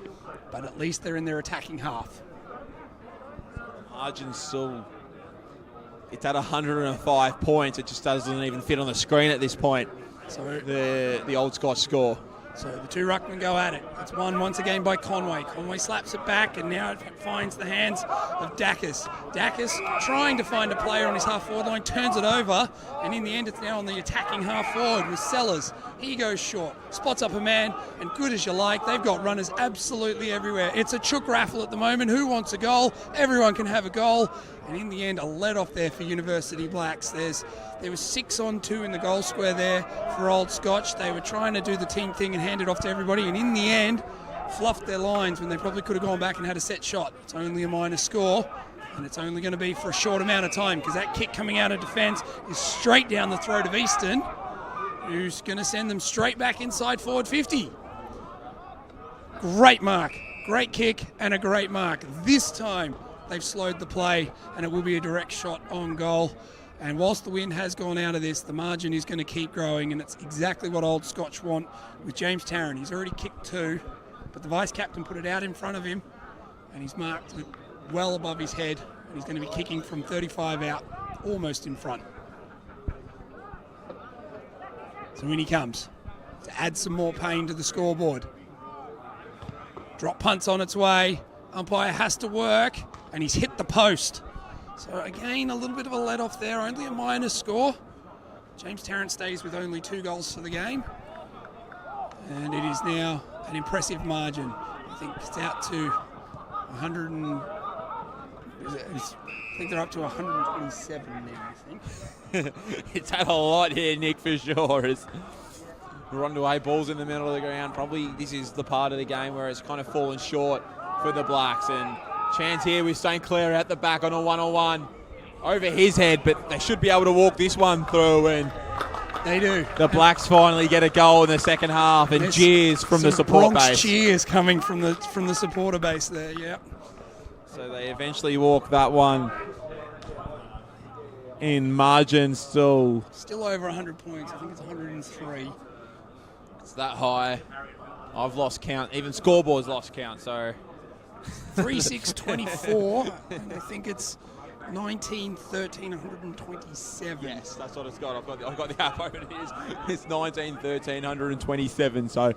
But at least they're in their attacking half. Margin still, it's at 105 points. It just doesn't even fit on the screen at this point. So the Old Scotch score. So the two ruckmen go at it. It's won once again by Conway. Conway slaps it back, and now it finds the hands of Dacus. Dacus trying to find a player on his half-forward line, turns it over, and in the end it's now on the attacking half-forward with Sellers. He goes short, spots up a man, and good as you like, they've got runners absolutely everywhere. It's a chook raffle at the moment. Who wants a goal? Everyone can have a goal. And in the end, a let off there for University Blacks. There was 6 on 2 in the goal square there for Old Scotch. They were trying to do the team thing and hand it off to everybody, and in the end, fluffed their lines when they probably could have gone back and had a set shot. It's only a minor score, and it's only going to be for a short amount of time because that kick coming out of defence is straight down the throat of Easton, who's going to send them straight back inside forward 50. Great mark, great kick, and a great mark. This time they've slowed the play, and it will be a direct shot on goal. And whilst the wind has gone out of this, the margin is going to keep growing, and it's exactly what Old Scotch want with James Tarrant. He's already kicked 2, but the vice-captain put it out in front of him, and he's marked it well above his head, and he's going to be kicking from 35 out, almost in front. So in he comes to add some more pain to the scoreboard. Drop punt's on its way. Umpire has to work, and he's hit the post. So again, a little bit of a let-off there, only a minor score. James Tarrant stays with only 2 goals for the game. And it is now an impressive margin. I think it's out to 100 and... I think they're up to 127 now, I think. It's had a lot here, Nick, for sure. As Rondeau balls in the middle of the ground. Probably this is the part of the game where it's kind of fallen short for the Blacks. And chance here with St. Clair at the back on a 1-on-1 over his head, but they should be able to walk this one through, and they do. The Blacks finally get a goal in the second half, and There's cheers from the support Bronx base. Cheers coming from the supporter base there, yeah. So they eventually walk that one in margin still. Still over 100 points. I think it's 103. It's that high. I've lost count. Even scoreboard's lost count, so. 3-6-24, and I think it's 19-13-127. Yes, that's what it's got. I've got the app open. It's 19-13-127. So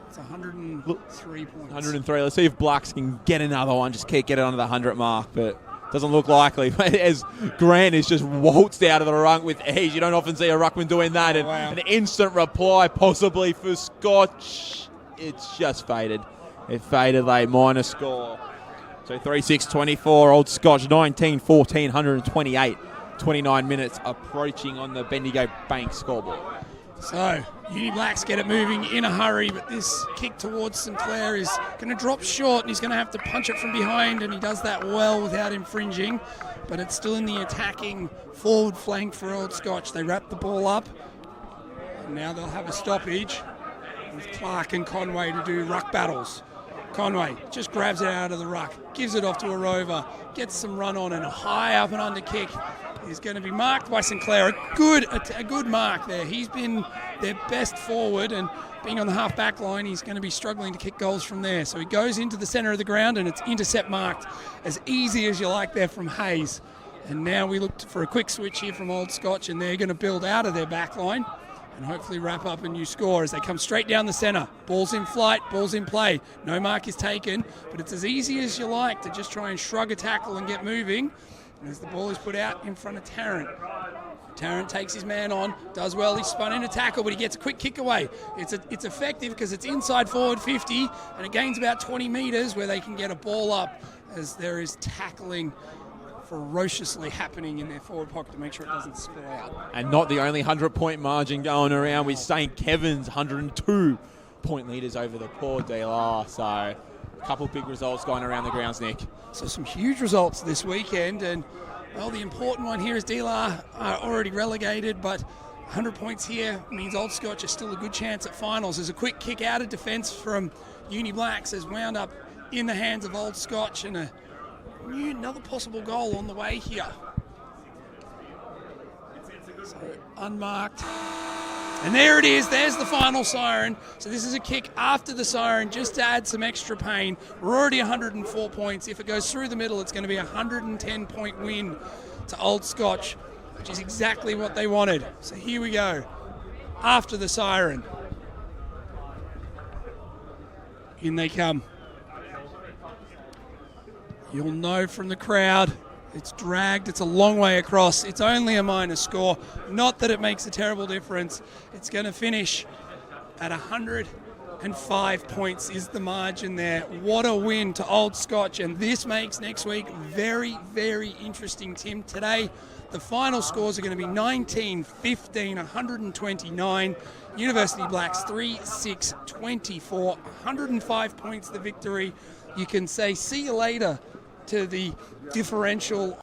it's 103 points. 103. Let's see if Blacks can get another one. Just get it under the 100 mark, but doesn't look likely. As Grant is just waltzed out of the ruck with ease. You don't often see a ruckman doing that. And wow. An instant reply possibly for Scotch. It's just faded. It faded late, minor score. So 3-6-24, Old Scotch 19-14, 128. 29 minutes approaching on the Bendigo Bank scoreboard. So, Uni Blacks get it moving in a hurry, but this kick towards St. Clair is going to drop short, and he's going to have to punch it from behind, and he does that well without infringing, but it's still in the attacking forward flank for Old Scotch. They wrap the ball up, and now they'll have a stoppage with Clark and Conway to do ruck battles. Conway just grabs it out of the ruck, gives it off to a rover, gets some run on, and a high up and under kick is going to be marked by St. Clair. A good mark there. He's been their best forward, and being on the half-back line, he's going to be struggling to kick goals from there. So he goes into the centre of the ground, and it's intercept marked as easy as you like there from Hayes. And now we look for a quick switch here from Old Scotch, and they're going to build out of their back line and hopefully wrap up a new score as they come straight down the centre. Ball's in flight, ball's in play. No mark is taken, but it's as easy as you like to just try and shrug a tackle and get moving. And as the ball is put out in front of Tarrant. Tarrant takes his man on, does well, he's spun in a tackle, but he gets a quick kick away. It's effective because it's inside forward 50, and it gains about 20 metres where they can get a ball up as there is tackling ferociously happening in their forward pocket to make sure it doesn't spill out. And not the only 100-point margin going around with St. Kevin's 102-point leaders over the Port de la. So a couple big results going around the grounds, Nick. So some huge results this weekend, and well, the important one here is De La are already relegated, but 100 points here means Old Scotch is still a good chance at finals. There's a quick kick out of defence from Uni Blacks has wound up in the hands of Old Scotch, and another possible goal on the way here. So unmarked. And there it is. There's the final siren. So this is a kick after the siren just to add some extra pain. We're already 104 points. If it goes through the middle, it's going to be a 110-point win to Old Scotch, which is exactly what they wanted. So here we go. After the siren. In they come. You'll know from the crowd, it's dragged, it's a long way across. It's only a minor score. Not that it makes a terrible difference. It's going to finish at 105 points is the margin there. What a win to Old Scotch, and this makes next week very, very interesting, Tim. Today, the final scores are going to be 19, 15, 129. University Blacks 3, 6, 24, 105 points the victory. You can say see you later to the differential